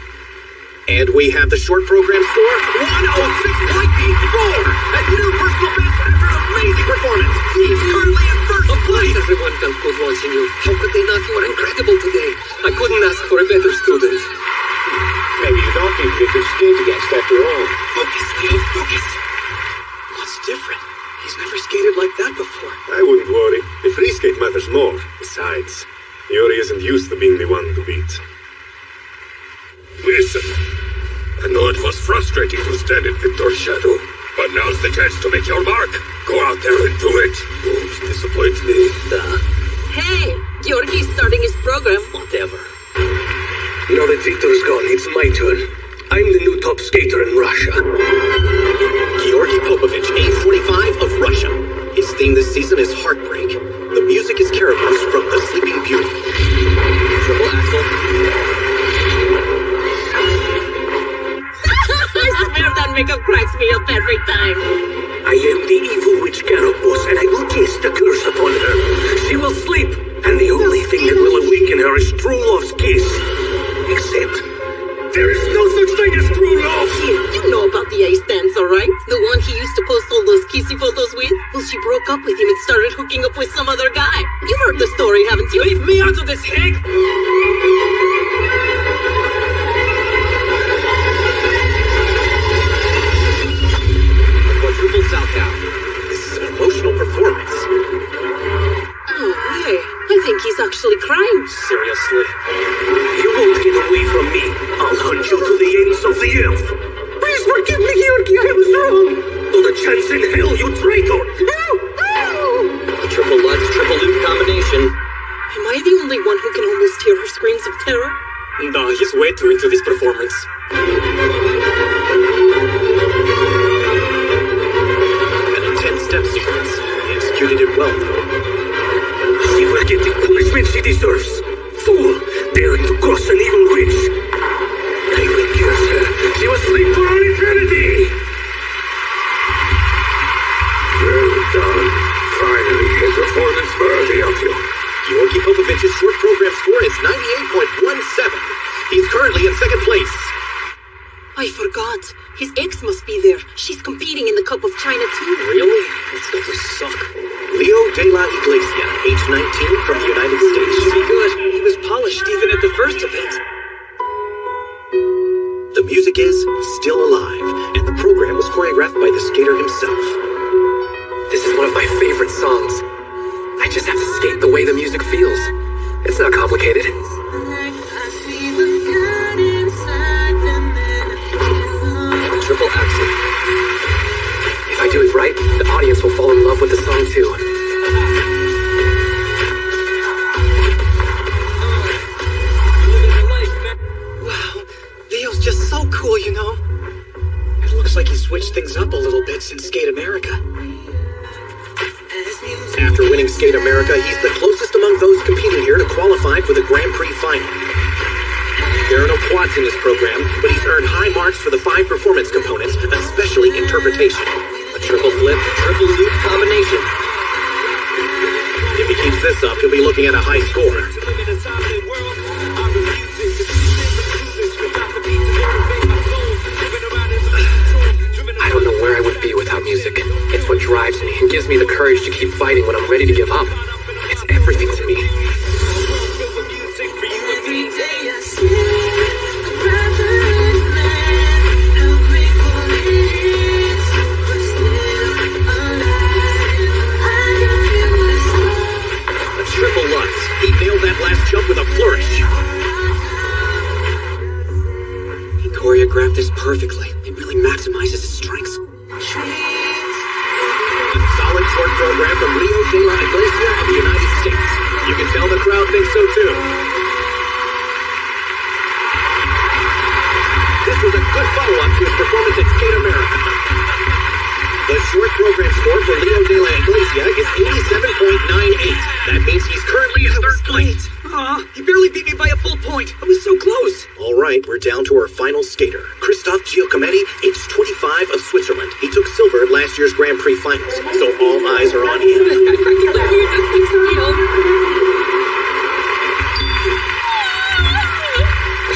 And we have the short program score, 106.84! A new personal best after an amazing performance! He's currently in first place! Everyone felt good watching you. How could they not? You were incredible today. I couldn't ask for a better student. Maybe you don't need Victor skate against after all. Focus, Leo, focus! What's different? He's never skated like that before. I wouldn't worry. The free skate matters more. Besides, Yuri isn't used to being the one to beat. Listen, I know it was frustrating to stand in Victor's shadow, but now's the chance to make your mark. Go out there and do it. Don't disappoint me. Hey, Georgie's starting his program. Whatever. Now that Victor's gone, it's my turn. I'm the new top skater in Russia. Georgy Popovich, age 45 of Russia. His theme this season is Heartbreak. The music is Caribous from The Sleeping Beauty. Triple axel. I swear that makeup cracks me up every time. I am the evil witch Caribous, and I will cast a curse upon her. She will sleep, and the only thing that will awaken her is true love's kiss. Except There is no such thing as true love! You know about the ace dance, alright? The one he used to post all those kissy photos with? Well, she broke up with him and started hooking up with some other guy. You've heard the story, haven't you? Leave me out of this, Hig! Quadruple Southbound. This is an emotional performance. Oh, hey, I think he's actually crying. Seriously? You won't get away from me. I'll hunt you to the ends of the earth. Please forgive me, Yurki. I was wrong. Not a chance in hell, you traitor. A triple Lutz, triple loop combination. Am I the only one who can almost hear her screams of terror? No, he's way too into this performance. An intense step sequence. He executed it well, though. She will get the punishment she deserves. Fool, daring to cross an evil witch. I will curse her. She will sleep for all eternity. Well done. Finally, a performance worthy of you. Georgi Popovich's short program score is 98.17. He's currently in second place. I forgot. His ex must be there. She's competing in the Cup of China, too. Really? That's going to suck. Leo de la Iglesia, age 19, from the United States. Should be good. He was polished even at the first event. The music is Still Alive, and the program was choreographed by the skater himself. This is one of my favorite songs. I just have to skate the way the music feels. It's not complicated. Triple axel. If I do it right, the audience will fall in love with the song too. Wow, Leo's just so cool, you know. It looks like he switched things up a little bit since Skate America. After winning Skate America, he's the closest among those competing here to qualify for the Grand Prix final. There are no quads in this program, but he's earned high marks for the 5 performance components, especially interpretation. A triple flip, triple loop combination. If he keeps this up, he'll be looking at a high score. I don't know where I would be without music. It's what drives me and gives me the courage to keep fighting when I'm ready to give up. It's everything to me. A triple Lutz. He nailed that last jump with a flourish. He choreographed this perfectly. It really maximizes his strengths. A solid short program from Leo de la Iglesia of the United States. You can tell the crowd thinks so too. This was a good follow-up to his performance at Skate America. The short program score for Leo de la Iglesia is 87.98. That means he's currently in third place. Aw, he barely beat me by a full point. I was so close. All right, we're down to our final skater, Christophe Giacometti, age 25 of Switzerland. He took silver at last year's Grand Prix finals, so all eyes are on him. I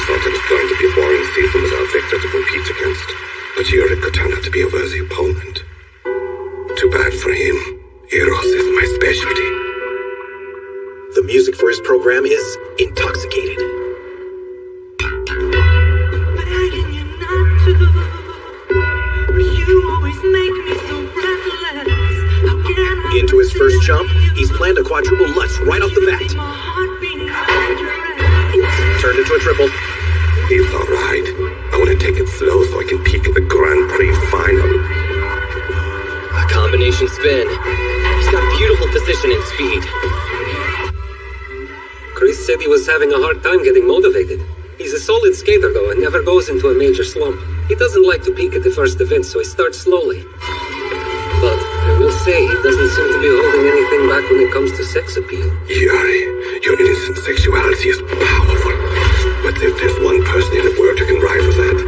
thought it was going to be a boring season without Victor to compete against, but Yuri could turn out to be a worthy opponent. Too bad for him. Eros is my specialty. The music for his program is Intoxicated. Into his first jump, he's planned a quadruple Lutz right off the bat. Turned into a triple. It's alright. I want to take it slow so I can peak at the Grand Prix final. A combination spin. He's got beautiful position and speed. Chris said he was having a hard time getting motivated. He's a solid skater though and never goes into a major slump. He doesn't like to peak at the first event, so he starts slowly. But I will say he doesn't seem to be holding anything back when it comes to sex appeal. Yuri, your innocent sexuality is powerful. But if there's one person in the world who can rival that,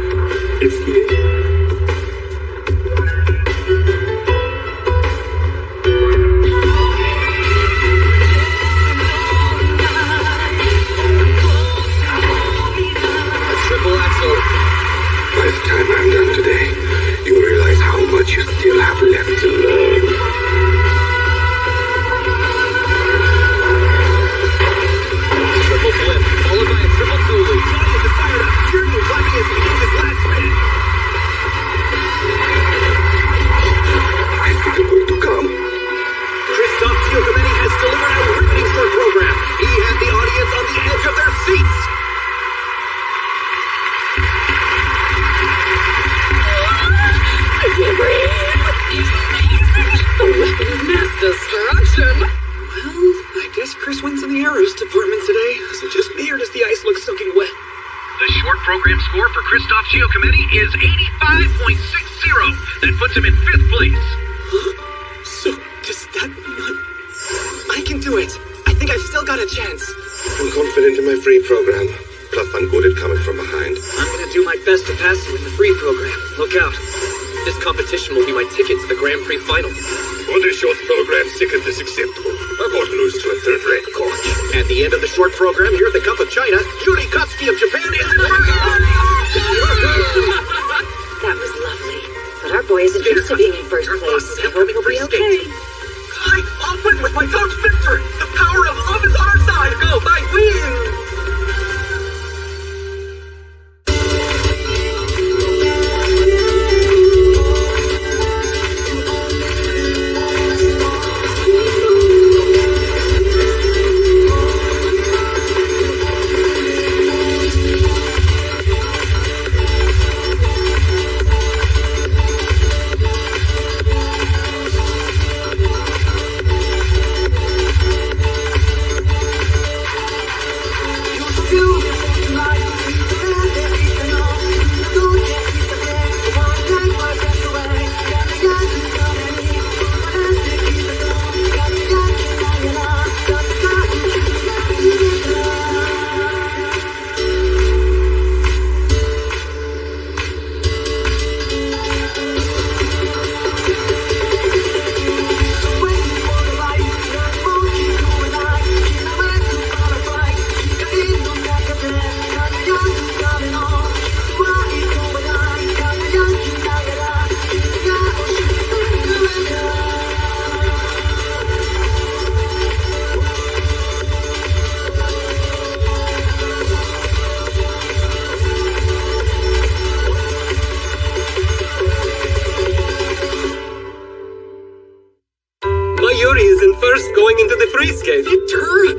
it's me. A triple axel, in the arrows department today, so just here does the ice look soaking wet. The short program score for Christoph Giacometti is 85.60. That puts him in 5th place. So, does that mean I can do it? I think I've still got a chance. I'm confident in my free program. Plus, I'm good at coming from behind. I'm gonna do my best to pass you in the free program. Look out. This competition will be my ticket to the Grand Prix final. For the short program, second is acceptable. I won't lose to a third-rate coach. At the end of the short program here at the Cup of China, Yuri Katsuki of Japan is in first. That was lovely. But our boy isn't used to being in first place. I hope he'll be okay. I'll win with my coach Victor. The power of love is on our side. Go, I win.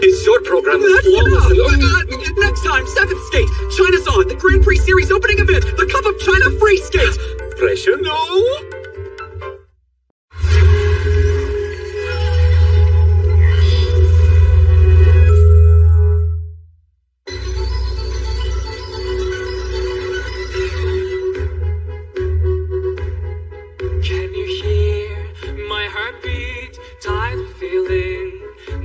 His short program was flawless. Next time, 7th skate. China's on. The Grand Prix Series opening event. The Cup of China free skate. Pressure? No. Can you hear my heartbeat? Tired of feeling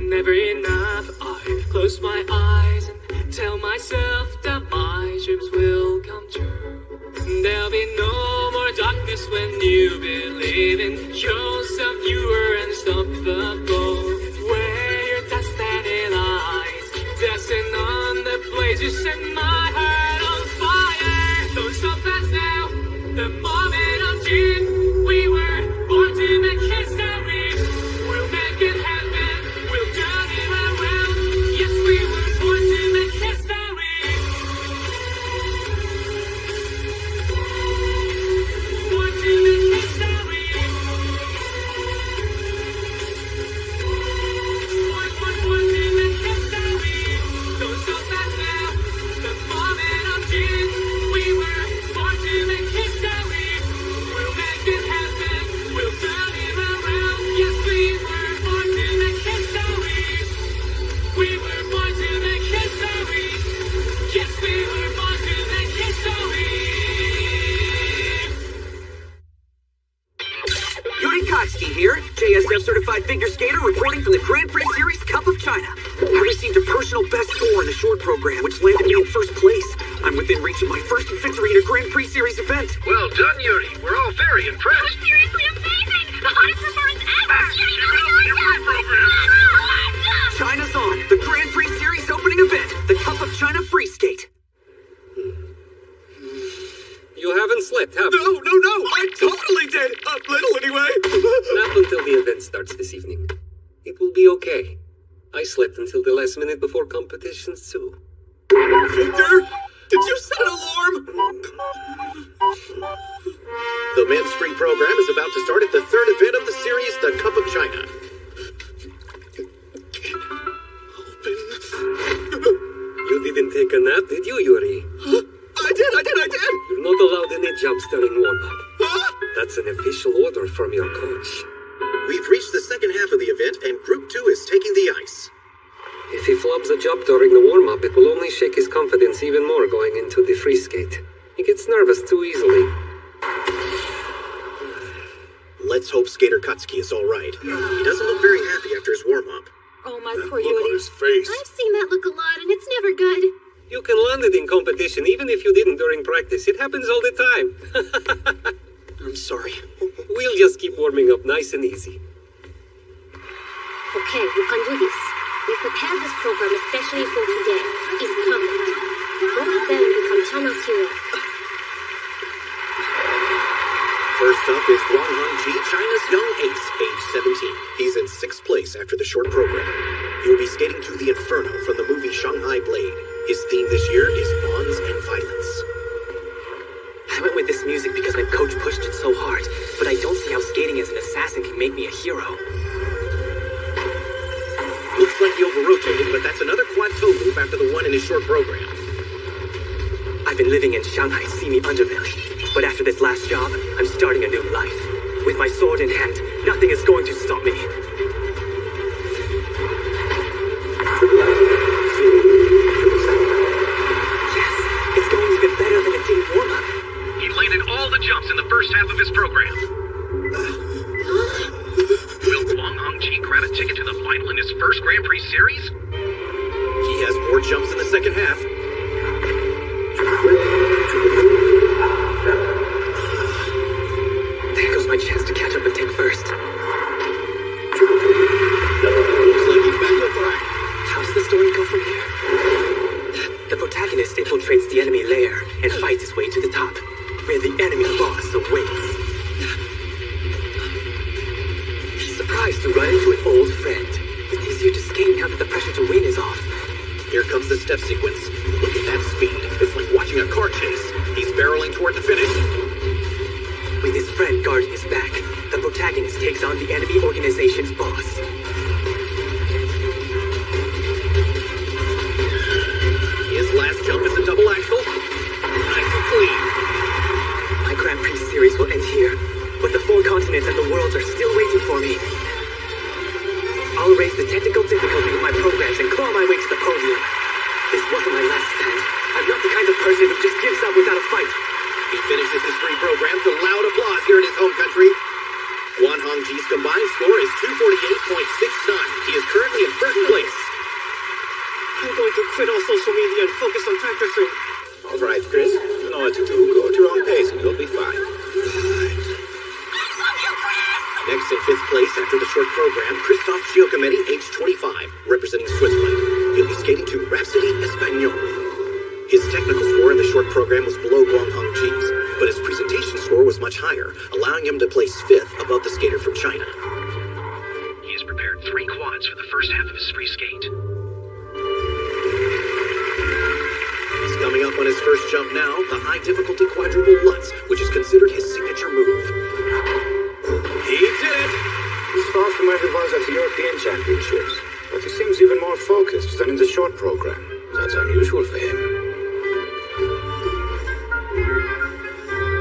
never enough. I close my eyes and tell myself that my dreams will come true. There'll be no more darkness when you believe in yourself. You are unstoppable. Where your destiny lies, dancing on the blaze, you set my heart on fire. Don't stop us now. The moment of truth. We were born to make history. We'll make it happen. We'll turn it around. Yes, we were born to make history. Born to make history. Born to make history. Don't stop us now. The moment of truth. We were born to make history. We'll make it happen. We'll turn it around. Yes, we were born to make history. We were born to make history. Yes, we were born to make history. Yuri Katsuki here, JSF certified figure skater reporting from the Grand Prix Series Cup of China. I received a personal best score in the short program, which landed me in first place. I'm within reach of my first victory in a Grand Prix Series event. Well done, Yuri. We're all very impressed. Seriously amazing! The hottest performance ever! China's on. The Grand Prix Series opening event. The Cup of China free skate. You haven't slept, have you? No, I totally did. A little anyway. Not until the event starts this evening. It will be okay. I slept until the last minute before competitions too. Victor, did you set an alarm? The men's free program is about to start at the third event of the series, the Cup of China. You didn't take a nap, did you, Yuri? I did. You're not allowed any jumps during warm-up. That's an official order from your coach. We've reached the second half of the event, and Group 2 is taking the ice. If he flubs a jump during the warm-up, it will only shake his confidence even more going into the free skate. He gets nervous too easily. Let's hope Skater Katsuki is all right. He doesn't look very happy after his warm-up. Oh, my poor Look on Yuri. his face. I've seen that look a lot, and it's never good. You can land it in competition even if you didn't during practice. It happens all the time. I'm sorry. We'll just keep warming up nice and easy. Okay, you can do this. We've prepared this program especially for today. It's perfect. Go out there and become China's hero. First up is Guang Hongji, China's young ace, age 17. He's in 6th place after the short program. He will be skating to the Inferno from the movie Shanghai Blade. His theme this year is bonds and violence. I went with this music because my coach pushed it so hard, but I don't see how skating as an assassin can make me a hero. Looks like he over-rotated, but that's another quad toe move after the one in his short program. I've been living in Shanghai seamy underbelly, but after this last job, I'm starting a new life. With my sword in hand, nothing is going to stop me. Yes, it's going even better than it did in warm-up. He landed all the jumps in the first half of his program. Will Guang Hongji grab a ticket to the final in his first Grand Prix series? He has more jumps in the second half. There goes my chance to catch up and take first. Looks like he's back on track. How does the story go from here? The protagonist infiltrates the enemy lair and fights his way to the top, where the enemy boss awaits. He's surprised to run into an old friend. It's easier to skate now that the pressure to win is off. Here comes the step sequence. Look at that speed. It's like watching a car chase. He's barreling toward the finish. With his friend guarding his back, the protagonist takes on the enemy organization's boss. His last jump is a double axel. Nice and clean. My Grand Prix series will end here, but the 4 continents and the world are still waiting for me. I'll raise the technical difficulty of my programs and claw my way to the podium. This wasn't my last stand. I'm not the kind of person who just gives up without a fight. He finishes his free program to loud applause here in his home country. Guan Hongji's combined score is 248.69. He is currently in 3rd place. I'm going to quit all social media and focus on practicing. All right, Chris. You know what to do. Go at your own pace and you'll be fine. Next in 5th place after the short program, Christophe Giacometti, age 25, representing Switzerland. He'll be skating to Rhapsody Espagnole. His technical score in the short program was below Guang Hongji's, but his presentation score was much higher, allowing him to place 5th above the skater from China. He has prepared 3 quads for the first half of his free skate. He's coming up on his first jump now, the high difficulty quadruple Lutz, which is considered his signature move. He did it! He's far from where he was at the European Championships, but he seems even more focused than in the short program. That's unusual for him.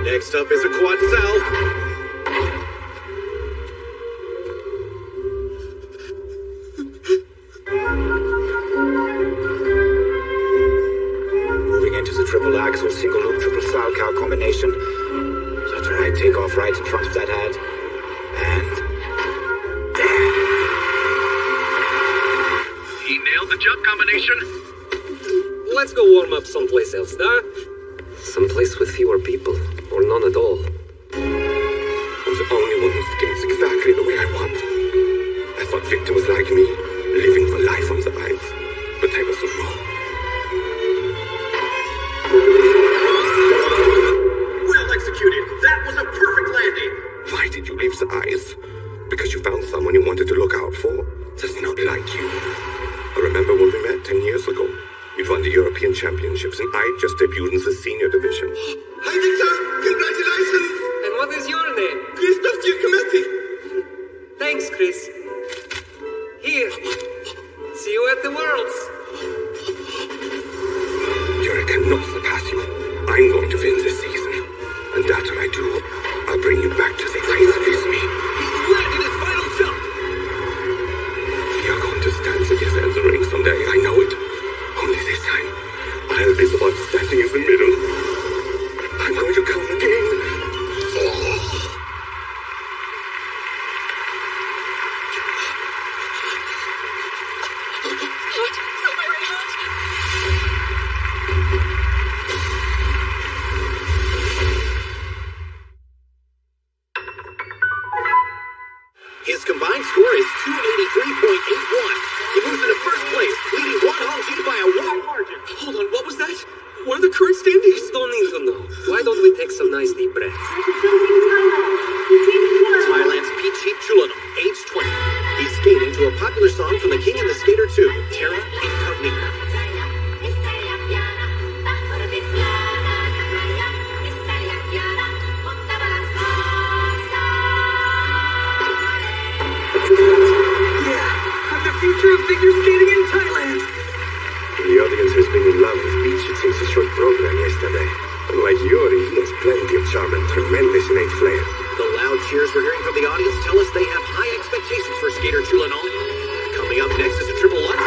Next up is a quad cell. Moving into the triple axel, single loop, triple salchow combination. That's right, take off right in front of that head. And there. He nailed the jump combination. Let's go warm up someplace else, huh? Someplace with fewer people, or none at all. I'm the only one who skates exactly the way I want. I thought Victor was like me, living for life on the ice. But I was wrong. Well executed. That was a perfect landing. Why did you leave the ice? Because you found someone you wanted to look out for? That's not like you. I remember when we met 10 years ago. You'd won the European Championships and I just debuted in the senior division. Hi, Victor! Congratulations! And what is your name? Christophe Giacometti! Thanks, Chris. Here. See you at the Worlds. Yuri cannot surpass you. I'm going to win this season. And after I do, I'll bring you back to the ice with me. He landed his final jump! We are going to stand together in the ring someday. hot! So very hot! His combined score is 283.81. He moves into first place, leading Juan Hongji by a wide margin. Hold on, what was that? What are the current standings? Don't need to know. Why don't we take some nice deep breaths? Thailand's Pichit Chulanong, age 20. He's skating to a popular song from The King and the Skater 2, Terra Incognita. Yeah, I'm the future of figure skating in Thailand. The audience has been in love with Pichit since the short program yesterday. Unlike Yuri, he has plenty of charm and tremendous innate flair. The loud cheers we're hearing from the audience tell us they have high expectations for skater Chulanong. Coming up next is a triple Lutz.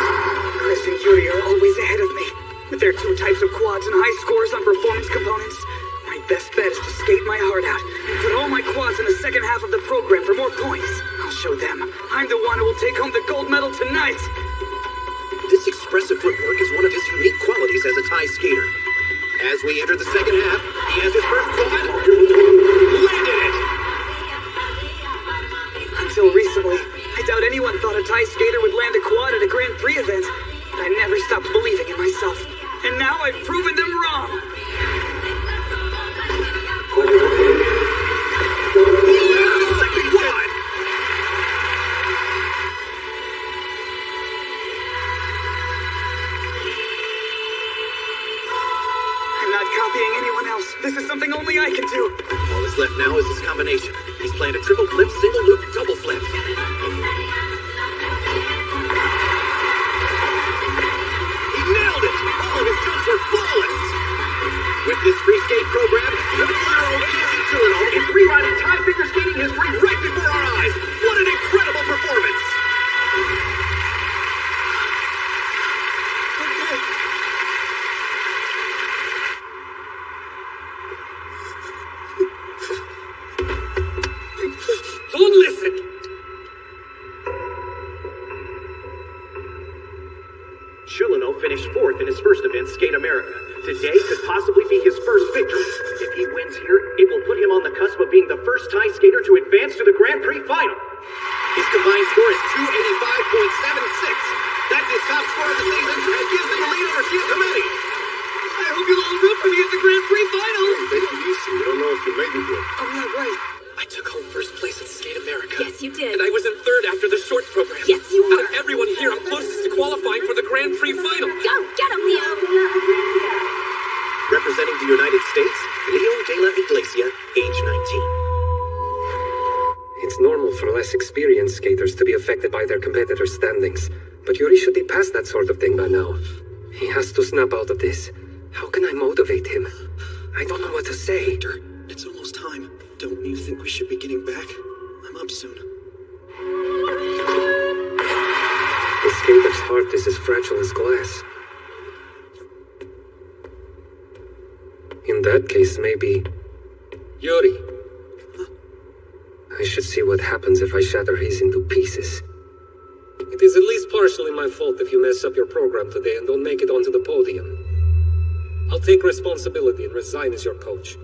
Chris and Yuri are always ahead of me. With their 2 types of quads and high scores on performance components, my best bet is to skate my heart out and put all my quads in the second half of the program for more points. I'll show them I'm the one who will take home the gold medal tonight. This expressive footwork is one of his unique qualities as a Thai skater. As we enter the second half, he has his first quad. Landed it! Until recently, I doubt anyone thought a Thai skater would land a quad at a Grand Prix event. But I never stopped believing in myself. And now I've proven them wrong. Second quad! I'm not copying anyone else. This is something only I can do. All that's left now is his combination. He's planned a triple flip, single loop, double flip. He nailed it! All of his jumps are flawless! With this free skate program, 20-year-old Pichit Chulanong is rewriting Thai figure skating history right before our eyes. What an incredible performance! Don't listen! Chulanong finished 4th in his first event, Skate America. Today could possibly be his first victory. If he wins here, it will put him on the cusp of being the first Thai skater to advance to the Grand Prix final. His combined score is 285.76. That's his top score of the season and gives him the lead over Giacometti. I hope you'll all root for me at the Grand Prix final. Take it easy. We don't know if you made it yet. Oh, yeah, right. I took home first place at Skate America. Yes, you did. And I was in 3rd after the short program. Yes, you were. Out of everyone here, I'm closest to qualifying for the Grand Prix final. Go! Get him, Leo! Representing the United States, Leo de la Iglesia, age 19. It's normal for less experienced skaters to be affected by their competitors' standings. But Yuri should be past that sort of thing by now. He has to snap out of this. How can I motivate him? I don't know what to say. Victor, it's almost time. Don't you think we should be getting back? I'm up soon. The skater's heart is as fragile as glass. In that case, maybe... Yuri. I should see what happens if I shatter his into pieces. It is at least partially my fault if you mess up your program today and don't make it onto the podium. I'll take responsibility and resign as your coach.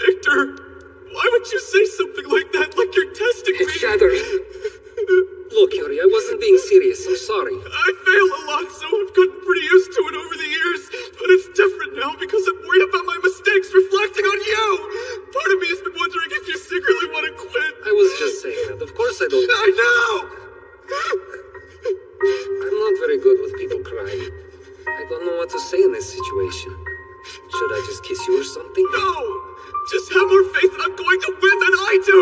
Victor, why would you say something like that, like you're testing me? It shattered. Look, Yuri, I wasn't being serious. I'm sorry. I fail a lot, so I've gotten pretty used to it over the years. But it's different now because I'm worried about my mistakes reflecting on you. Part of me has been wondering if you secretly want to quit. I was just saying that. Of course I don't. I know! I'm not very good with people crying. I don't know what to say in this situation. Should I just kiss you or something? No! Just have more faith that I'm going to win than I do!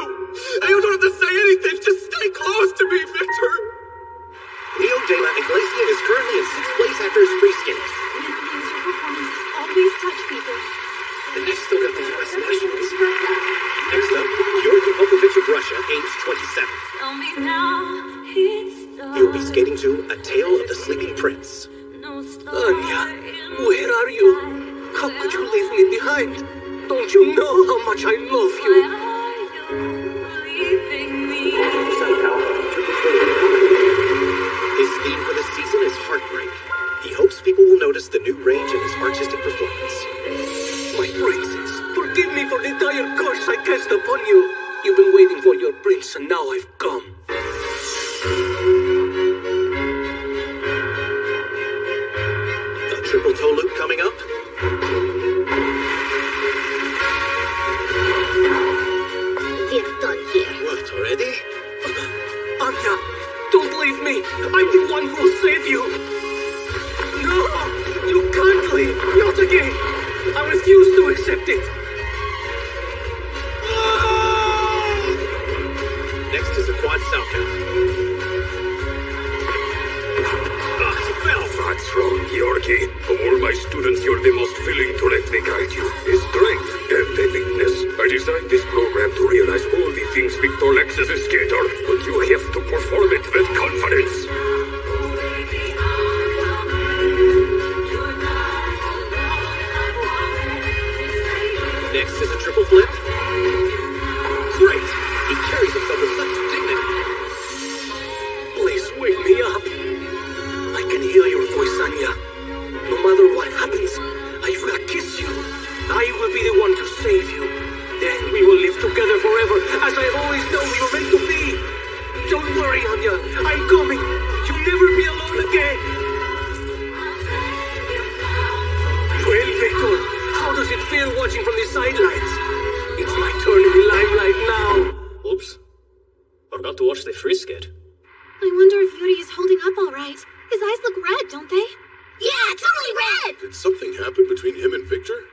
And you don't have to say anything, just stay close to me, Victor! Leo de la Iglesia is currently in 6th place after his free skates. Your performances always touch people. And he's still got the U.S. Nationals. Next up, Yuri Popovich of Russia, age 27. Tell me now, it's He will be skating to A Tale of the Sleeping Prince. Anya, where are you? How could you leave me behind? Don't you know how much I love you? His theme for this season is heartbreak. He hopes people will notice the new range in his artistic performance. My princess, forgive me for the entire curse I cast upon you. You've been waiting for your prince, and now I've come. A triple toe loop coming up. We're done here. What, already? Anya, don't leave me. I'm the one who will save you. No, you can't leave. Not again. I refuse to accept it. Next is a quad Salchow. He fell. That's wrong, Yorkie. Of all my students, you're the most willing to let me guide you. A strength and a weakness. I designed this program to realize all the things Victor lacks as a skater, but you have to perform it with confidence. Next is a triple flip. Great! He carries himself with such dignity. Please wake me up. I can hear your voice, Anya. No matter what happens, I will kiss you. I will be the one to save you. Then we will live together forever, as I've always known we were meant to be. Don't worry, Anya. I'm coming. You'll never be alone again. Well, Victor, how does it feel watching from the sidelines? It's my turn in the limelight now. Oops. Forgot to watch the free skate. I wonder if Yuri is holding up all right. His eyes look red, don't they? Yeah, totally red! Did something happen between him and Victor?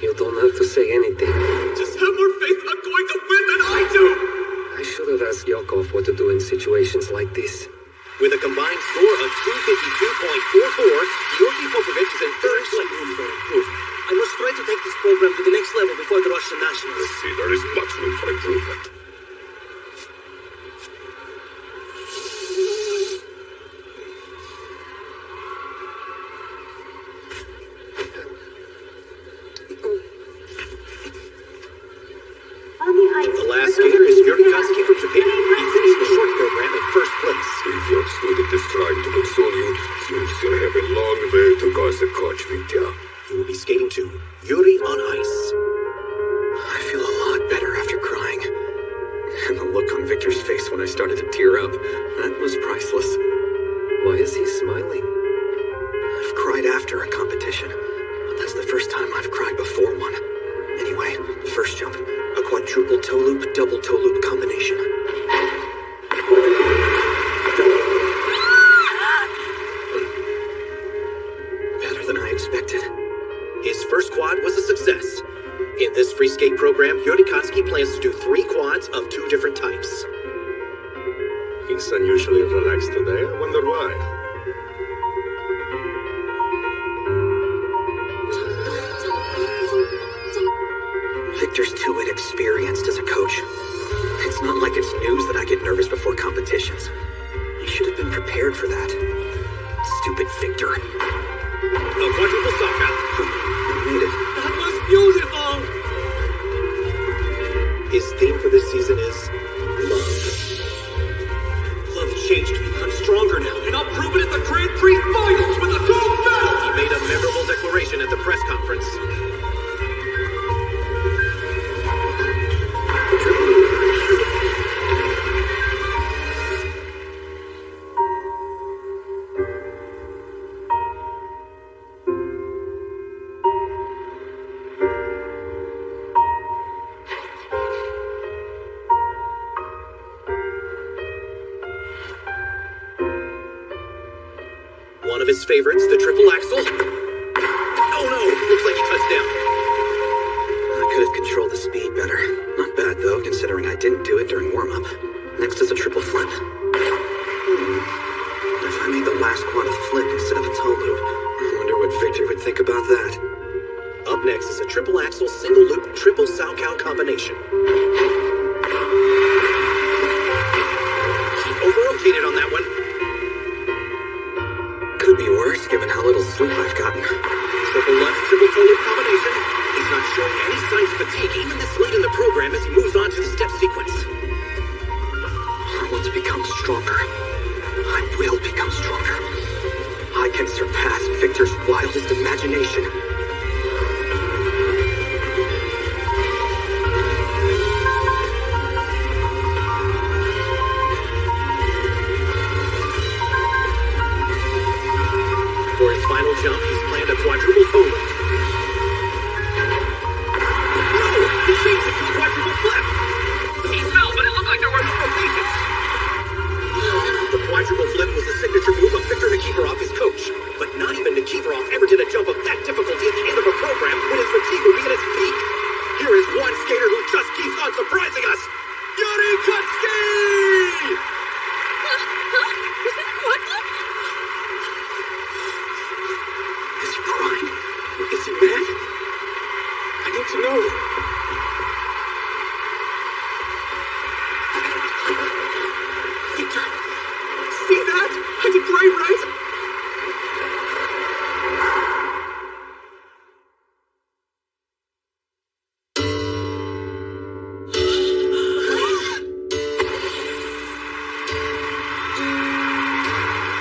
You don't have to say anything. Just have more faith I'm going to win than I do! I should have asked Yakov what to do in situations like this. With a combined score of 252.44, Yorkie Popovich is in third place. I must try to take this program to the next level before the Russian Nationals. I see there is much room for improvement. On the ice. The last skater is Yuri Kotsky from Japan. He finished the short program in first place. If your student is trying to console you, you still have a long way to go as a coach, Vitya. He will be skating to Yuri on ice. I feel a lot better after crying. And the look on Victor's face when I started to tear up, that was priceless. Why is he smiling? I've cried after a competition, but that's the first time I've cried before one. Anyway, first jump, a quadruple toe loop, double toe loop combination. Better than I expected. His first quad was a success. In this free skate program, Yuri Kotsky plans to do 3 quads of 2 different types. He's unusually relaxed today. I wonder why. Victor's too inexperienced as a coach. It's not like it's news that I get nervous before competitions. I should have been prepared for that. Stupid Victor. A quadruple Salchow. I made it. That was beautiful! His theme for this season is love. Love changed me. I'm stronger now, and I'll prove it at the Grand Prix Finals with a gold medal! He made a memorable declaration at the press conference. One of his favorites, the triple axel. Oh no, looks like he touched down. I could have controlled the speed better. Not bad, though, considering I didn't do it during warm-up. Next is a triple flip. If I made the last quad a flip instead of a toe loop, I wonder what Victor would think about that. Up next is a triple axel, single loop, triple Salchow combination. He over-rotated on that one. Could be worse, given how little sleep I've gotten. Triple left, triple toe loop combination. He's not showing any signs of fatigue even this late in the program as he moves on to the step sequence. I want to become stronger. I will become stronger. I can surpass Victor's wildest imagination. For his final jump, he's planned a quadruple toe loop. No! He changed it to a quadruple flip! He fell, but it looked like there were no rotations. The quadruple flip was the signature move of Viktor Nikiforov, his coach. But not even Nikiforov ever did a jump of that difficulty at the end of a program when his fatigue would be at its peak. Here is one skater who just keeps on surprising us. Yuri Kotsky! Was that a quad flip? Is he crying? Is he mad? I need to know. Victor, see that? I did great, right?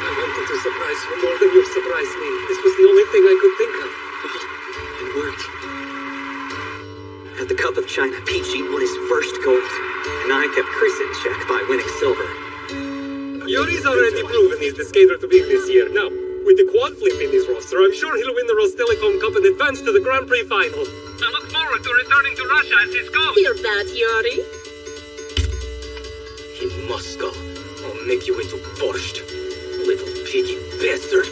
I wanted to surprise you more than you've surprised me. This was the only thing I could think of. It worked. At the Cup of China, Peachy won his first gold, and I kept Chris in check by winning silver. Yuri's already proven he's the skater to beat this year. Now, with the quad flip in his roster, I'm sure he'll win the Rostelecom Cup and advance to the Grand Prix final. I look forward to returning to Russia as his coach. Hear that, Yuri? In Moscow, I'll make you into borscht, little piggy bastard.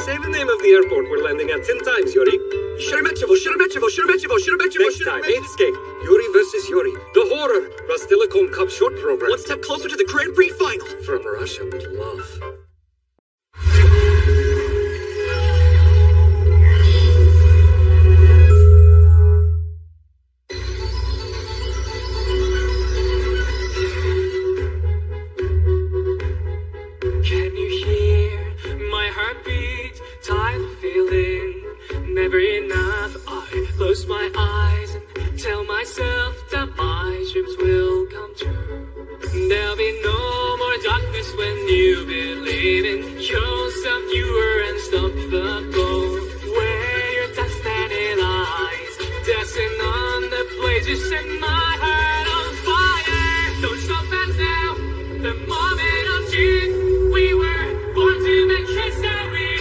Say the name of the airport we're landing at 10 times, Yuri. Sheremetyevo, Sheremetyevo, Sheremetyevo, Sheremetyevo, Next time, 8th skate. Yuri versus Yuri. The horror. Rostelecom Cup short program. One step closer to the Grand Prix final. From Russia with love. Can you hear my heartbeat? Tired of feeling never enough. I close my eyes and tell myself that my dreams will come true. There'll be no more darkness when you believe in yourself. You are unstoppable. Where your dust-stained eyes dancing on the blaze, you set my heart on fire. Don't stop us now. The moment of truth. We were born to make history.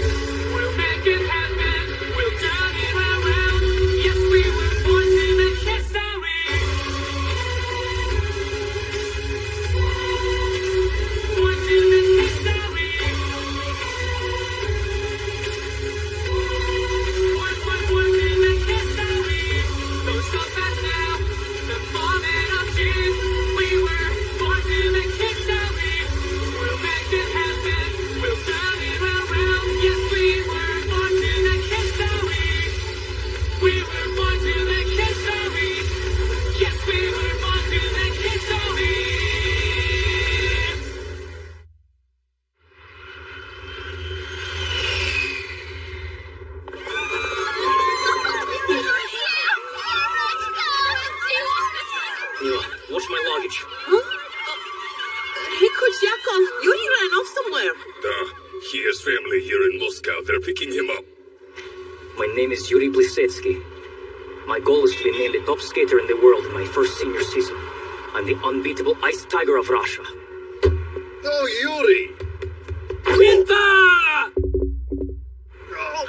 We'll make it happen. We'll turn it around. Yes, we were born to make history. Born to make history. Born to make history. Don't stop us now. The moment of truth. We were born to make history. He has family here in Moscow. They're picking him up. My name is Yuri Blisetsky. My goal is to be named the top skater in the world in my first senior season. I'm the unbeatable Ice Tiger of Russia. Oh, Yuri! Quinta!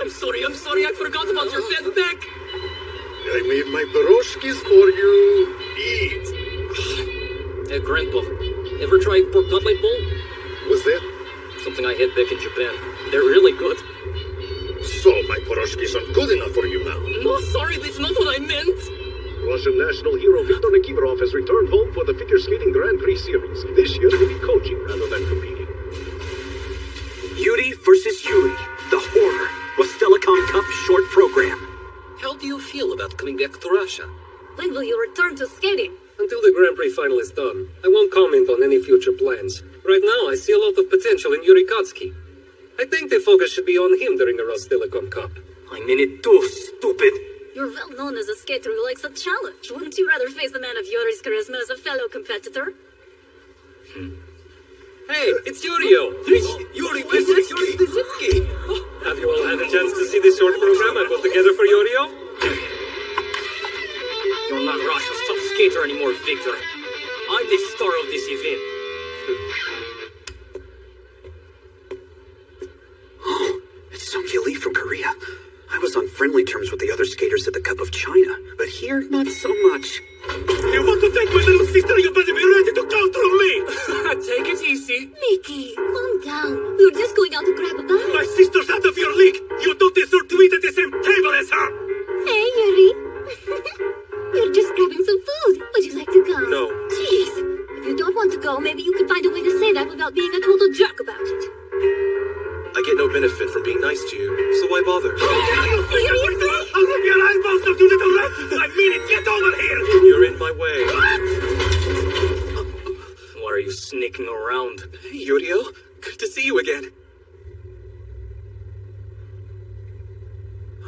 I'm sorry, I forgot about your bed back. I made my piroshkis for you. Eat. Hey, Grandpa, ever tried pork cutlet bowl? What's that? Something I had back in Japan. They're really good. So, my piroshkis aren't good enough for you now. No, sorry, that's not what I meant. Russian national hero Viktor Nikiforov has returned home for the figure skating Grand Prix series. This year he'll be coaching rather than competing. Yuri versus Yuri, the horror Rostelecom Cup short program. How do you feel about coming back to Russia? When will you return to skating? Until the Grand Prix final is done, I won't comment on any future plans. Right now, I see a lot of potential in Yuri Kotsky. I think the focus should be on him during the Rostelecom Cup. I'm in it too, stupid. You're well known as a skater who likes a challenge. Wouldn't you rather face the man of Yuri's charisma as a fellow competitor? Hey, it's Yurio! Yuri Blisetsky! Have you all had a chance to see this short program I put together for Yurio? You're not Russia's top skater anymore, Victor. I'm the star of this event. Oh, it's Sung-Kil Lee from Korea. I was on friendly terms with the other skaters at the Cup of China, but here, not so much. You want to take my little sister? You better be ready to counter me! Take it easy. Mickey, calm down. We were just going out to grab a bite. My sister's out of your league! You don't deserve to eat at the same table as her! Hey, Yuri. You're just grabbing some food. Would you like to go? No. Jeez. If you don't want to go, maybe you can find a way to say that without being a total jerk about it. I get no benefit from being nice to you, so why bother? Seriously? I'll rip your eyeballs out, you little rat! I mean it! Get over here! You're in my way. Why are you sneaking around? Hey, Yurio. Good to see you again.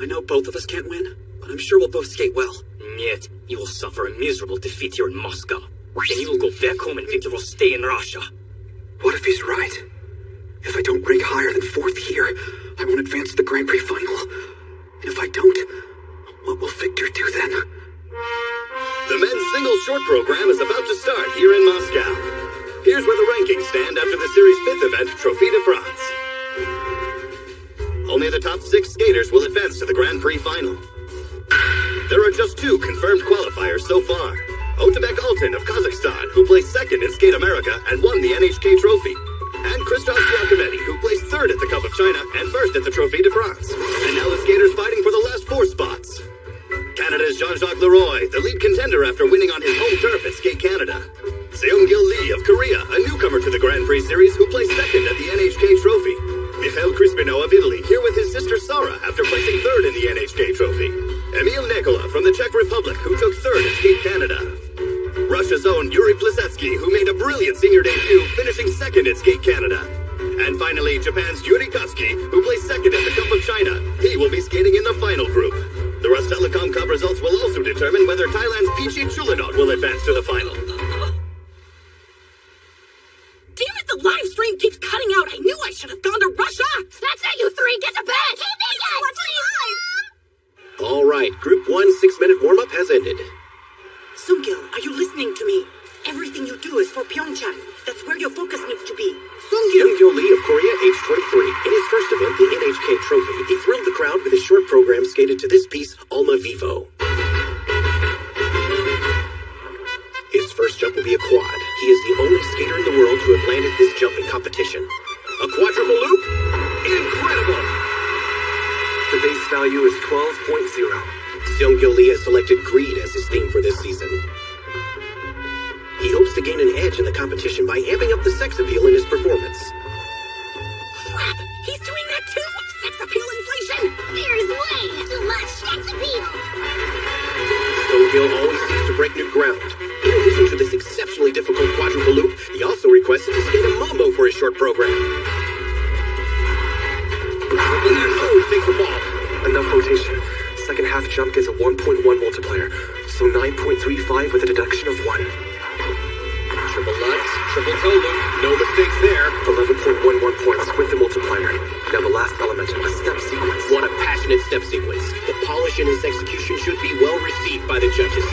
I know both of us can't win, but I'm sure we'll both skate well. Yet, you will suffer a miserable defeat here in Moscow. Then you will go back home and Victor will stay in Russia. What if he's right? If I don't rank higher than 4th here, I won't advance to the Grand Prix final. And if I don't, what will Victor do then? The men's singles short program is about to start here in Moscow. Here's where the rankings stand after the series' 5th event, Trophy de France. Only the top 6 skaters will advance to the Grand Prix final. There are just 2 confirmed qualifiers so far. Otabek Altin of Kazakhstan, who placed 2nd in Skate America and won the NHK trophy. And Christos Giacometti, who placed 3rd at the Cup of China and 1st at the Trophy de France. And now the skaters fighting for the last 4 spots. Canada's Jean-Jacques Leroy, the lead contender after winning on his home turf at Skate Canada. Seung-Gil Lee of Korea, a newcomer to the Grand Prix Series who placed 2nd at the NHK trophy. Mikhail Crispino of Italy, here with his sister Sara after placing 3rd in the NHK trophy. Emil Nikola from the Czech Republic, who took 3rd at Skate Canada. Russia's own Yuri Blisetsky, who made a brilliant senior debut, finishing 2nd at Skate Canada. And finally, Japan's Yuri Kotsky, who placed 2nd at the Cup of China. He will be skating in the final group. The Rostelecom Cup results will also determine whether Thailand's Pichi Chulinot will advance to the final. Damn it, the live stream keeps cutting out. I knew I should have gone to Russia. That's it, you 3. Get to bed. All right, Group 1 6-minute warm-up has ended. Sung-Gil, are you listening to me? Everything you do is for Pyeongchang. That's where your focus needs to be. Sung-Gil Lee of Korea, age 23. In his first event, the NHK Trophy, he thrilled the crowd with his short program skated to this piece, Alma Vivo. His first jump will be a quad. He is the only skater in the world to have landed this jump in competition. A quadruple loop? Incredible! The base value is 12.0. Seung-Gil Lee has selected greed as his theme for this season. He hopes to gain an edge in the competition by amping up the sex appeal in his performance. Crap! He's doing that too! Sex appeal inflation! There's way too much sex appeal! Sung-Gil always seeks to break new ground. In addition to this exceptionally difficult quadruple loop, he also requested to skate a mambo for his short program. Oh, takes the ball. Enough rotation. Second half jump gets a 1.1 multiplier, so 9.35 with a deduction of 1. Triple Lutz, triple toe loop. No mistakes there. 11.11 points with the multiplier. Now the last element, a step sequence. What a passionate step sequence. The polish in his execution should be well received by the judges.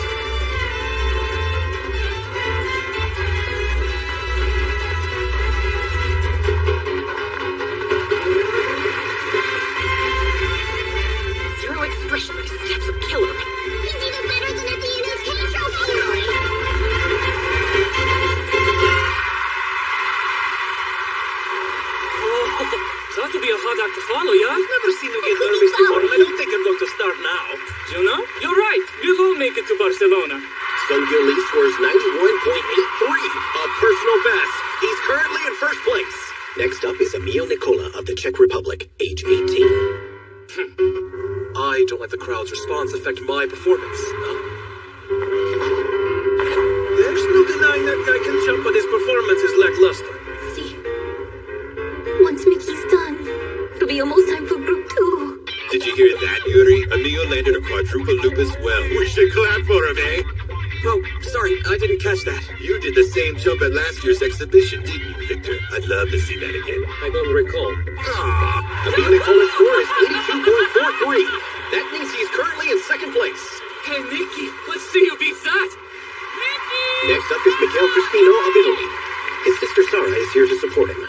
Zero expression, but his steps are killer. He's even better than at the NHK trophy. That would be a hard act to follow, yeah? I've never seen you get nervous before, and I don't think I'm going to start now. You know, you're right. We'll all make it to Barcelona. Sung-Gil Lee scores 91.83, a personal best. He's currently in first place. Next up is Emil Nikola of the Czech Republic, age 18. I don't let the crowd's response affect my performance. There's no denying that guy can jump, but his performance is lackluster. See, once Mickey's done, it'll be almost time for group 2. Did you hear that, Yuri? Emil landed a quadruple loop as well. We should clap for him, eh? Oh, sorry, I didn't catch that. You did the same jump at last year's exhibition, didn't you, Victor? I'd love to see that again. I don't recall. Emil Nikola's score is 82.43. That means he's currently in second place. Hey, Nicky, let's see who beats that. Next up is Miguel Crispino of Italy. His sister Sara is here to support him.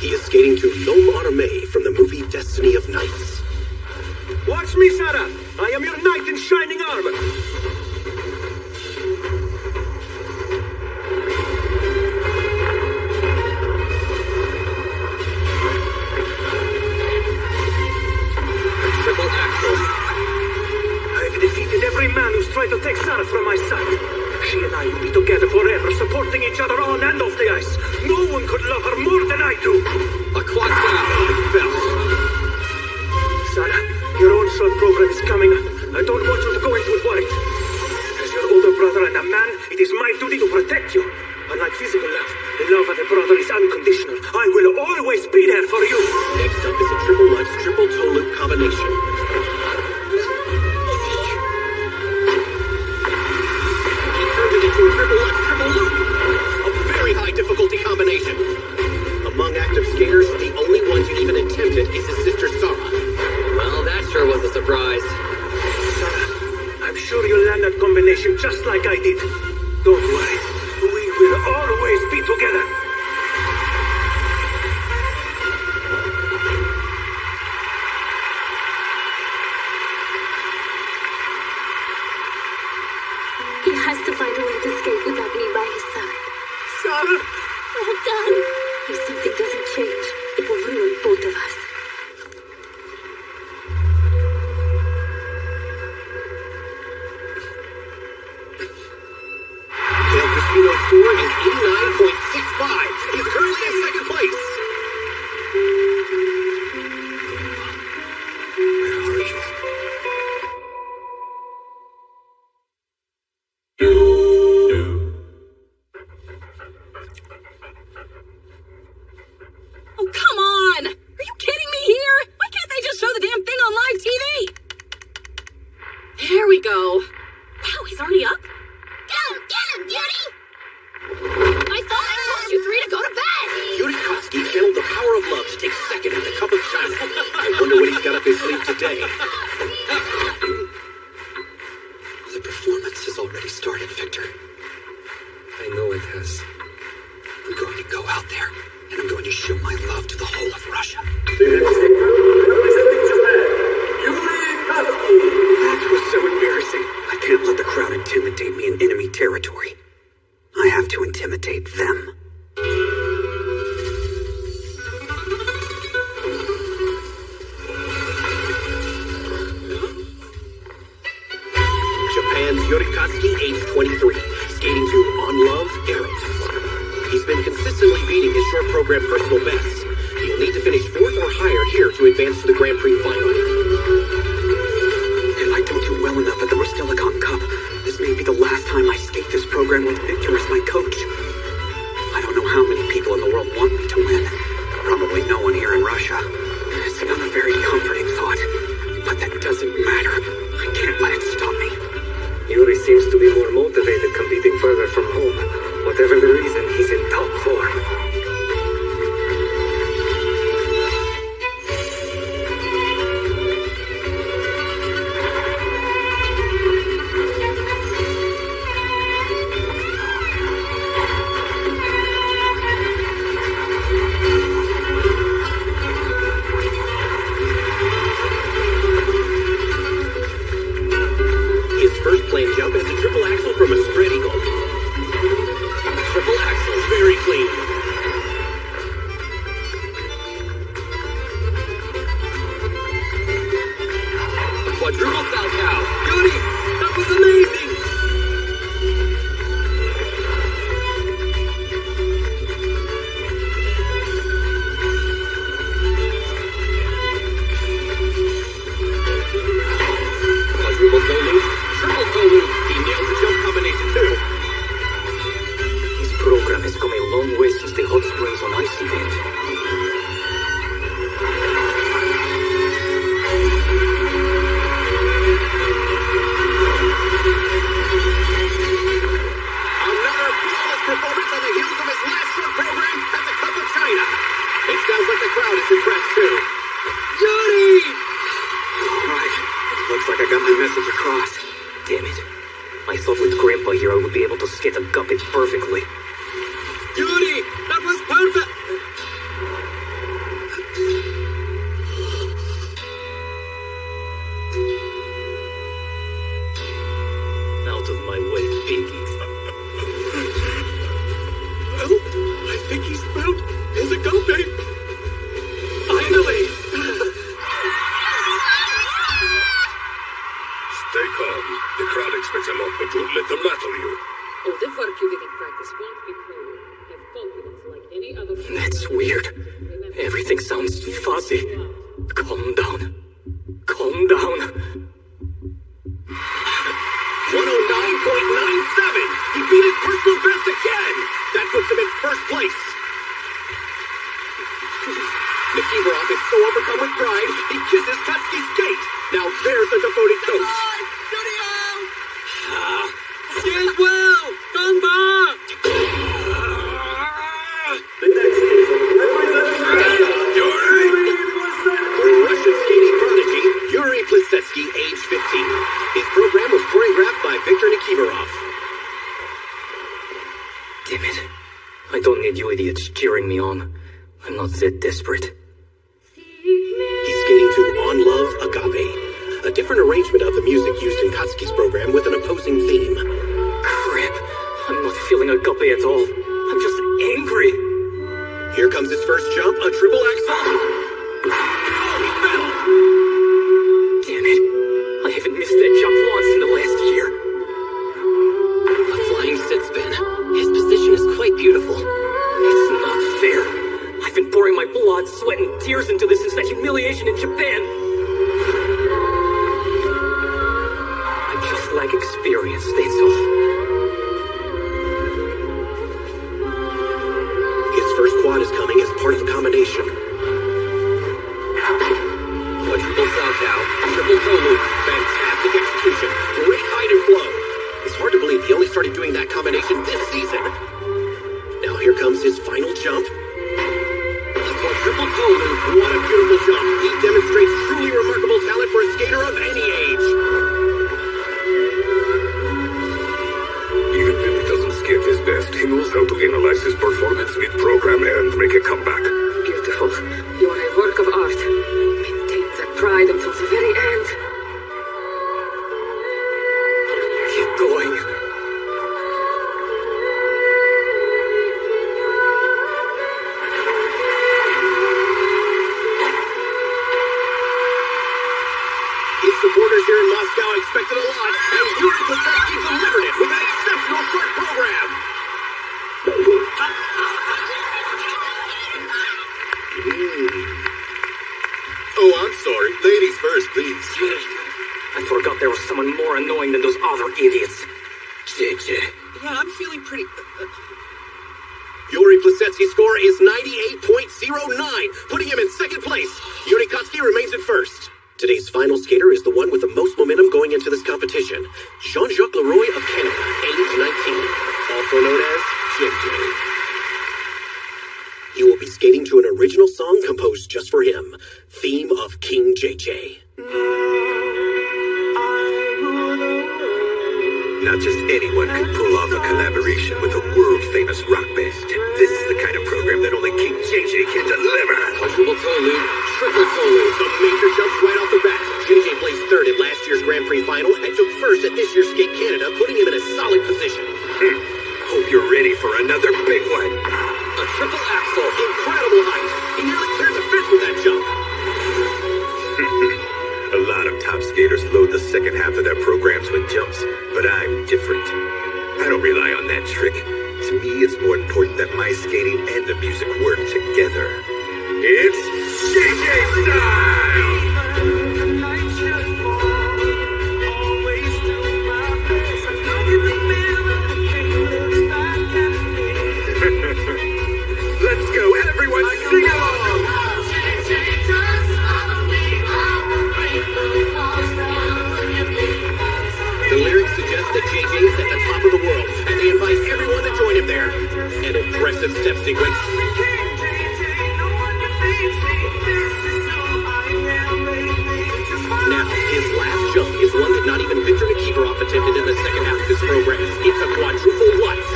He is skating to L'Homme Armé from the movie Destiny of Knights. Watch me, Sarah. I am your knight in shining armor. Triple axel. I've defeated every man who's tried to take Sarah from my side. She and I will be together forever, supporting each other on and off the ice. No one could love her more than I do. A quad fell. Sarah, your own short program is coming up. I don't want you to go into it worried. As your older brother and a man, it is my duty to protect you. Unlike physical love, the love of a brother is unconditional. I will always be there for you. Next up is a triple Lux, triple toe loop combination. He turned it into a triple Lux, triple loop. A very high difficulty combination. Among active skaters, the only one to even attempt it is his sister Sara. Well, that sure was a surprise. Sarah, I'm sure you'll land that combination just like I did. Don't worry. We will always be together. He has to find a way to skate without me by his side. Sarah! Well done! If something doesn't change, it will ruin both of us. Miguel Crispino's score is 89.65. He's currently in second place. Where are you? Oh, come on! Are you kidding me here? Why can't they just show the damn thing on live TV? There we go. Wow, he's already up? Go, get him, Beauty! I thought I told you three to go to bed! Yuri Kotsky channeled the power of love to take second at the Cup of China. I wonder what he's got up his sleeve today. The performance has already started, Victor. I know it has. I'm going to go out there, and I'm going to show my love to the whole of Russia. That was so embarrassing. I can't let the crowd intimidate me in enemy territory. I have to intimidate them. Japan's Yuri Kotsky, age 23, skating to On Love, Eros. He's been consistently beating his short program personal bests. He'll need to finish fourth or higher here to advance to the Grand Prix final. If I don't do well enough at the Rostelikon Cup, this may be the last time I skate this program with Victor as my coach. I don't know how many people in the world want me to win. Probably no one here in Russia. It's not a very comforting thought. But that doesn't matter. I can't let it stop me. Yuri seems to be more motivated competing further from home. What Whatever the reason, he's in top form. His first planned jump is a triple axel from a spread eagle. Triple axel, very clean. Quadruple Falcao. Yuri, that was amazing! Quadruple Kolu. Triple Kolu. He nailed the jump combination too. His program has come a long way since the Hot Springs on Ice event. Another flawless performance on the heels of his last short program at the Cup of China. It sounds like the crowd is impressed too. Yuri! Alright, looks like I got my message across. Damn it. I thought with Grandpa here I would be able to skate the guppy perfectly. Yuri, that was perfect! Out of my way, Piggy. Well, I think he's found his agape. Finally! Stay calm. The crowd expects a lot, but don't let them rattle you. All the work you did in practice won't be cool. Have confidence like any other. That's weird. Everything sounds fuzzy. Calm down. Calm down. 109.97! He beat his personal best again! That puts him in first place. Nikiforov is so overcome with pride, he kisses Katsuki's gate. Now there's a devoted coach. Skate well! Come back! Russian skating prodigy, Yuri Plisetsky, age 15. His program was choreographed by Viktor Nikiforov. Damn it. I don't need you idiots cheering me on. I'm not that desperate. He's skating to On Love Agape, a different arrangement of the music used in Katsuki's program with an opposing theme. Crap. I'm not feeling agape at all. I'm just angry. Here comes his first jump, a triple axel. Oh, he fell! Damn it. I haven't missed that jump once in the last year. A flying sit spin. His position is quite beautiful. It's not fair. I've been pouring my blood, sweat, and tears into this since that humiliation in Japan. I just lack experience, that's all. His first quad is coming as part of the combination. Quadruple Falcao, triple Kolu, fantastic execution, great height and flow. It's hard to believe he only started doing that combination this season. Now here comes his final jump. Quadruple Kolu, what a beautiful jump. He demonstrates truly remarkable talent for a skater of any age. Even when he doesn't skate his best, he knows how to analyze his performance mid-program and make a comeback. Beautiful. You are a work of art. Maintain that pride until the very end. Keep going. His supporters here in Moscow expected a lot, and Yuri Plisetsky delivered it with an exceptional short program. Oh, I'm sorry. Ladies first, please. I forgot there was someone more annoying than those other idiots. Yeah, I'm feeling pretty... Yuri Plisetsky's score is 98.09, putting him in second place. Yuri Katsuki remains in first. Today's final skater is the one with the most momentum going into this competition, Jean-Jacques Leroy of Canada, age 19, also known as JJ. You will be skating to an original song composed just for him. Theme of King JJ. Not just anyone could pull off a collaboration with a world-famous rock band. This is the kind of program that only King JJ can deliver. Quadruple toe loop, triple toe loop. Some major jumps right off the bat. JJ placed third in last year's Grand Prix final and took first at this year's Skate Canada, putting him in a solid position. Hope you're ready for another big one. A triple axel, incredible height. He nearly cleared the fence with that jump. A lot of top skaters load the second half of their programs with jumps, but I'm different. I don't rely on that trick. To me, it's more important that my skating and the music work together. It's JJ Style! Let's go, everyone, sing along! The lyrics suggest that JJ is at the top of the world, and they invite everyone to join him there. An impressive step sequence. Now, his last jump is one that not even Victor Nikiforov attempted in the second half of this program. It's a quadruple Lutz.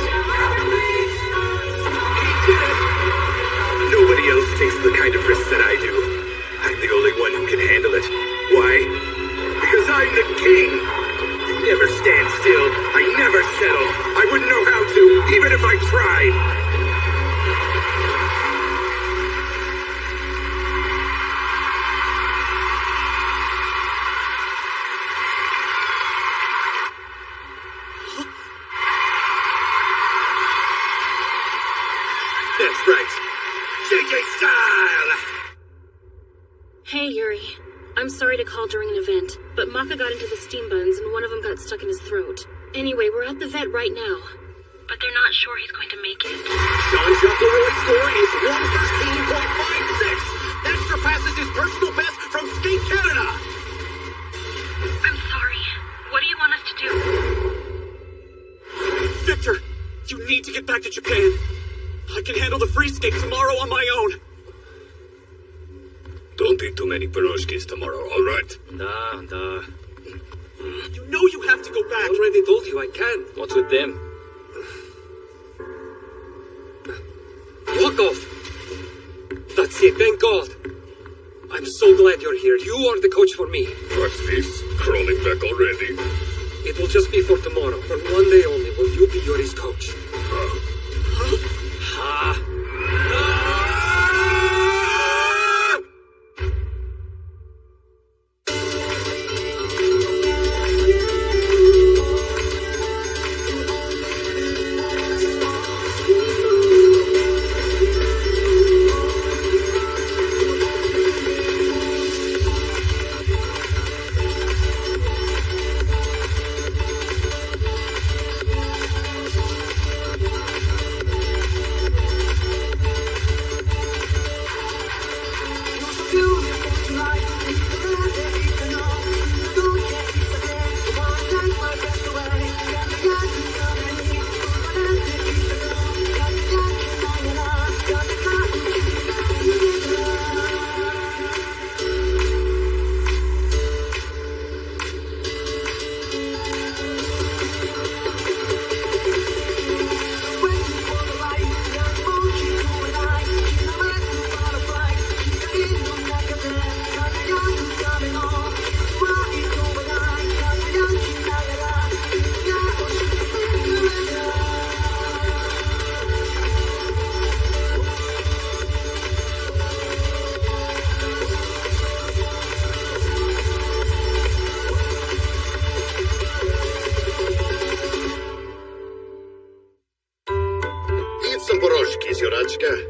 He did it! Nobody else takes the kind of risks that I do. I'm the only one who can handle it. Why? Because I'm the king! I never stand still. I never settle. I wouldn't know how to, even if I tried. That's right. JJ Style! Hey, Yuri. I'm sorry to call during an event, but Maka got into the steam buns and one of them got stuck in his throat. Anyway, we're at the vet right now. But they're not sure he's going to make it. Jean-Jacques Leroy's score is 113.56. That surpasses his personal best from Skate Canada. I'm sorry. What do you want us to do? Victor, you need to get back to Japan. I can handle the free skate tomorrow on my own. Don't eat too many pierogies tomorrow, all right? Nah. You know you have to go back. I already told you I can. What's with them? Walk off! That's it, thank God. I'm so glad you're here. You are the coach for me. What's this? Crawling back already? It will just be for tomorrow. For one day only will you be Yuri's coach.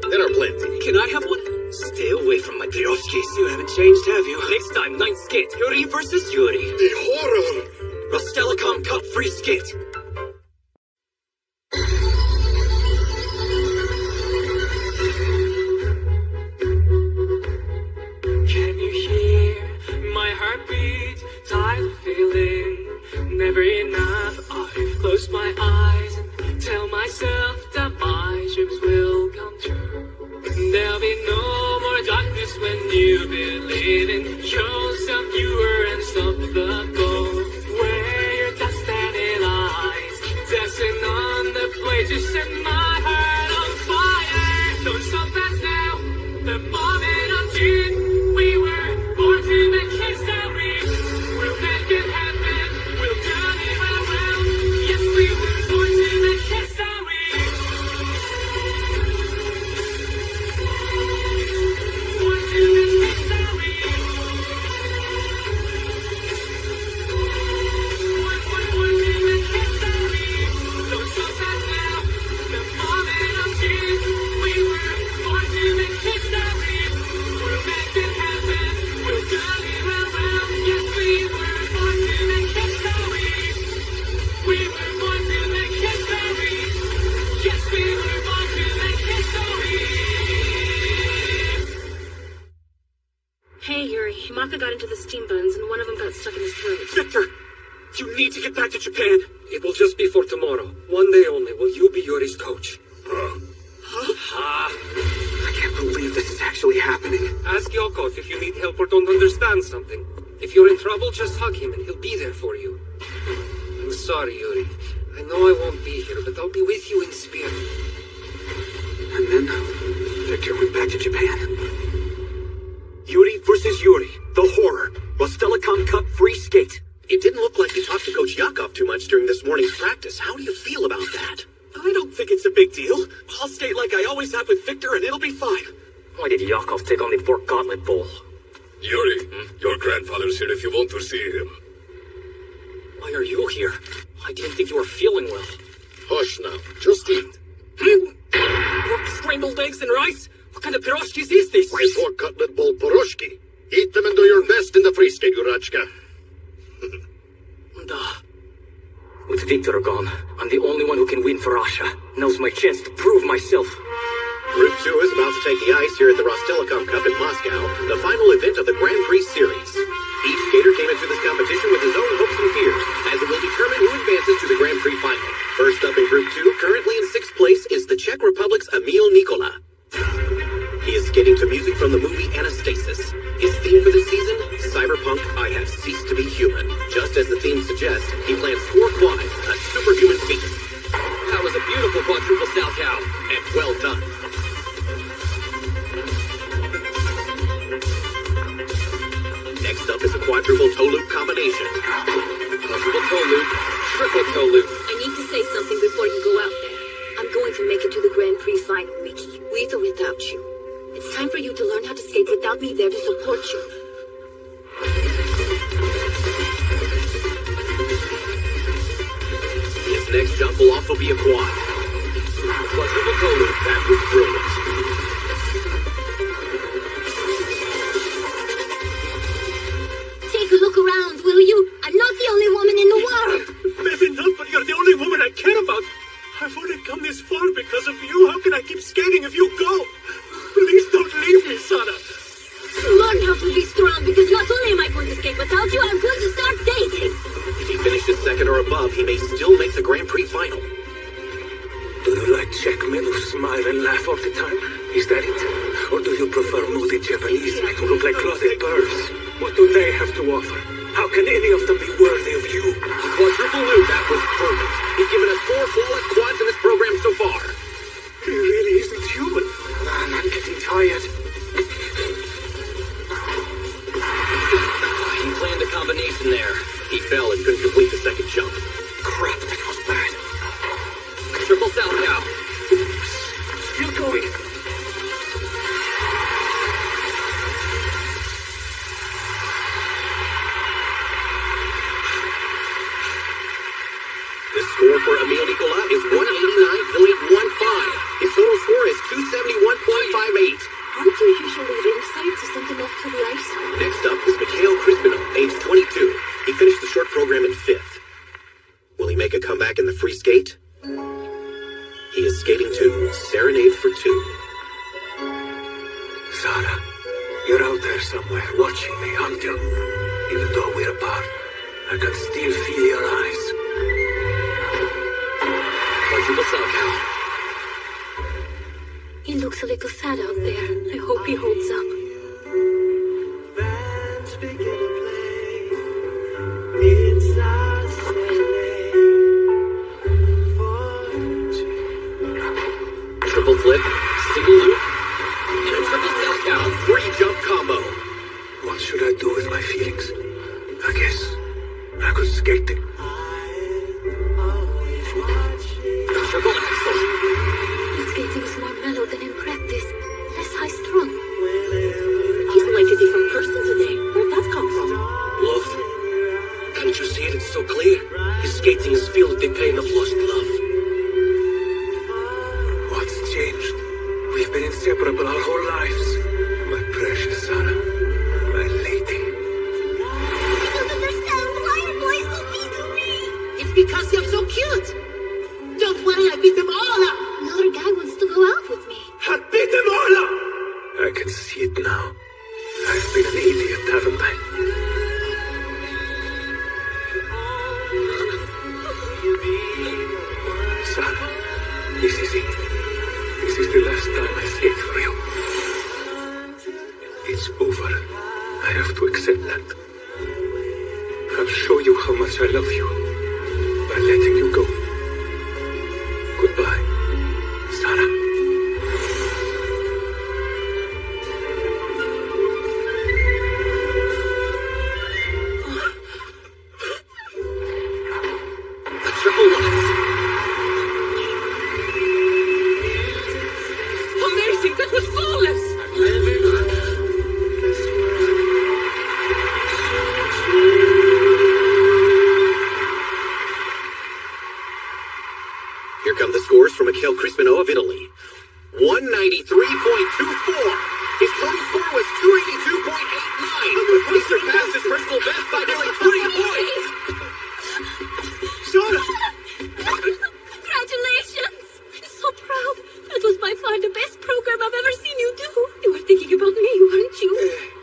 There are plenty. Can I have one? Stay away from my pierogies. You haven't changed, have you? Next time, ninth skate. Yuri versus Yuri. The horror! Rostelecom Cup free skate. Can you hear my heartbeat? Tired of feeling never enough. I close my eyes and tell myself that my Maka got into the steam buns, and one of them got stuck in his throat. Victor! You need to get back to Japan! It will just be for tomorrow. One day only will you be Yuri's coach. I can't believe this is actually happening. Ask Yakov if you need help or don't understand something. If you're in trouble, just hug him and he'll be there for you. I'm sorry, Yuri. I know I won't be here, but I'll be with you in spirit. And then Victor went back to Japan. Yuri versus Yuri, the horror. Rostelecom Cup free skate. It didn't look like you talked to Coach Yakov too much during this morning's practice. How do you feel about that? I don't think it's a big deal. I'll skate like I always have with Victor and it'll be fine. Why did Yakov take on the Fork Gauntlet Bowl? Yuri, your grandfather's here if you want to see him. Why are you here? I didn't think you were feeling well. Hush now. Just eat. Pork scrambled eggs and rice? What kind of piroshkis is this? My pork cutlet bowl poroshki. Eat them and do your best in the free skate, Yurachka. With Victor gone, I'm the only one who can win for Russia. Now's my chance to prove myself. Group 2 is about to take the ice here at the Rostelecom Cup in Moscow, the final event of the Grand Prix Series. Each skater came into this competition with his own hopes and fears, as it will determine who advances to the Grand Prix final. First up in Group 2, currently in 6th place, is the Czech Republic's Emil Nikola. He is skating to music from the movie Anastasis. His theme for this season, Cyberpunk, I Have Ceased to Be Human. Just as the theme suggests, he plans 4 quads, a superhuman feat. That was a beautiful quadruple salchow. And well done. Next up is a quadruple toe loop combination. Quadruple toe loop, triple toe loop. I need to say something before you go out there. I'm going to make it to the Grand Prix final, Mickey, with or without you. It's time for you to learn how to skate without me there to support you. His next jump will also be a quad. Quadruple toe loop, that was brilliant. Take a look around, will you? I'm not the only woman in the world. Maybe not, but you're the only woman I care about. I've only come this far because of you. How can I keep skating if you go? Please don't leave me, Sana. Learn how to be strong, because not only am I going to skate without you, I'm going to start dating. If he finishes second or above, he may still make the Grand Prix final. Do you like Czech men who smile and laugh all the time? Is that it? Or do you prefer moody Japanese men who look like closet birds? What do they have to offer? How can any of them be worthy of you? The quadruple loop, that was perfect. He's given us 4 flawless quads in this program so far. He really isn't human. Man, I'm getting tired. He planned a combination there. He fell and couldn't complete the second jump. Crap, that was bad. Triple salchow. Still going. The score for Emil Nikola is 189.15. His total score is 271.58. Aren't you usually ringside to send him off to the ice? Next up is Mikhail Crispino, age 22. He finished the short program in 5th. Will he make a comeback in the free skate? He is skating to Serenade for 2. Sarah, you're out there somewhere watching me, aren't you? Even though we're apart, I can still feel your eyes. Quadruple salchow. He looks a little sad out there. I hope he holds up. Triple flip, single loop, and a triple salchow. 3-jump combo. What should I do with my feelings? I guess I could skate it. Triple axel. His skating is more mellow than in practice. Less high-strung. He's like a different person today. Where'd that come from? Love. Can't you see it? It's so clear. His skating is filled with the pain of lost love. What's changed? We've been inseparable our whole lives. My precious Sarah. My lady. I don't understand. Why are boys so mean to me? It's because you're so cute. Don't worry, I beat them all up. Another guy wants to go out with me. I beat them all up! I can see it now. I've been an idiot, haven't I? This is the last time I skate for you. It's over. I have to accept that. I'll show you how much I love you by letting you go. Goodbye, Sarah. Amazing! That was flawless! Here come the scores from Mikhail Crispino of Italy. 193.24. His total score was 282.89. He surpassed his personal best by nearly 20 points. Sarah! Congratulations! I'm so proud. That was by far the best program I've ever seen you do. You were thinking about me, weren't you?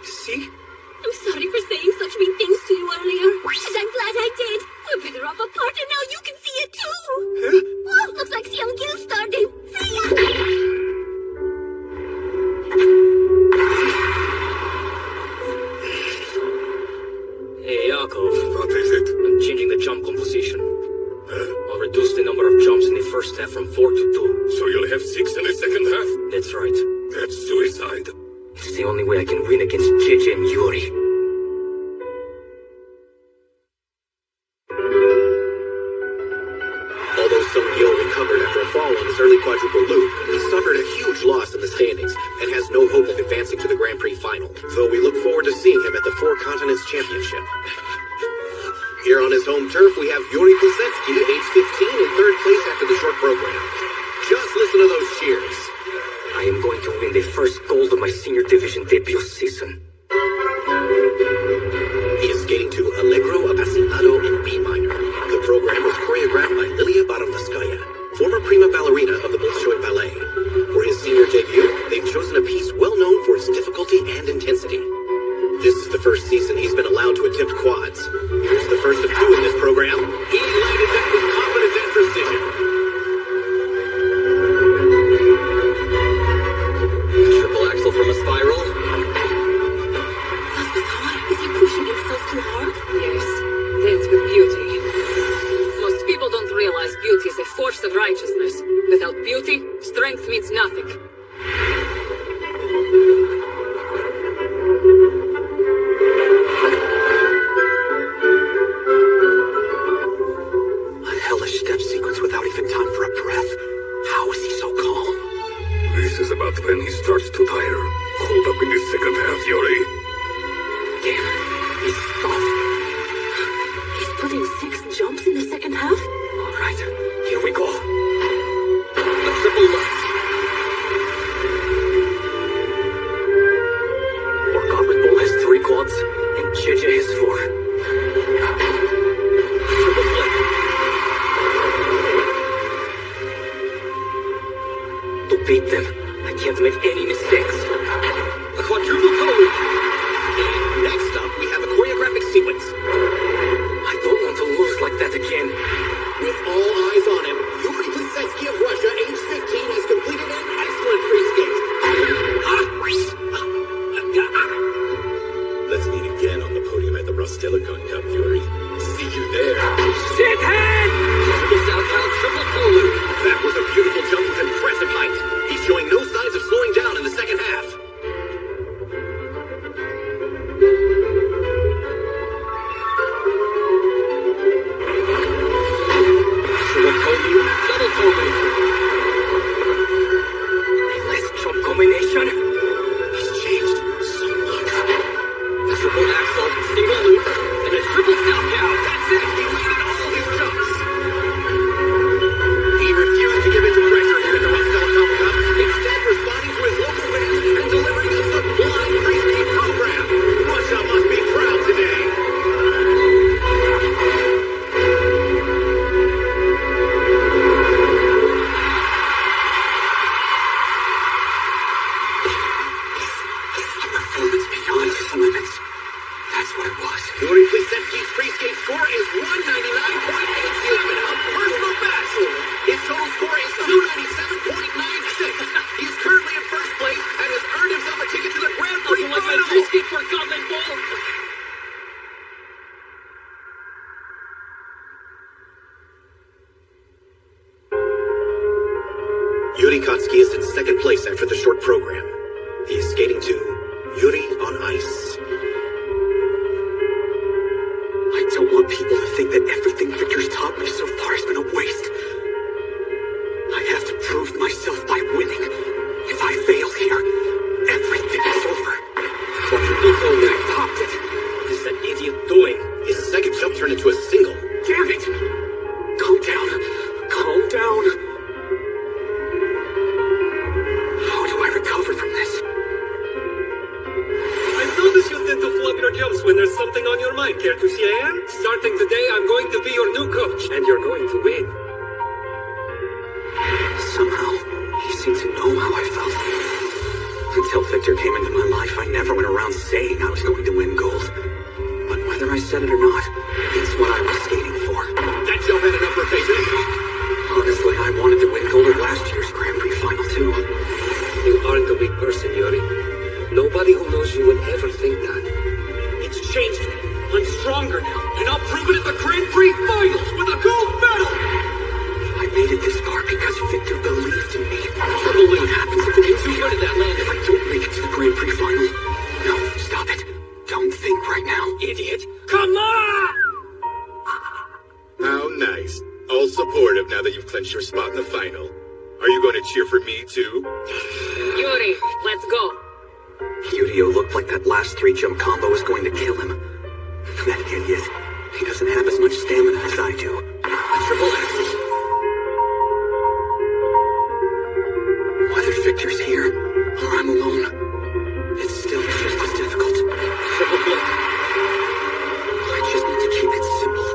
See? I'm sorry for saying such mean things to you earlier. And I'm glad I did. We're better off apart and now you can see it too. Whoa, looks like Sam Gil started. See ya! Hey, Yakov. What is it? I'm changing the jump composition. I'll reduce the number of jumps in the first half from 4 to 2. So you'll have 6 in the second half? That's right. That's suicide. It's the only way I can win against JJ and Yuri. Although Sung Gil recovered after a fall on his early quadruple loop, he suffered a huge loss in the standings and has no hope of advancing to the Grand Prix final, though we look forward to seeing him at the Four Continents Championship. Here on his home turf, we have Yuri Kosetsky, age 15, in third place after the short program. Just listen to those cheers. I am going to win the first gold of my senior division debut season. He is skating to Allegro Appassionato in B minor. The program was choreographed by Lilia Baranskaya, former prima ballerina of the Bolshoi Ballet. For his senior debut, they've chosen a piece well known for its difficulty and intensity. This is the first season he's been allowed to attempt quads. Here's the first of 2 in this program. He landed that with confidence and precision. Triple axel from a spiral. That was hard. Is he pushing himself too hard? Yes. Dance with beauty. Most people don't realize beauty is a force of righteousness. Without beauty, strength means nothing. A hellish step sequence without even time for a breath. How is he so calm? This is about when he starts to tire. Hold up in the second half, Yuri. Damn, he's tough. He's putting 6 jumps in the second half? All right, here we go. A triple left. Workout with Bull has 3 quads, and JJ has 4. Triple flip. To beat them, I can't make any mistakes. A quadruple toe loop. Next up, we have a choreographic sequence. I don't want to lose like that again. With all eyes on him, Yuri Kosetsky of Russia, age 15, has completed an excellent free skate. Let's meet again on the podium at the Rostelikon Cup, Yuri. See you there. Shithead! Triple southbound, triple toe loop. That was a beautiful jump with impressive height. He's showing no signs of slowing down in the second half. Triple toe loop, double toe loop. Kotsky is in second place after the short program. He is skating to Yuri on ice. I don't want people to think that everything Victor's taught me so far has been a waste. I have to prove myself by winning. If I fail here, everything is over. I popped it. What is that idiot doing? His second jump turned into a single. Damn it! Calm down. Calm down. How do I recover from this? I've noticed you tend to flub your jumps when there's something on your mind, care to share? Starting today, I'm going to be your new coach, and you're going to win. Somehow, he seemed to know how I felt. Until Victor came into my life, I never went around saying I was going to win gold. But whether I said it or not, it's what I was skating for. That jump had a number of faces. Honestly, I wanted to win gold at last year's Grand Prix final, too. You aren't a weak person, Yuri. Nobody who knows you would ever think that. It's changed me. I'm stronger now, and I'll prove it at the Grand Prix finals with a gold medal! I made it this far because Victor believed in me. What happens if it hits me? Where did that land? If I don't make it to the Grand Prix final? No, stop it. Don't think right now. Idiot. Come on! How nice. All supportive now that you've clinched your spot in the final. Are you going to cheer for me, too? Yuri, let's go. Yurio looked like that last 3-jump combo was going to kill him. That idiot. He doesn't have as much stamina as I do. A triple axel. Whether Victor's here or I'm alone, it's still just as difficult. Triple flip. I just need to keep it simple.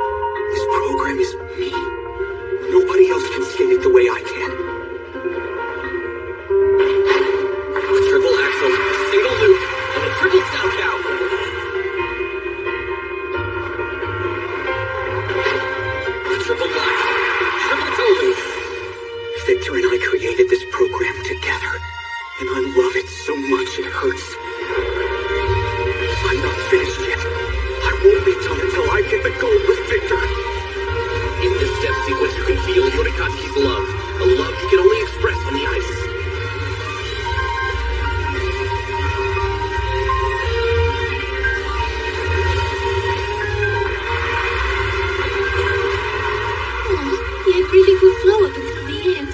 This program is me. Nobody else can skate it the way I can. A triple axel, a single loop, and a triple style cow. A triple black, triple toe loop. Victor and I created this program together, and I love it so much it hurts. I'm not finished yet. I won't be done until I get the gold with Victor. In this step sequence, you can feel Yuri Kotsky's love, a love he can only express on the ice. He had really good flow up until the end.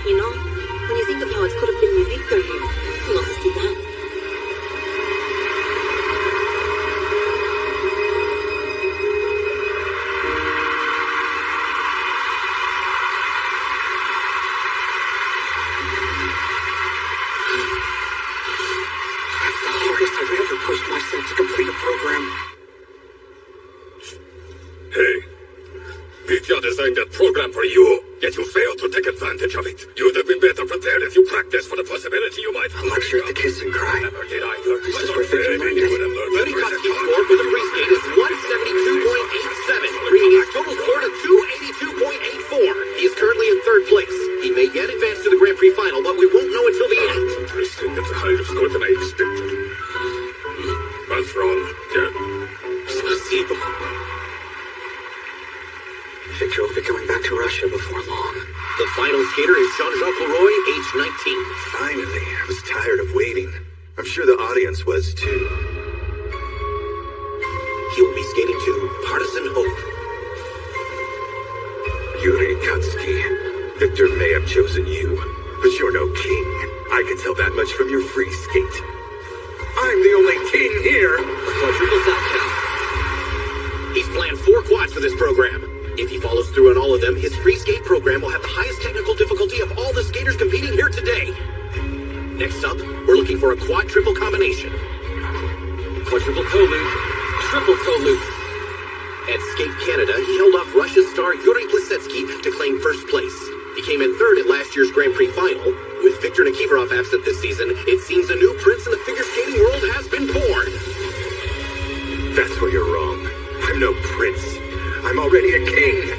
You know, when you think of how it could have been with Victor here, you love to see that. That's the hardest I've ever pushed myself to complete a program. Hey, Vitya designed that program for you, yet you failed to take advantage of it. You'd have been better prepared if you practiced for the possibility you might A lecture at the Kiss and Cry. Never did either. This is where Victor learned it. Yuri Kotsky's score for the free skate is 172.87, bringing his total score to 282.84. He is currently in third place. He may yet advance to the Grand Prix final, but we won't know until the end. Interesting. That's a higher score than I expected. What's wrong? Yeah. Spasibo. Victor will be going back to Russia before long. The final skater is Jean-Jacques Leroy, age 19. Finally, I was tired of waiting. I'm sure the audience was too. He will be skating to Partisan Hope. Yuri Kotsky, Victor may have chosen you, but you're no king. I can tell that much from your free skate. I'm the only king here! A quadruple south cow. He's planned 4 quads for this program. If he follows through on all of them, his free skate program will have the highest technical difficulty of all the skaters competing here today. Next up, we're looking for a quad-triple combination. Quadruple toe loop, triple toe loop. At Skate Canada, he held off Russia's star Yuri Plisetsky to claim first place. He came in third at last year's Grand Prix final. With Viktor Nikiforov absent this season, it seems a new prince in the figure skating world has been born. That's where you're wrong. I'm no prince. I'm already a king!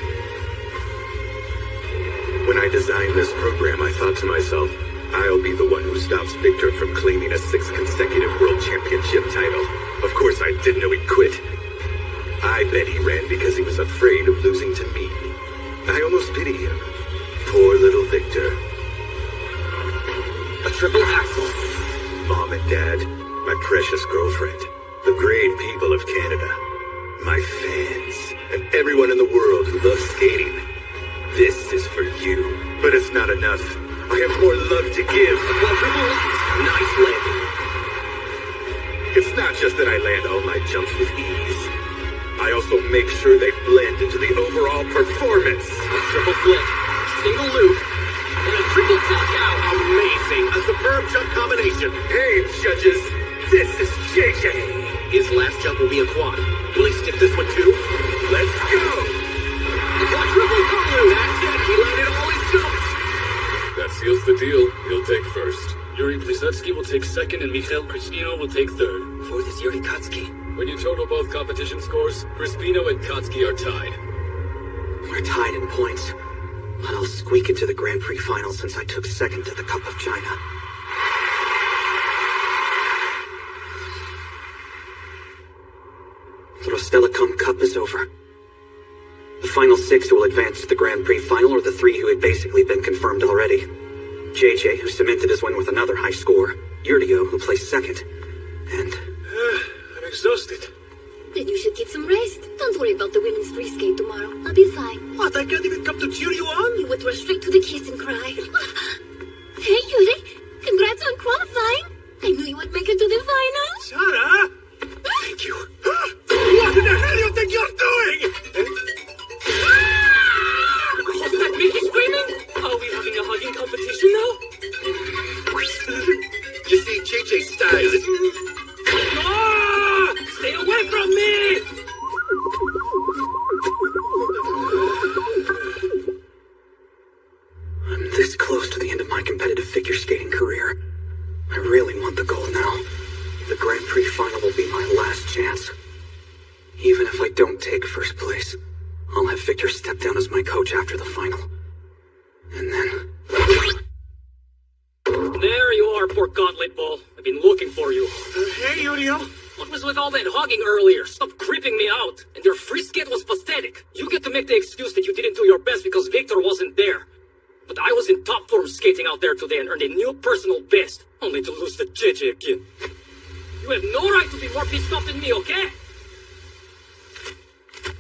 When I designed this program, I thought to myself, I'll be the one who stops Victor from claiming a 6th consecutive World Championship title. Of course, I didn't know he'd quit. I bet he ran because he was afraid of losing to me. I almost pity him. Poor little Victor. triple axel. Mom and Dad, my precious girlfriend, the great people of Canada, my fans, and everyone in the world who loves skating. This is for you. But it's not enough. I have more love to give. Quadruple light. Nice landing. It's not just that I land all my jumps with ease. I also make sure they blend into the overall performance. A triple flip, single loop, and a triple top cow. Amazing. A superb jump combination. Hey, judges, this is JJ. His last jump will be a quad. Will he stick this one too? Let's go. A quadruple column. That's it. He landed all his jumps. That seals the deal. He'll take first. Yuri Plisetsky will take second and Mikhail Crispino will take third. Fourth is Yuri Kotsky. When you total both competition scores, Crispino and Kotsky are tied. We're tied in points, but I'll squeak into the Grand Prix final since I took second to the Cup of China. The Rostelecom Cup is over. The final 6 who will advance to the Grand Prix final are the 3 who had basically been confirmed already. JJ, who cemented his win with another high score, Yurdio, who placed second, and... I'm exhausted. Then you should get some rest. Don't worry about the women's free skate tomorrow. I'll be fine. What? I can't even come to cheer you on? You would rush straight to the kiss and cry. Hey, Yuri. Congrats on qualifying. I knew you would make it to the final. Sarah! Thank you. What in the hell do you think you're doing? Was that Mickey screaming? Are we having a hugging competition now? You see, JJ's style is... Ah! Stay away from me! I'm this close to the end of my competitive figure skating career. I really want the goal now. The Grand Prix final will be my last chance. Even if I don't take first place, I'll have Victor step down as my coach after the final. And then... There you are, poor gauntlet ball. I've been looking for you. Hey, Yurio. What was with all that hugging earlier? Stop creeping me out. And your free skate was pathetic. You get to make the excuse that you didn't do your best because Victor wasn't there. But I was in top form skating out there today and earned a new personal best, only to lose to JJ again. You have no right to be more pissed off than me, okay?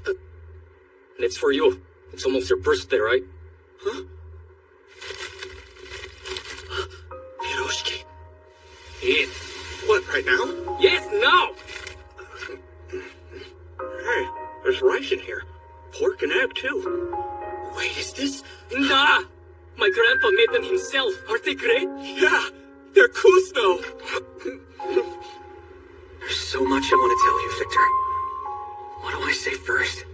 And it's for you. It's almost your birthday, right? Huh? Hiroshiki. Yeah. What, right now? Yes, now! Hey, there's rice in here. Pork and egg, too. Wait, is this... Nah! My grandpa made them himself. Aren't they great? Yeah, they're Kusno. There's so much I want to tell you, Victor. What do I say first?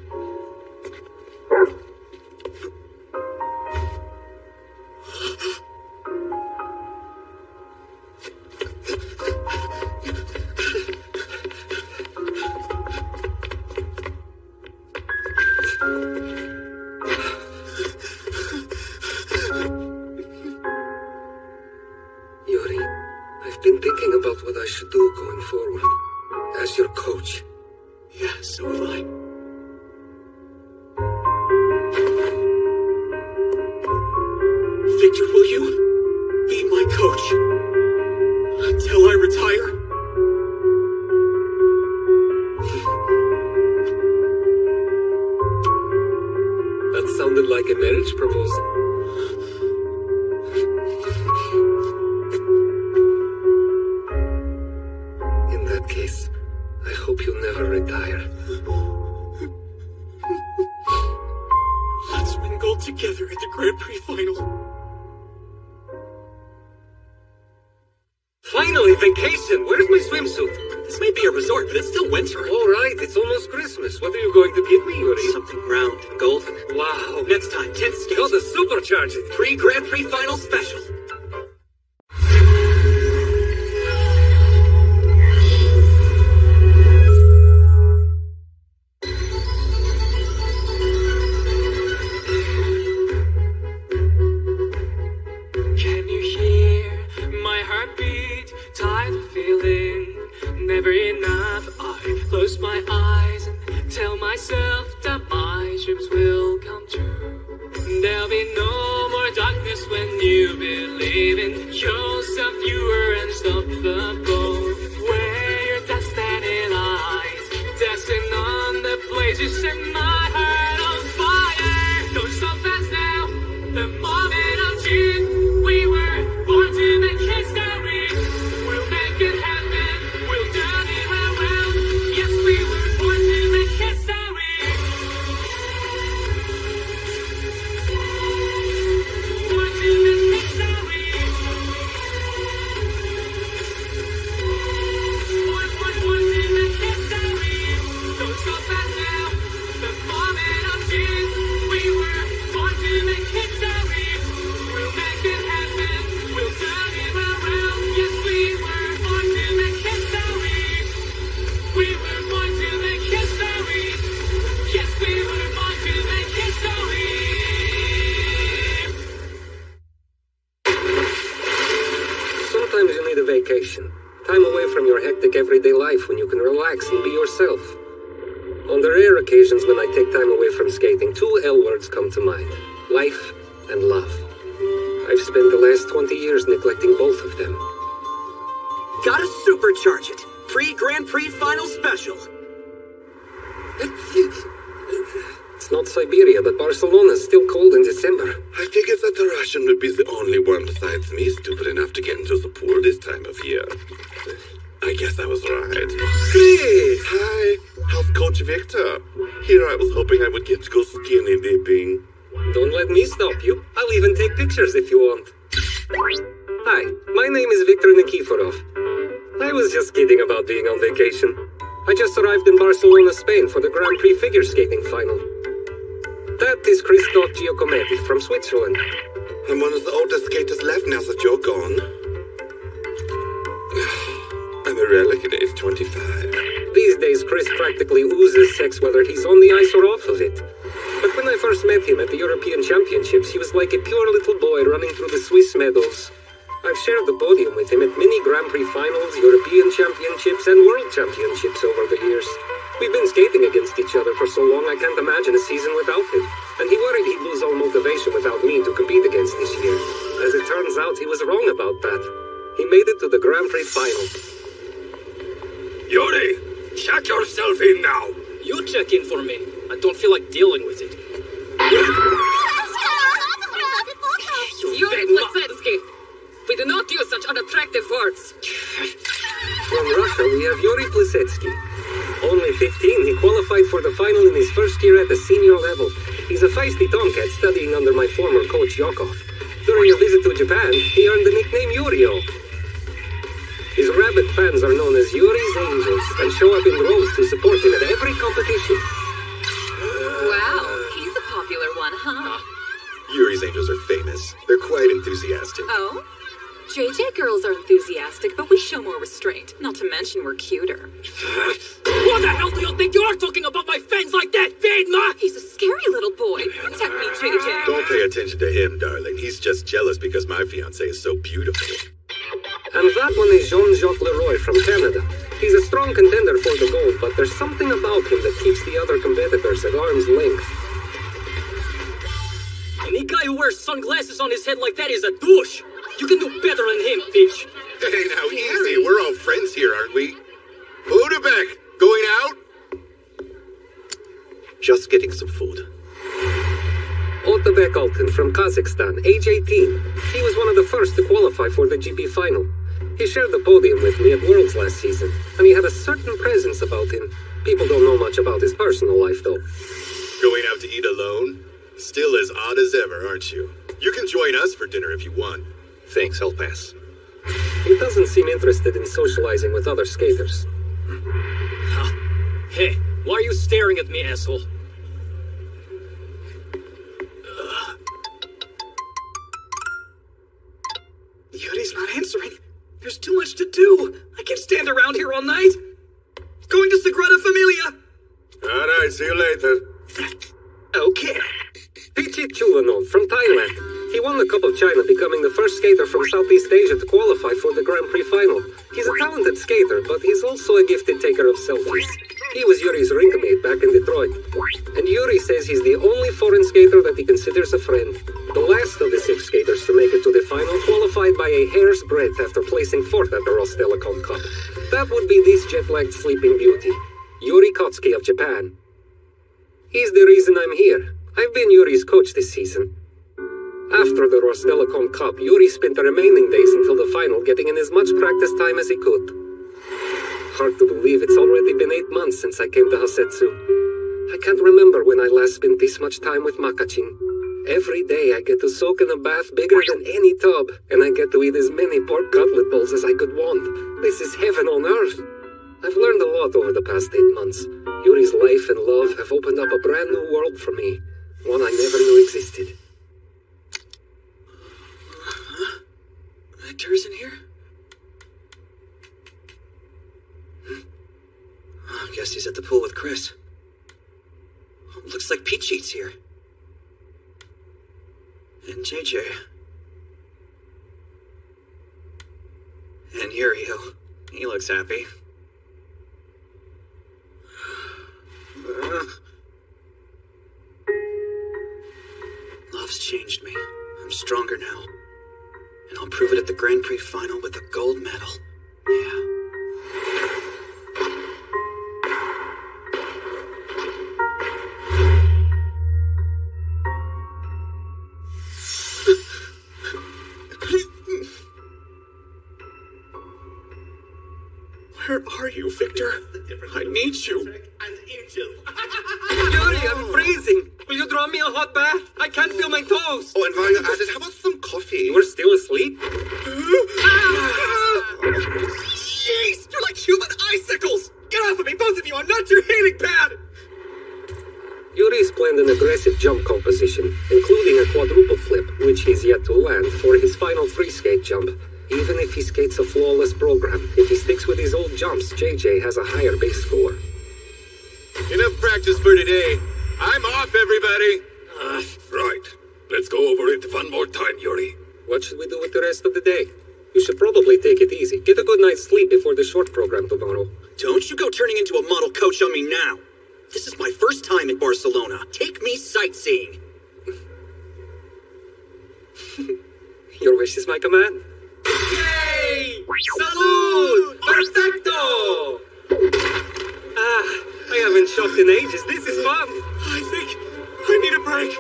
Yuri, I've been thinking about what I should do going forward. As your coach. Yeah, so have I. Victor, will you be my coach until I retire? That sounded like a marriage proposal. In that case, I hope you'll never retire. Let's win gold together at the Grand Prix final. Finally, vacation! Where's my swimsuit? This may be a resort, but it's still winter. All right, it's almost Christmas. What are you going to give me, Yuri? Something round and golden. Wow. Next time, 10 skates. Go to supercharge it. Pre-Grand Prix final special. Can you hear my heartbeat? Tired of feeling never enough. I close my eyes and tell myself that my dreams will come true. There'll be no more darkness when you believe in yourself. vacation. Time away from your hectic everyday life when you can relax and be yourself. On the rare occasions when I take time away from skating, two L words come to mind. Life and love. I've spent the last 20 years neglecting both of them. Gotta supercharge it. Pre-Grand Prix final special. It's not Siberia, but Barcelona's still cold in December. I figured that the Russian would be the only one besides me stupid enough to get into the pool this time of year. I guess I was right. Chris! Hi! How's Coach Victor? Here I was hoping I would get to go skinny dipping. Don't let me stop you. I'll even take pictures if you want. Hi, my name is Viktor Nikiforov. I was just kidding about being on vacation. I just arrived in Barcelona, Spain for the Grand Prix figure skating final. That is Christoph Giacometti from Switzerland. I'm one of the oldest skaters left now that you're gone. I'm a relic at age 25. These days, Chris practically oozes sex whether he's on the ice or off of it. But when I first met him at the European Championships, he was like a pure little boy running through the Swiss meadows. I've shared the podium with him at many Grand Prix finals, European Championships, and World Championships over the years. We've been skating against each other for so long I can't imagine a season without him. And he worried he'd lose all motivation without me to compete against this year. As it turns out, he was wrong about that. He made it to the Grand Prix final. Yuri, check yourself in now. You check in for me. I don't feel like dealing with it. Yuri Plisetsky. We do not use such unattractive words. From Russia, we have Yuri Plisetsky. Only 15, he qualified for the final in his first year at the senior level. He's a feisty tomcat studying under my former coach, Yakov. During a visit to Japan, he earned the nickname Yurio. His rabid fans are known as Yuri's Angels and show up in droves to support him at every competition. Wow, he's a popular one, huh? Yuri's Angels are famous. They're quite enthusiastic. Oh? JJ girls are enthusiastic, but we show more restraint. Not to mention we're cuter. What the hell do you think you are talking about my fans like that, Vedma? He's a scary little boy. Protect me, JJ. Don't pay attention to him, darling. He's just jealous because my fiancée is so beautiful. And that one is Jean-Jacques Leroy from Canada. He's a strong contender for the gold, but there's something about him that keeps the other competitors at arm's length. Any guy who wears sunglasses on his head like that is a douche. You can do better than him, bitch. Hey, now, easy. We're all friends here, aren't we? Odebek, going out? Just getting some food. Otebek Altin from Kazakhstan, age 18. He was one of the first to qualify for the GP final. He shared the podium with me at Worlds last season, and he had a certain presence about him. People don't know much about his personal life, though. Going out to eat alone? Still as odd as ever, aren't you? You can join us for dinner if you want. Thanks, I'll pass. He doesn't seem interested in socializing with other skaters. Huh. Hey, why are you staring at me, asshole? Yuri's not answering. There's too much to do. I can't stand around here all night. Going to Sagrada Familia. All right, see you later. Okay. Pichit Chulanov from Thailand. He won the Cup of China, becoming the first skater from Southeast Asia to qualify for the Grand Prix final. He's a talented skater, but he's also a gifted taker of selfies. He was Yuri's rinkmate back in Detroit. And Yuri says he's the only foreign skater that he considers a friend. The last of the 6 skaters to make it to the final qualified by a hair's breadth after placing 4th at the Rostelecom Cup. That would be this jet-lagged sleeping beauty, Yuri Kotsky of Japan. He's the reason I'm here. I've been Yuri's coach this season. After the Rostelecom Cup, Yuri spent the remaining days until the final getting in as much practice time as he could. Hard to believe it's already been 8 months since I came to Hasetsu. I can't remember when I last spent this much time with Makachin. Every day I get to soak in a bath bigger than any tub, and I get to eat as many pork cutlet bowls as I could want. This is heaven on earth. I've learned a lot over the past 8 months. Yuri's life and love have opened up a brand new world for me, one I never knew existed. Victor's in here? I guess he's at the pool with Chris. Looks like Peachy's here. And JJ. And Yurio, he looks happy. Love's changed me. I'm stronger now. And I'll prove it at the Grand Prix final with a gold medal. Yeah. Where are you, Victor? I need you. Yuri, I'm freezing. Will you draw me a hot bath? I can't feel my toes. Oh, and while you're at it, how about some coffee? You were still asleep? Jeez, you're like human icicles! Get off of me, both of you! I'm not your heating pad! Yuri's planned an aggressive jump composition, including a quadruple flip, which he's yet to land, for his final free skate jump. Even if he skates a flawless program, if he sticks with his old jumps, JJ has a higher base score. Enough practice for today. I'm off, everybody. Right. Let's go over it one more time, Yuri. What should we do with the rest of the day? You should probably take it easy. Get a good night's sleep before the short program tomorrow. Don't you go turning into a model coach on me now! This is my first time in Barcelona. Take me sightseeing! Your wish is my command. Yay! Salud! Perfecto! I haven't shopped in ages. This is fun. I think I need a break.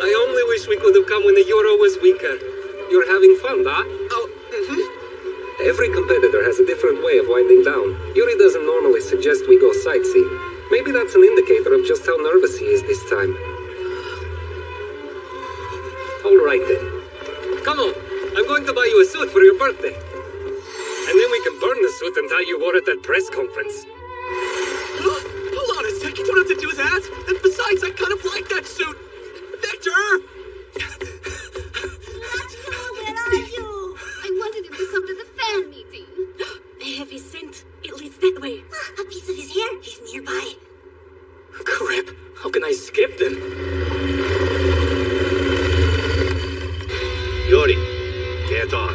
I only wish we could have come when the Euro was weaker. You're having fun, huh? Oh, Every competitor has a different way of winding down. Yuri doesn't normally suggest we go sightseeing. Maybe that's an indicator of just how nervous he is this time. All right then. Come on. I'm going to buy you a suit for your birthday. And then we can burn the suit and tie you wore at that press conference. Hold on a sec, you don't have to do that. And besides, I kind of like that suit. Victor! Where are you? I wanted him to come to the fan meeting. I have his scent. It leads that way. A piece of his hair? He's nearby. Crap. How can I skip them? Yuri, get on.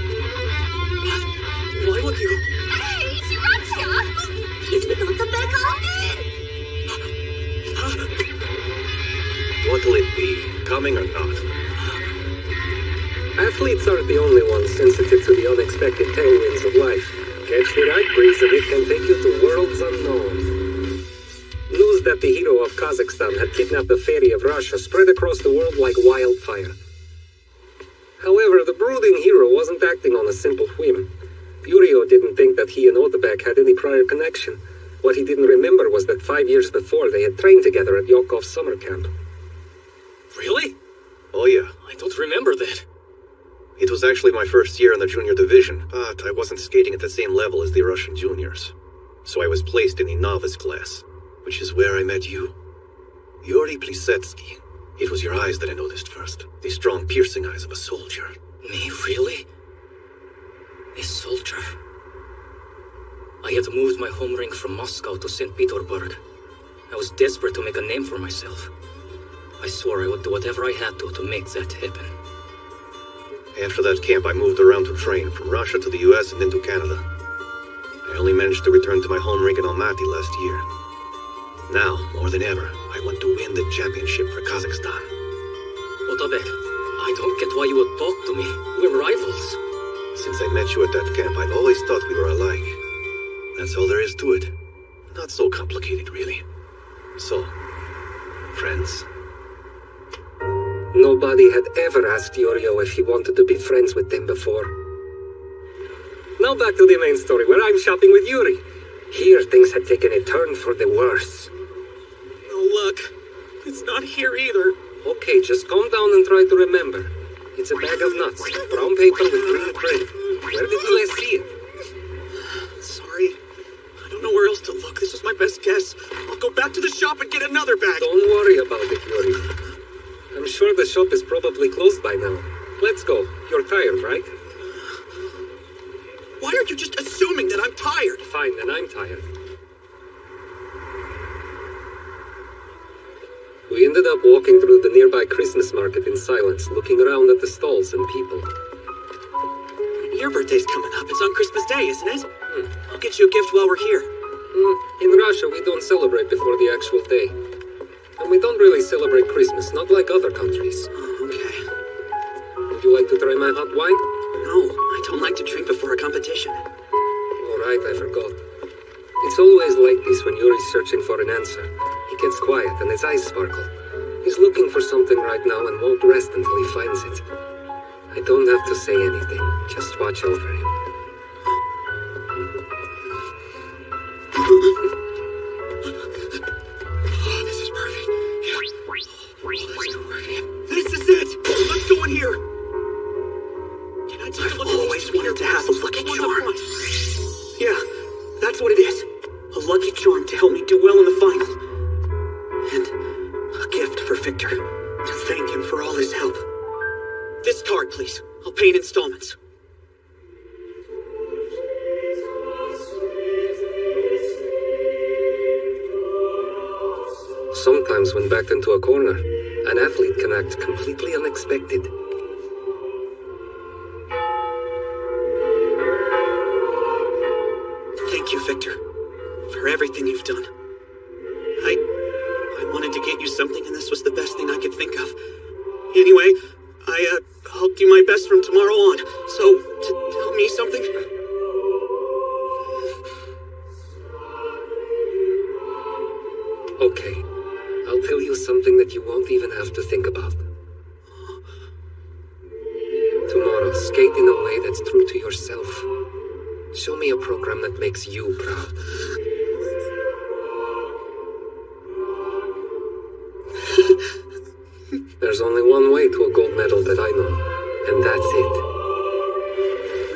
Why would you? Hey, Sriracha! He's got the back on in! What'll it be? Coming or not? Athletes aren't the only ones sensitive to the unexpected tailwinds of life. Catch the right breeze and it can take you to worlds unknown. News that the hero of Kazakhstan had kidnapped the fairy of Russia spread across the world like wildfire. However, the brooding hero wasn't acting on a simple whim. Yurio didn't think that he and Odebek had any prior connection. What he didn't remember was that 5 years before they had trained together at Yokov's summer camp. Really? Oh yeah. I don't remember that. It was actually my first year in the junior division, but I wasn't skating at the same level as the Russian juniors. So I was placed in the novice class, which is where I met you. Yuri Plisetsky. It was your eyes that I noticed first. The strong, piercing eyes of a soldier. Me, really? A soldier? I had moved my home rink from Moscow to St. Petersburg. I was desperate to make a name for myself. I swore I would do whatever I had to make that happen. After that camp, I moved around to train, from Russia to the US and then to Canada. I only managed to return to my home rink in Almaty last year. Now, more than ever, I want to win the championship for Kazakhstan. Odebek, I don't get why you would talk to me. We're rivals. Since I met you at that camp, I've always thought we were alike. That's all there is to it. Not so complicated, really. So, friends. Nobody had ever asked Yurio if he wanted to be friends with them before. Now back to the main story, where I'm shopping with Yuri. Here, things had taken a turn for the worse. Oh, look. It's not here either. Okay, just calm down and try to remember. It's a bag of nuts, brown paper with green print. Where did you last see it? Sorry. I don't know where else to look. This was my best guess. I'll go back to the shop and get another bag. Don't worry about it, Yuri. I'm sure the shop is probably closed by now. Let's go. You're tired, right? Why are you just assuming that I'm tired? Fine, then I'm tired. We ended up walking through the nearby Christmas market in silence, looking around at the stalls and people. Your birthday's coming up. It's on Christmas Day, isn't it? I'll get you a gift while we're here. In Russia, we don't celebrate before the actual day. And we don't really celebrate Christmas, not like other countries. Oh, okay. Would you like to try my hot wine? No, I don't like to drink before a competition. All right, I forgot. It's always like this when Yuri's searching for an answer. He gets quiet and his eyes sparkle. He's looking for something right now and won't rest until he finds it. I don't have to say anything. Just watch over him. This is perfect. This is it! Let's go in here! Can I take a look? I've always wanted to have a lucky charm. Yeah, that's what it is. A lucky charm to help me do well in the final. And a gift for Victor to thank him for all his help. This card, please. I'll pay in installments. Sometimes when backed into a corner, an athlete can act completely unexpected. Thank you, Victor, for everything you've done. I wanted to get you something, and this was the best thing I could think of. Anyway, I'll do my best from tomorrow on. So, tell me something. Okay, I'll tell you something that you won't even have to think about. Tomorrow, skate in a way that's true to yourself. Show me a program that makes you proud. There's only one way to a gold medal that I know, and that's it.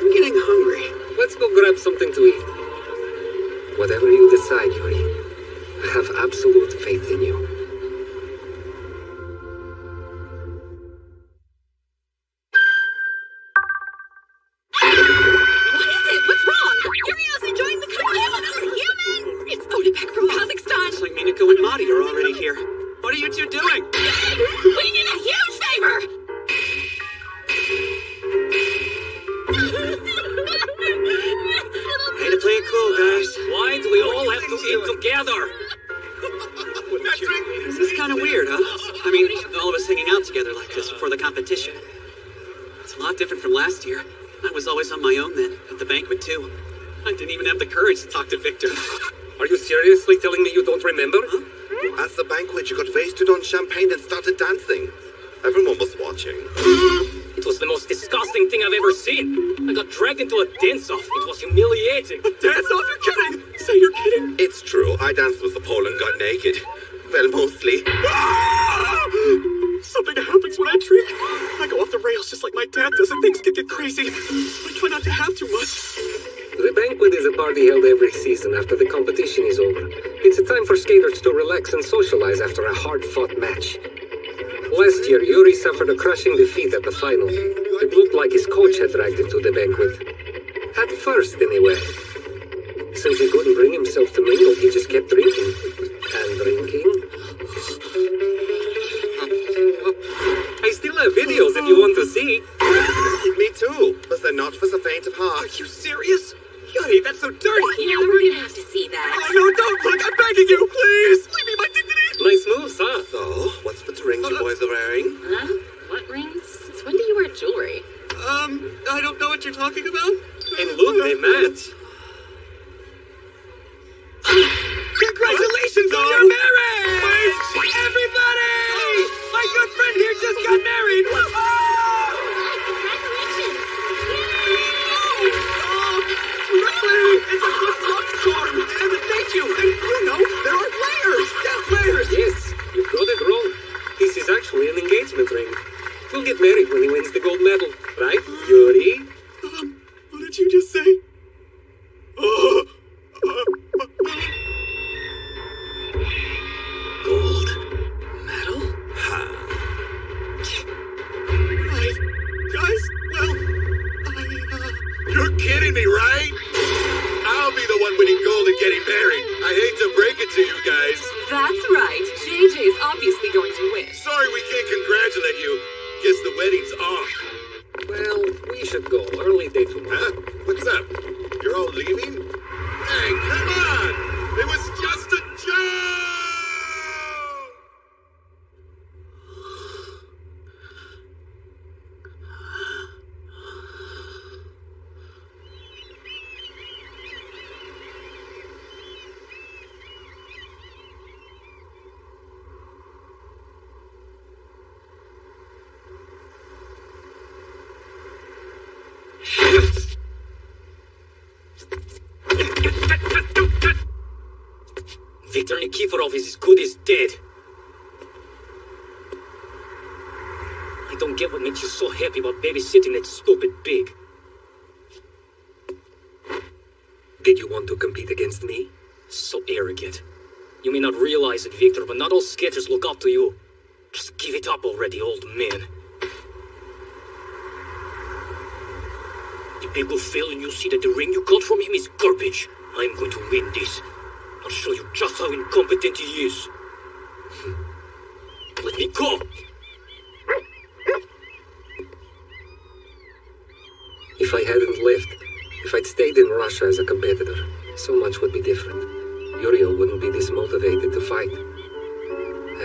I'm getting hungry. Let's go grab something to eat. Whatever you decide, Yuri, I have absolute faith in you. What is it? What's wrong? Yurio's enjoying the company of another human! It's Otabek from Kazakhstan! Looks like Minako and Madi are already here. What are you two doing? We need a huge favor! Way to play it cool, guys. Why do we all have to eat together? This is kind of weird, huh? I mean, all of us hanging out together like this before the competition. It's a lot different from last year. I was always on my own then, at the banquet too. I didn't even have the courage to talk to Victor. Are you seriously telling me you don't remember? Huh? At the banquet, you got wasted on champagne and started dancing. Everyone was watching. It was the most disgusting thing I've ever seen. I got dragged into a dance-off. It was humiliating. A dance-off? You're kidding? Say you're kidding? It's true. I danced with the pole and got naked. Well, mostly. Something happens when I drink. I go off the rails just like my dad does, and things can get crazy. I try not to have too much. The banquet is a party held every season after the competition is over. It's a time for skaters to relax and socialize after a hard-fought match. Last year, Yuri suffered a crushing defeat at the final. It looked like his coach had dragged him to the banquet. At first, anyway. Since he couldn't bring himself to mingle, he just kept drinking. And drinking. I still have videos if you want to see. Me too, but they're not for the faint of heart. Are you serious? Yuri, that's so dirty. Yeah, we're gonna have to see that. Oh, no, don't look. I'm begging you. Please. Leave me my dignity. Nice moves, huh? So, what's with the rings you boys are wearing? Huh? What rings? Since when do you wear jewelry? I don't know what you're talking about. And look, they match. Congratulations on your marriage! Everybody! My good friend here just got married! Congratulations! Really? It's a good luck charm! And thank you! And you know, there are layers! Yeah, layers! Yes, you got it wrong. This is actually an engagement ring. We'll get married when he wins the gold medal, right, Yuri? What did you just say? Gold medal? Right. Guys, well, You're kidding me, right? I'll be the one winning gold and getting married. I hate to break it to you guys. That's right. JJ is obviously going to win. Sorry we can't congratulate you. Guess the wedding's off. Well, we should go. Early day tomorrow. leaving? Hey, come on! It was just a joke! Viktor Nikiforov is as good as dead. I don't get what makes you so happy about babysitting that stupid pig. Did you want to compete against me? So arrogant. You may not realize it, Victor, but not all skaters look up to you. Just give it up already, old man. The pig will fail and you'll see that the ring you got from him is garbage. I'm going to win this. I'll show you just how incompetent he is. Let me go! If I hadn't left, if I'd stayed in Russia as a competitor, so much would be different. Yuri wouldn't be this motivated to fight.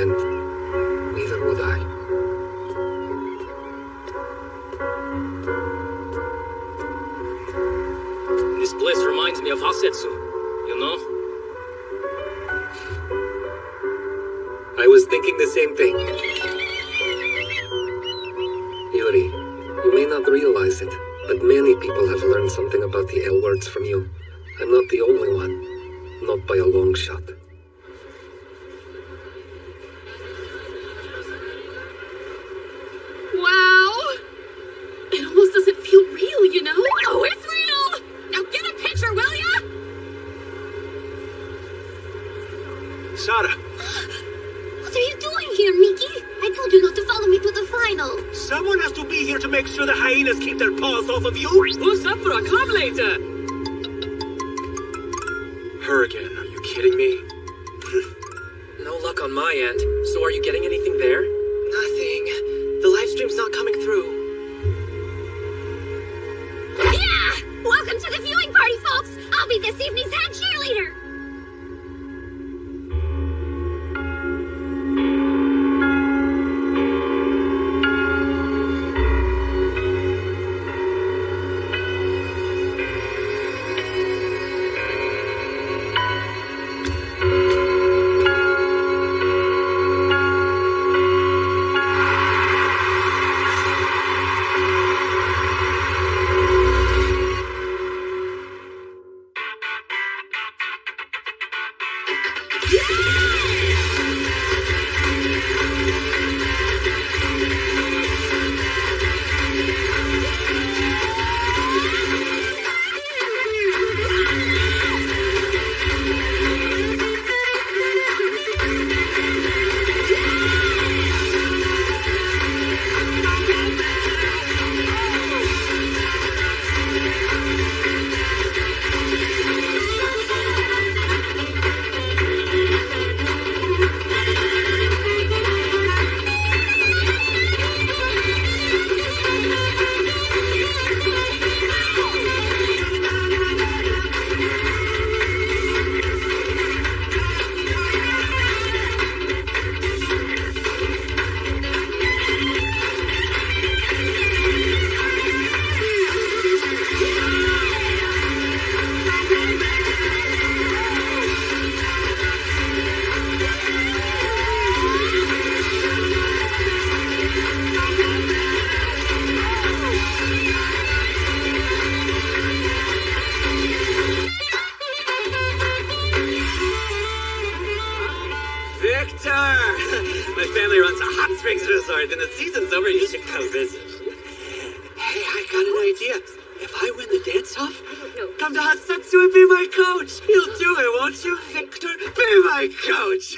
And neither would I. This place reminds me of Hasetsu, you know? I was thinking the same thing. Yuri, you may not realize it, but many people have learned something about the L words from you. I'm not the only one. Not by a long shot. Wow! It almost doesn't feel real, you know? Oh, it's real! Now get a picture, will ya? Sarah! What are you doing here, Mickey? I told you not to follow me to the final. Someone has to be here to make sure the hyenas keep their paws off of you. Who's up for a club later? Her again, are you kidding me? No luck on my end. So are you getting anything there? Nothing. The live stream's not coming through. Yeah! Welcome to the viewing party, folks! I'll be this evening's head cheerleader! resort, and the season's over, you should come visit. Hey, I got an idea. If I win the dance-off, Come to Hasetsu and be my coach. You'll do it, won't you, Victor? Be my coach.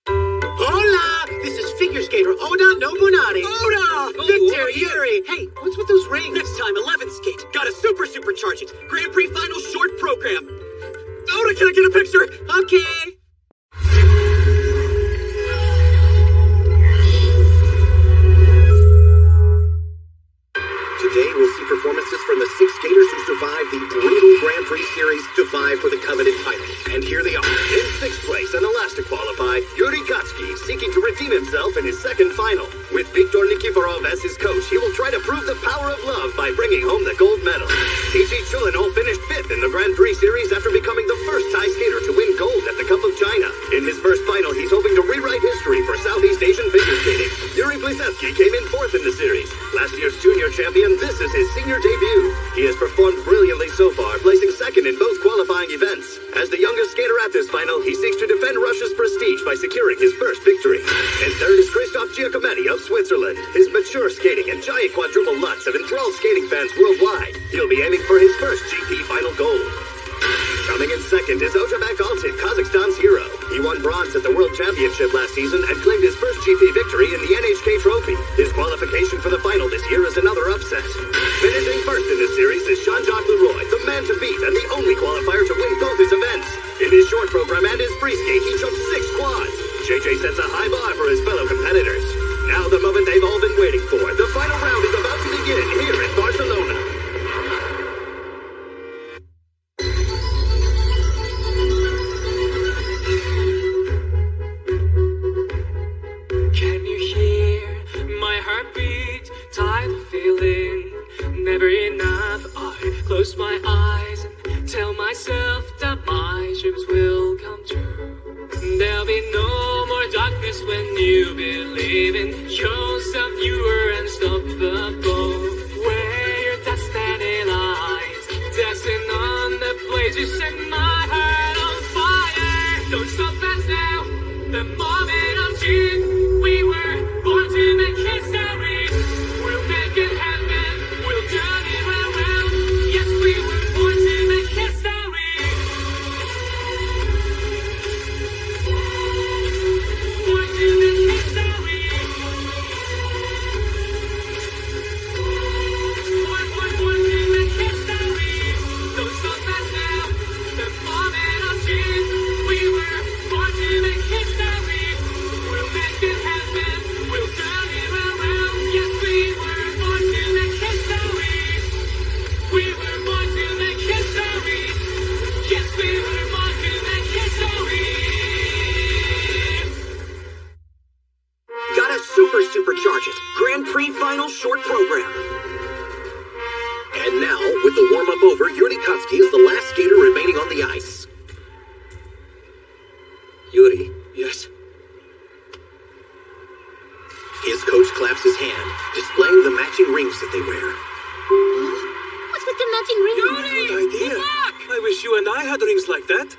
Hola! This is figure skater Oda Nobunari. Oda! Victor, Yuri! Hey, what's with those rings? Next time, 11 skate. Gotta supercharge it. Grand Prix final short program. Oda, can I get a picture? Okay. Today we'll see performances from the 6 skaters who survived the brutal Grand Prix series to vie for the coveted title. And here they are. In 6th place and the last to qualify, Yuri Kotsky, seeking to redeem himself in his 2nd final. With Viktor Nikiforov as his coach, he will try to prove the power of love by bringing home the gold medal. E.G. Chulinol finished 5th in the Grand Prix series after becoming the first Thai skater to win gold at the Cup of China. In his first final, he's hoping to rewrite history for Southeast Asian figure skating. Yuri Plisevsky came in 4th in the series. Last year's junior champion, this is his senior debut. He has performed brilliantly so far, placing 2nd in both qualifying events. As the youngest skater at this final, he seeks to defend Russia's prestige by securing his first victory. And 3rd is Christoph Giacometti of Switzerland. His mature skating and giant quadruple lutz have enthralled skating fans worldwide. He'll be aiming for his first GP final gold. Coming in 2nd is Otabak Altin, Kazakhstan's hero. He won bronze at the World Championship last season and claimed his first GP victory in the NHK Trophy. His qualification for the final this year is another upset. Finishing 1st in this series is Jean-Jacques Leroy, the man to beat and the only qualifier to win both his events. In his short program and his free skate, he jumped 6 quads. JJ sets a high bar for his fellow competitors. Now the moment they've all been waiting for. The final round is about to begin here in Barcelona. Can you hear my heartbeat? Tired of feeling never enough. I close my eyes and tell myself that my dreams will come true. There'll be no more darkness when you believe in yourself. You are unstoppable. Where your destiny lies, dancing on the blaze, you set my heart on fire. Don't stop us now. The moment of truth, we were born to make history. We'll make it happen. We'll turn it around. Yes, we were born to make history. Born to make history. Born to make history. Don't stop us now. The moment of truth, we were born to make history. We'll make it happen. We'll turn it around. Yes, we were born to make history. We were born to make history. Yes, we were born to make history. Gotta supercharge it. Grand Prix final short program. And now, with the warm-up over, Yuri Kotsky is the last skater remaining on the ice. Yuri. Yes? His coach claps his hand, displaying the matching rings that they wear. What's with the matching rings? Good idea. I wish you and I had rings like that.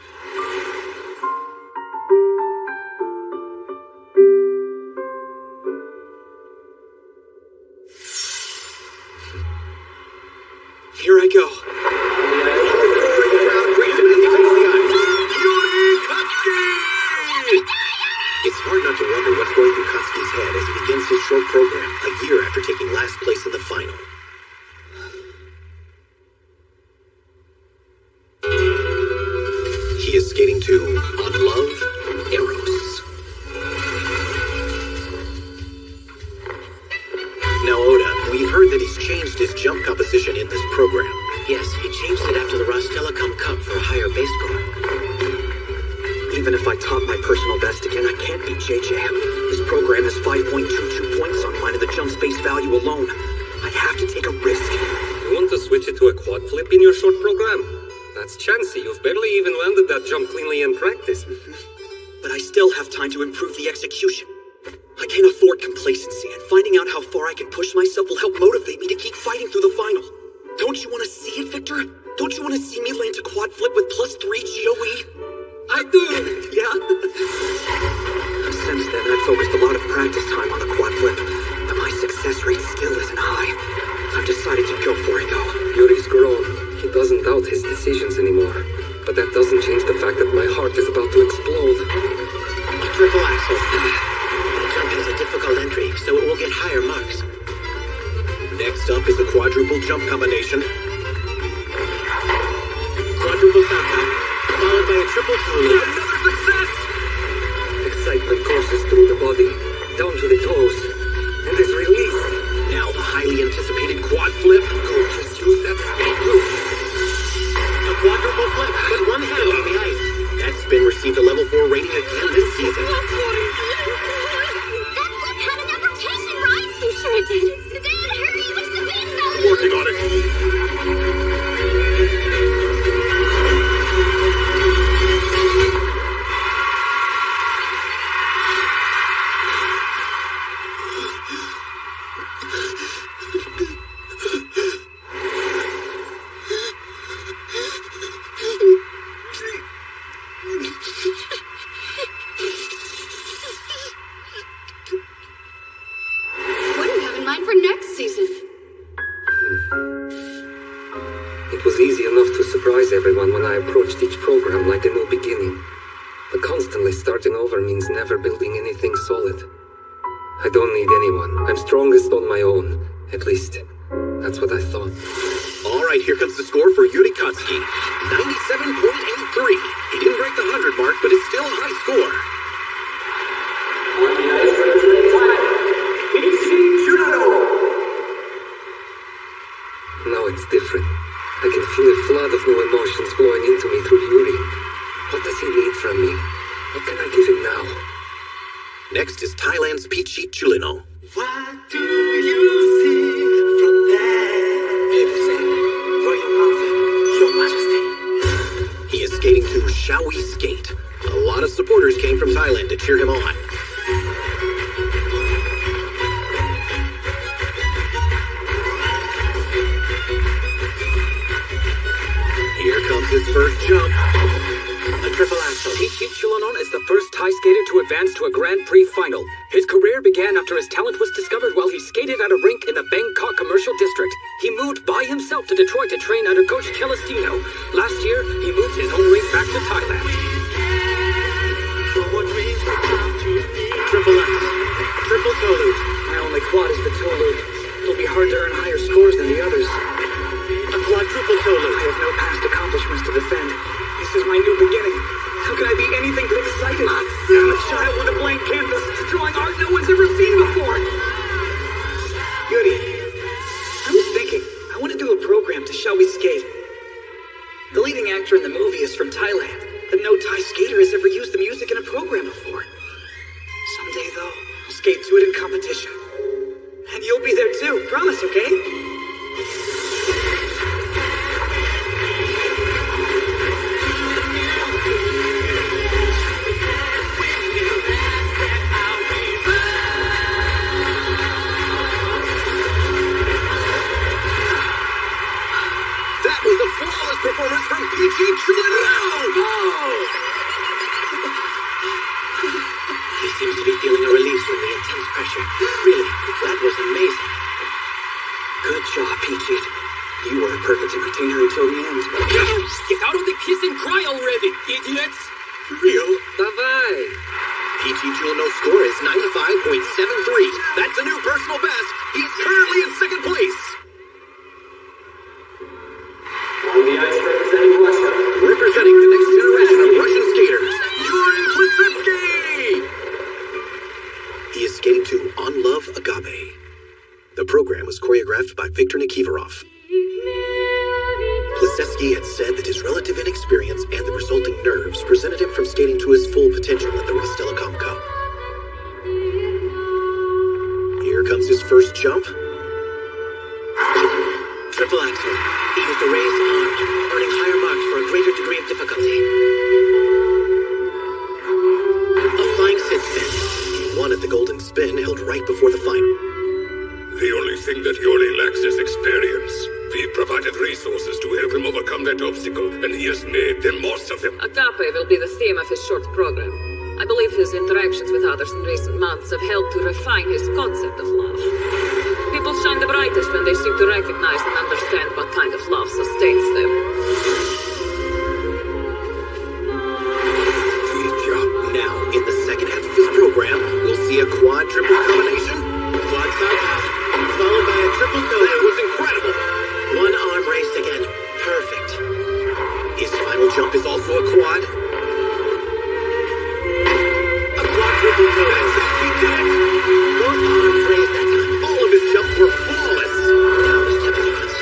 Here I go. It's hard not to wonder what's going through Kotsky's head as he begins his short program, a year after taking last place in the final. He is skating to On Love, Eros. Now, Oda, we've heard that he's changed his jump composition in this program. Yes, he changed it after the Rostelecom Cup for a higher base score. Even if I top my personal best again, I can't beat JJ. His program has 5.22 points on mine in the jump space value alone. I have to take a risk. You want to switch it to a quad flip in your short program? That's chancy. You've barely even landed that jump cleanly in practice. But I still have time to improve the execution. I can't afford complacency, and finding out how far I can push myself will help motivate me to keep fighting through the final. Don't you want to see it, Victor? Don't you want to see me land a quad flip with +3 GOE? I do! Yeah? Since then, I've focused a lot of practice time on the quad flip, but my success rate still isn't high. I've decided to go for it, though. Yuri's grown. He doesn't doubt his decisions anymore. But that doesn't change the fact that my heart is about to explode. A triple axel. The jump has a difficult entry, so it will get higher marks. Next up is the quadruple jump combination. Quadruple salto, followed by a triple through. Another success! Excitement courses through the body, down to the toes, and is released. Now the highly anticipated quad flip. was easy enough to surprise everyone when I approached each program like a new beginning. But constantly starting over means never building anything solid. I don't need anyone. I'm strongest on my own. At least, that's what I thought. All right, here comes the score for Yuri Kotsky. 97.83. He didn't break the 100 mark, but it's still a high score. Now it's different. I can feel a flood of new emotions flowing into me through Yuri. What does he need from me? What can I give him now? Next is Thailand's Pichit Chulino. What do you see from there? People say, Royal Prophet, Your Majesty. He is skating to Shall We Skate. A lot of supporters came from Thailand to cheer him on. Here comes his first jump. A triple axel. Pichit Chulanon is the first Thai skater to advance to a Grand Prix final. His career began after his talent was discovered while he skated at a rink in the Bangkok commercial district. He moved by himself to Detroit to train under coach Celestino. Last year, he moved his home rink back to Thailand. Triple X. Triple toe loop. My only quad is the toe loop. It'll be hard to earn higher scores than the others. A quadruple toe loop. I have no past accomplishments to defend. This is my new beginning. How can I be anything but excited? I'm a child on a blank canvas, drawing art no one's ever seen before. Yuri, I was thinking, I want to do a program to Shall We Skate. The leading actor in the movie is from Thailand, but no Thai skater has ever used the music in a program before. Someday, though, I'll skate to it in competition. And you'll be there too, promise, okay? That was a flawless performance from Pichit Chulino! He seems to be feeling a release from the intense pressure. Really, that was amazing. Good job, Pichit. You were a perfect entertainer until the end. Get out of the kiss and cry already, idiots! Real? Davai! Pichit Chulino's score is 95.73. That's a new personal best. He's currently in second place. On the ice representing Russia. Representing the next generation of Russian skaters, Yuri Kotsky! He is skating to On Love Agape. The program was choreographed by Viktor Nikiforov. Plisetsky had said that his relative inexperience and the resulting nerves prevented him from skating to his full potential at the Rostelecom Cup. Here comes his first jump. Triple axel. He used a raised arm, earning higher marks for a greater degree of difficulty. A flying sit spin. He won at the Golden Spin held right before the final. The only thing that Yuri lacks is experience. We provided resources to help him overcome that obstacle, and he has made the most of them. Agape will be the theme of his short program. I believe his interactions with others in recent months have helped to refine his concept of love. People shine the brightest when they seem to recognize and understand what kind of love sustains them. Now, in the second half of his program, we'll see a quad triple combination. Quad southpaw, followed by a triple toe. That was incredible. One arm raised again. Perfect. His final jump is also a quad. A quadruple toe. That's it, he did it! Both arms raised that time. All of his jumps were flawless. Now the step sequence.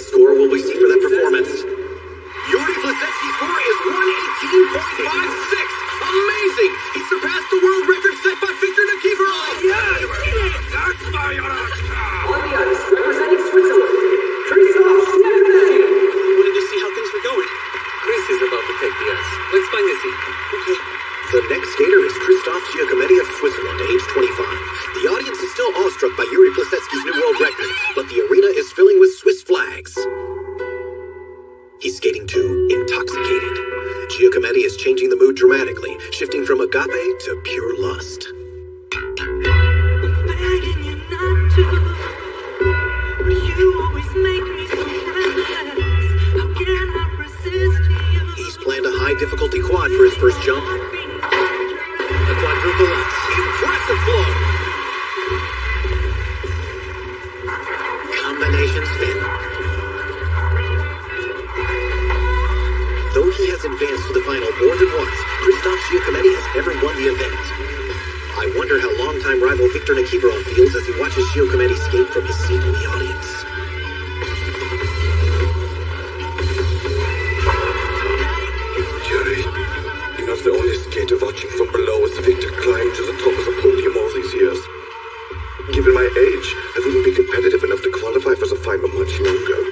What score will we see for that performance? Yuri Plisetsky's score is 118.56. Amazing! He surpassed the world record set by Viktor Nikiforov! Yeah, that's my Arashka! On the ice, representing Switzerland, Christoph Schneemann. Wanted to see how things were going. Chris is about to take the ice. Let's find a seat. Okay. The next skater is Christoph Giacometti of Switzerland, age 25. The audience is still awestruck by Yuri Plisetsky's new world record, but the arena is filling with Swiss flags. He's skating to Intoxicated. Giacometti is changing the mood dramatically, shifting from agape to pure lust. Begging you not to, but you always make me so restless. How can I resist you? He's planned a high difficulty quad for his first jump. A quadruple Lutz. Impressive flow. Combination spin. Though he has advanced to the final more than once, Christoph Giacometti has never won the event. I wonder how longtime rival Viktor Nikiforov feels as he watches Giacometti skate from his seat in the audience. Yuri, you're not the only skater watching from below as Victor climbed to the top of the podium all these years. Given my age, I wouldn't be competitive enough to qualify for the final much longer.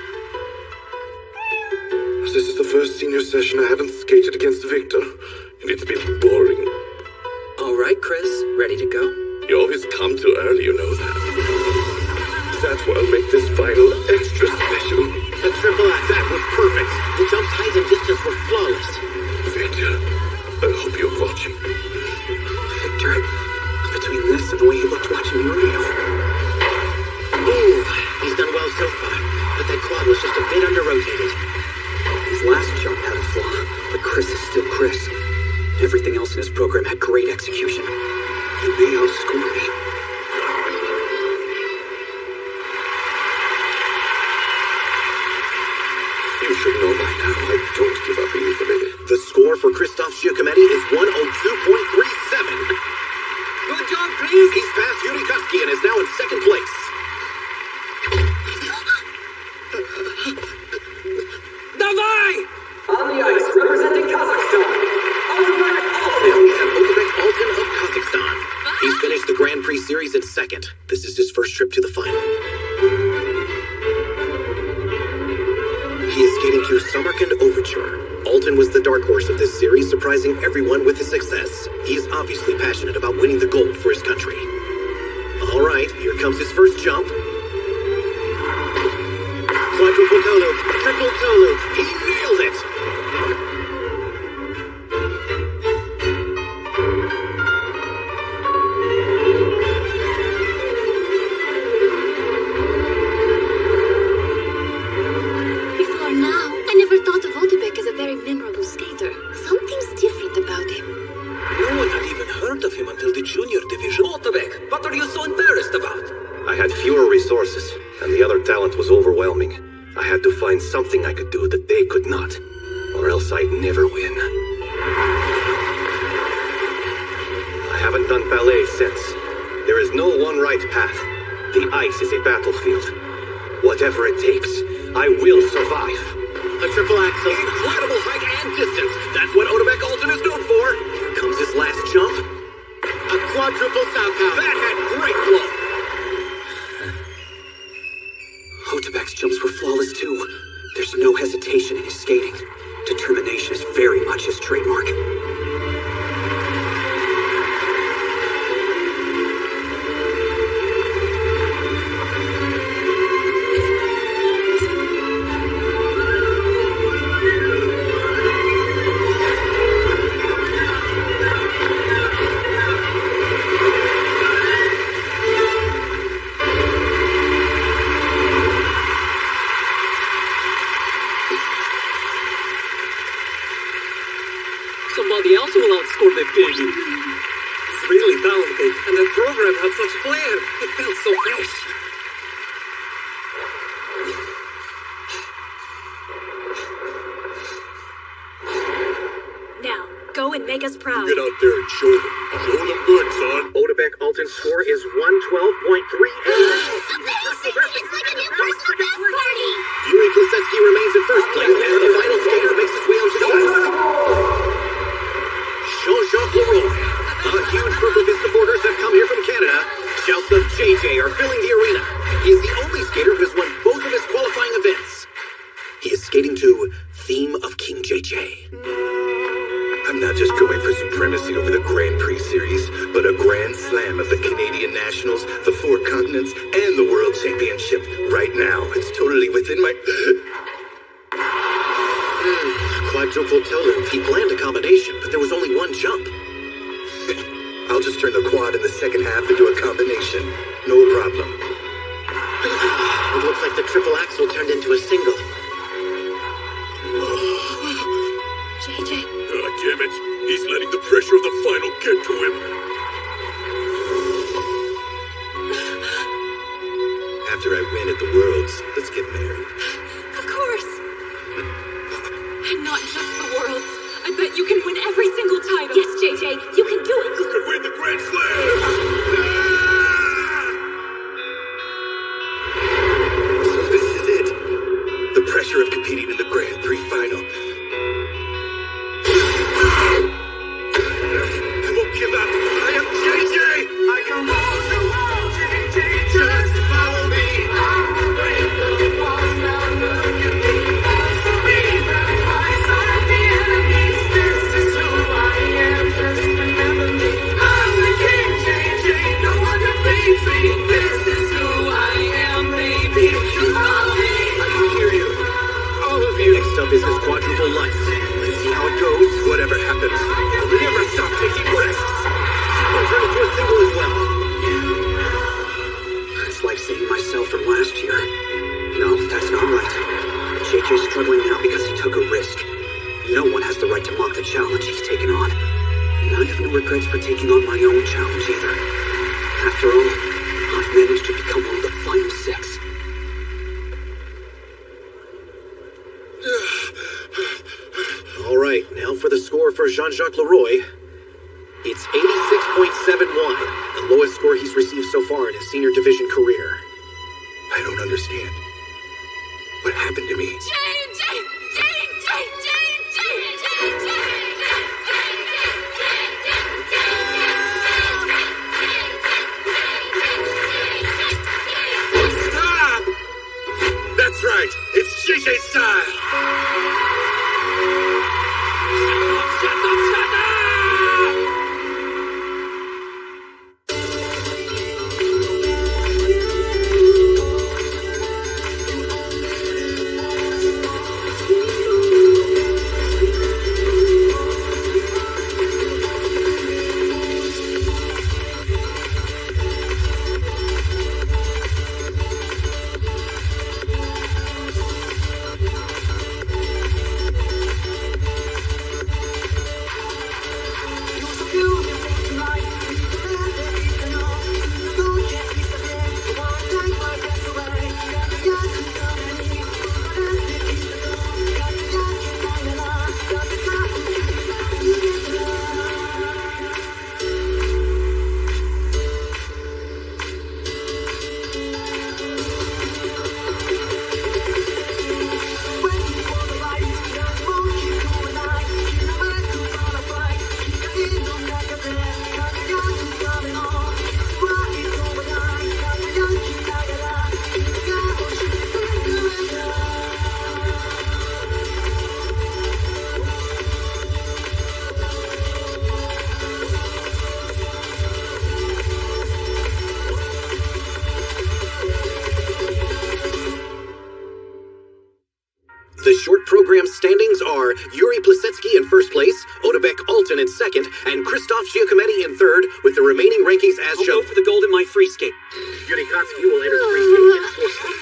This is the first senior session I haven't skated against Victor, and it's been boring. All right, Chris. Ready to go? You always come too early, you know that. That's why I'll make this final extra special. The triple act, that was perfect. The jumps, height, and distance were flawless. Victor, I hope you're watching. Victor, between this and the way he looked watching Yuri. Ooh, he's done well so far, but that quad was just a bit under-rotated. His last jump had a flaw, but Chris is still Chris. Everything else in his program had great execution. He may outscore me. You should know by now I don't give up easily. The score for Christoph Giacometti is 102.37. Good job, Chris! He's passed Yuri Kotsky and is now in second place. Davai! On the ice, representing Kazakhstan, Otabek Altin. Now we have Otabek Altin of Kazakhstan. He's finished the Grand Prix series in second. This is his first trip to the final. He is skating to Samarkand Overture. Altin was the dark horse of this series, surprising everyone with his success. He is obviously passionate about winning the gold for his country. All right, here comes his first jump. Quadruple toe loop, triple toe loop. He nailed it! Before now, I never thought of Otabek as a very memorable skater. Something's different about him. No one had even heard of him until the junior division. Otabek, what are you so embarrassed about? I had fewer resources, and the other talent was overwhelming. I had to find something I could do that they could not, or else I'd never win. I haven't done ballet since. There is no one right path. The ice is a battlefield. Whatever it takes, I will survive. A triple axel. Incredible height and distance. That's what Otabek Altin is known for. Here comes his last jump. A quadruple southpaw. That had great flow. Otabek's jumps were flawless too. There's no hesitation in his skating. Determination is very much his trademark. Somebody else will outscore the pig. He's really talented, and the program had such flair. It felt so fresh. Now, go and make us proud. Get out there and show them. Show them good, son. Otabek Altin's score is 112.38. Amazing! It's like a new Where's the best party? Yuri Plisetsky remains in first place as the final skater makes his way onto the ice. Jean-Jacques Leroy. A huge group of his supporters have come here from Canada. Shouts of JJ are filling the arena. He is the only skater who has won both of his qualifying events. He is skating to Theme of King JJ. I'm not just going for supremacy over the Grand Prix Series, but a Grand Slam of the Canadian Nationals, the 4 continents, and the World Championship. Right now, it's totally within my... Quadruple toe loop. He planned a combination, but there was only one jump. I'll just turn the quad in the second half into a combination. No problem. It looks like the triple axel turned into a single. JJ. God damn it. He's letting the pressure of the final get to him. After I win at the Worlds, let's get married. Of course. And not just the Worlds. I bet you can win every single title. Yes, JJ, you can do it. You can win the Grand Slam! So this is it. The pressure of competing in the Grand Prix final. I won't give up. I am JJ! I can roll the world, JJ. Just follow me. I will break the walls. Now look at me. Follow me. The eyes of the enemies. This is who I am. Just remember me. I'm the king, JJ. No one defeats me. This is who I am, baby. You follow me. I can hear you. All of you. Next up is his quadruple life. Let's see how it goes. Whatever happens, I'll never stop taking risks. I'll turn into a single as well. It's like seeing myself from last year. No, that's not right. JJ's struggling now because he took a risk. No one has the right to mock the challenge he's taken on. And I have no regrets for taking on my own challenge either. After all, I've managed to become one of the final 6. All right, now for the score for Jean-Jacques Leroy. It's 86.71, the lowest score he's received so far in his senior division career. I don't understand. What happened to me? Stop! That's right. It's JJ's style. Shut up! The short program standings are Yuri Plisetsky in first place, Otabek Alton in second, and Christoph Giacometti in third, with the remaining rankings as I'll shown. go for the gold in my free skate. Yuri Kotsky will enter free skating in fourth place.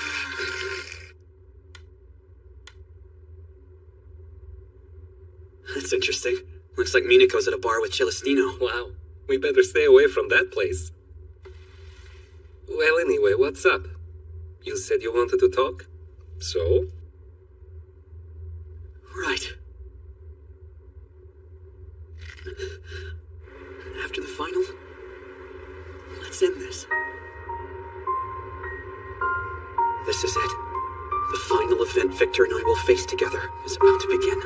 That's interesting. Looks like Minako's at a bar with Celestino. Wow, we better stay away from that place. Well, anyway, what's up? You said you wanted to talk? So? Right. After the final, let's end this. This is it. event Victor and I will face together is about to begin.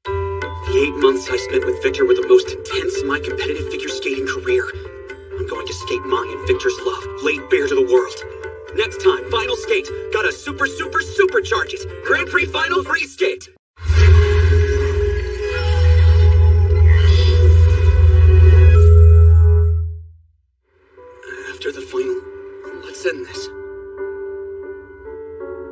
The 8 months I spent with Victor were the most intense of my competitive figure skating career. I'm going to skate my and Victor's love, laid bare to the world. Next time, final skate. Gotta supercharge it. Grand Prix final free skate. After the final, let's end this.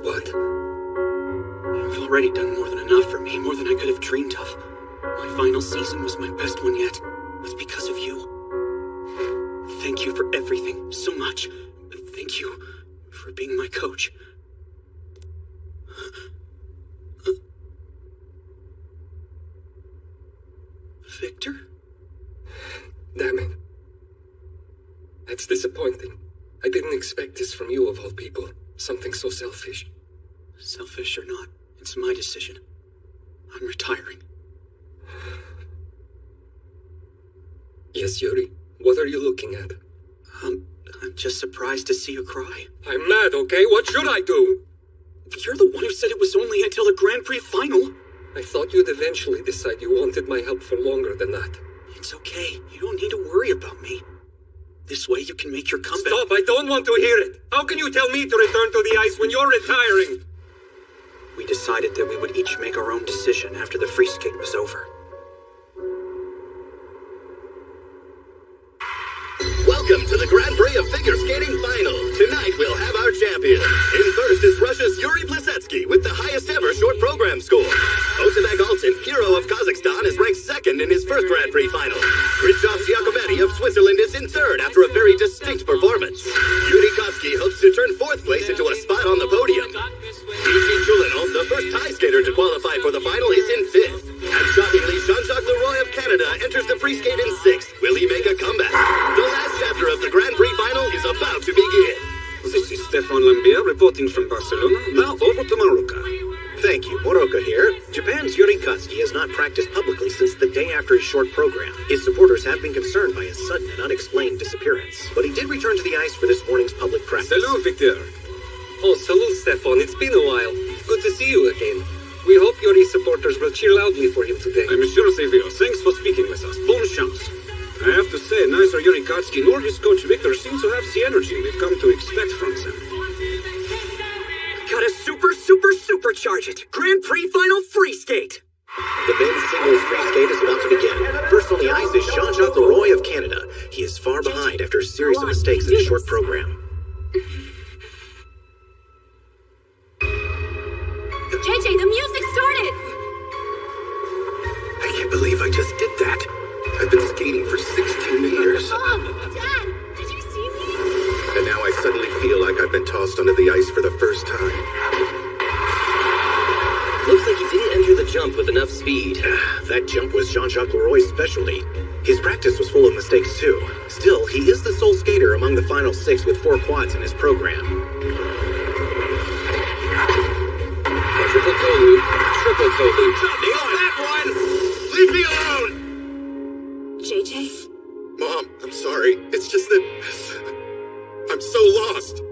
What? You've already done more than enough for me, more than I could have dreamed of. My final season was my best one yet. It's because of you. Thank you for everything, so much. Thank you for being my coach. Victor? Damn it. That's disappointing. I didn't expect this from you, of all people. Something so selfish. Selfish or not, it's my decision. I'm retiring. Yes, Yuri. What are you looking at? I'm just surprised to see you cry. I'm mad, okay? What should I do? You're the one who said it was only until the Grand Prix final. I thought you'd eventually decide you wanted my help for longer than that. It's okay. You don't need to worry about me. This way you can make your comeback. Stop! I don't want to hear it! How can you tell me to return to the ice when you're retiring? We decided that we would each make our own decision after the free skate was over. Welcome to the Grand Prix of Figure Skating Final. Tonight we'll have our champion. In first is Russia's Yuri Plisetsky with the highest ever short program score. Otebek Altin, hero of Kazakhstan, is ranked second in his first Grand Prix final. Krzysztof Giacometti of Switzerland is in third after a very distinct performance. Yuri Kotsky hopes to turn fourth place into a spot on the podium. Iji Chulinov, the first Thai skater to qualify for the final, is in fifth. And shockingly, Jean-Jacques Leroy of Canada enters the free skate in sixth. Will he make a comeback? The last chapter of the Grand Prix final is about to begin. This is Stefan Lambier reporting from Barcelona. Now over to Maruka. Thank you, Moroka here. Japan's Yuri Kotsky has not practiced publicly since the day after his short program. His supporters have been concerned by his sudden and unexplained disappearance. But he did return to the ice for this morning's public practice. Salut, Victor. Oh, salut, Stefan. It's been a while. Good to see you again. We hope Yuri supporters will cheer loudly for him today. I'm sure they will. Thanks for speaking with us. Bonne chance. I have to say, neither Yuri Kotsky nor his coach Victor seem to have the energy we've come to expect from them. Gotta supercharge it. Grand Prix final free skate. The men's singles free skate is about to begin. First on the ice is Jean-Jacques Leroy of Canada. He is far behind after a series of mistakes in his short program. JJ, the music started! I can't believe I just did that. I've been skating for 16 years. Mom! Dad! Did you see me? And now I suddenly feel like I've been tossed onto the ice for the first time. Looks like he didn't enter the jump with enough speed. That jump was Jean-Jacques Leroy's specialty. His practice was full of mistakes too. Still, he is the sole skater among the final 6 with 4 quads in his program. Triple toe loop. Triple toe loop. Nail that one! Leave me alone! JJ? Mom, I'm sorry. It's just that I'm so lost.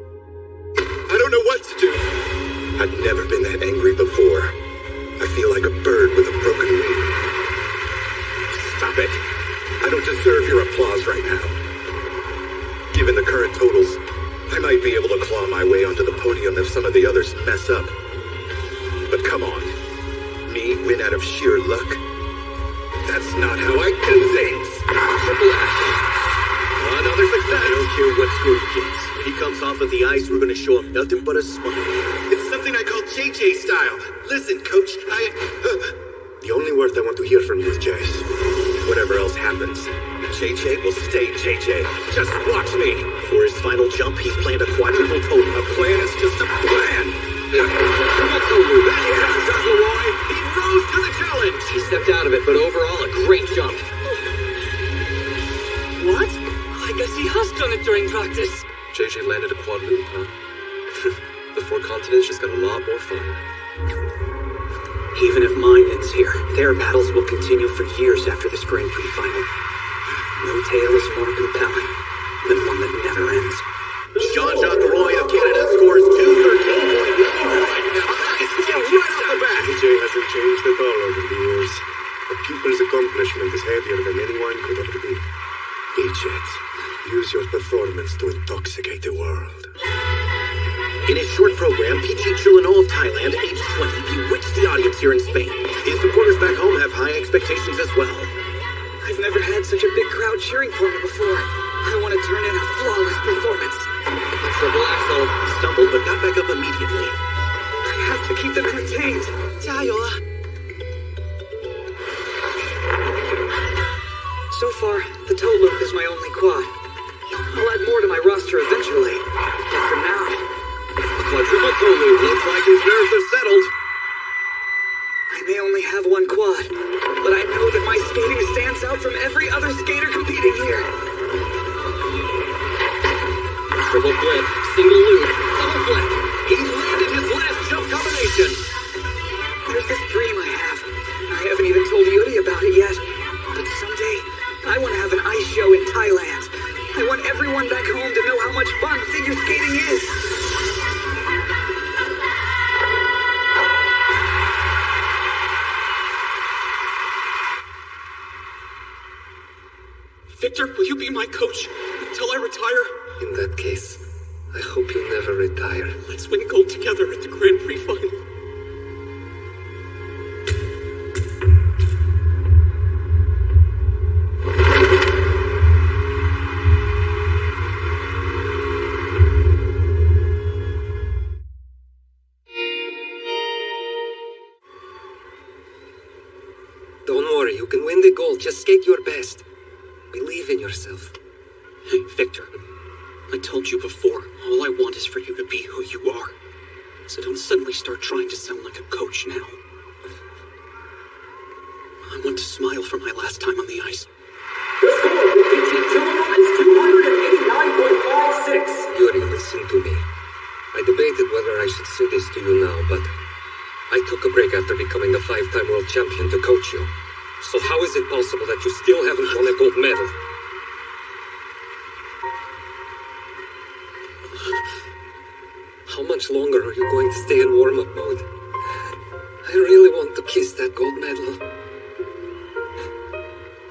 I don't know what to do. I've never been that angry before. I feel like a bird with a broken wing. Stop it. I don't deserve your applause right now. Given the current totals, I might be able to claw my way onto the podium if some of the others mess up. But come on. Me win out of sheer luck? That's not how I do things. Triple action. Another success. I don't care what score he gets. When he comes off of the ice, we're going to show him nothing but a smile. It's something I call JJ style. Listen, coach, The only word I want to hear from you is Jace. Whatever else happens, JJ will stay JJ. Just watch me. For his final jump, he's planned a quadruple toe. A plan is just a plan. He rose to the challenge. He stepped out of it, but overall, a great jump. What? I guess he has done it during practice. JJ landed a quad loop, huh? The 4 continents just got a lot more fun. Even if mine ends here, their battles will continue for years after this Grand Prix final. No tale is more compelling than one that never ends. Jean-Jacques Leroy of Canada scores 2:13.1. changed it all over the years. A pupil's accomplishment is heavier than anyone could ever be. Beach it. Use your performance to intoxicate the world. In his short program, P.G. Chulano of Thailand, age 20, bewitched the audience here in Spain. His supporters back home have high expectations as well. I've never had such a big crowd cheering for me before. I want to turn in a flawless performance. Triple Axel stumbled but got back up immediately. I have to keep them entertained. 加油啊! So far, the toe loop is my only quad. I'll add more to my roster eventually. But for now... Quadruple toe loop looks like his nerves are settled. I may only have one quad, but I know that my skating stands out from every other skater competing here. Triple flip, single loop, double flip. He landed his last jump combination. There's this dream I have. I haven't even told Yuri about it yet. But someday, I want to have an ice show in Thailand. I want everyone back home to know how much fun figure skating is. Victor, will you be my coach until I retire? In that case, I hope you never retire. Let's win gold together at the Grand Prix final. Don't worry, you can win the gold. Just skate your best. Believe in yourself. Hey, Victor. I told you before, all I want is for you to be who you are. So don't suddenly start trying to sound like a coach now. I want to smile for my last time on the ice. The score for P.G. Chulano is 289.56. Yuri, listen to me. I debated whether I should say this to you now, but I took a break after becoming a 5-time world champion to coach you. So how is it possible that you still haven't won a gold medal? How much longer are you going to stay in warm-up mode? I really want to kiss that gold medal.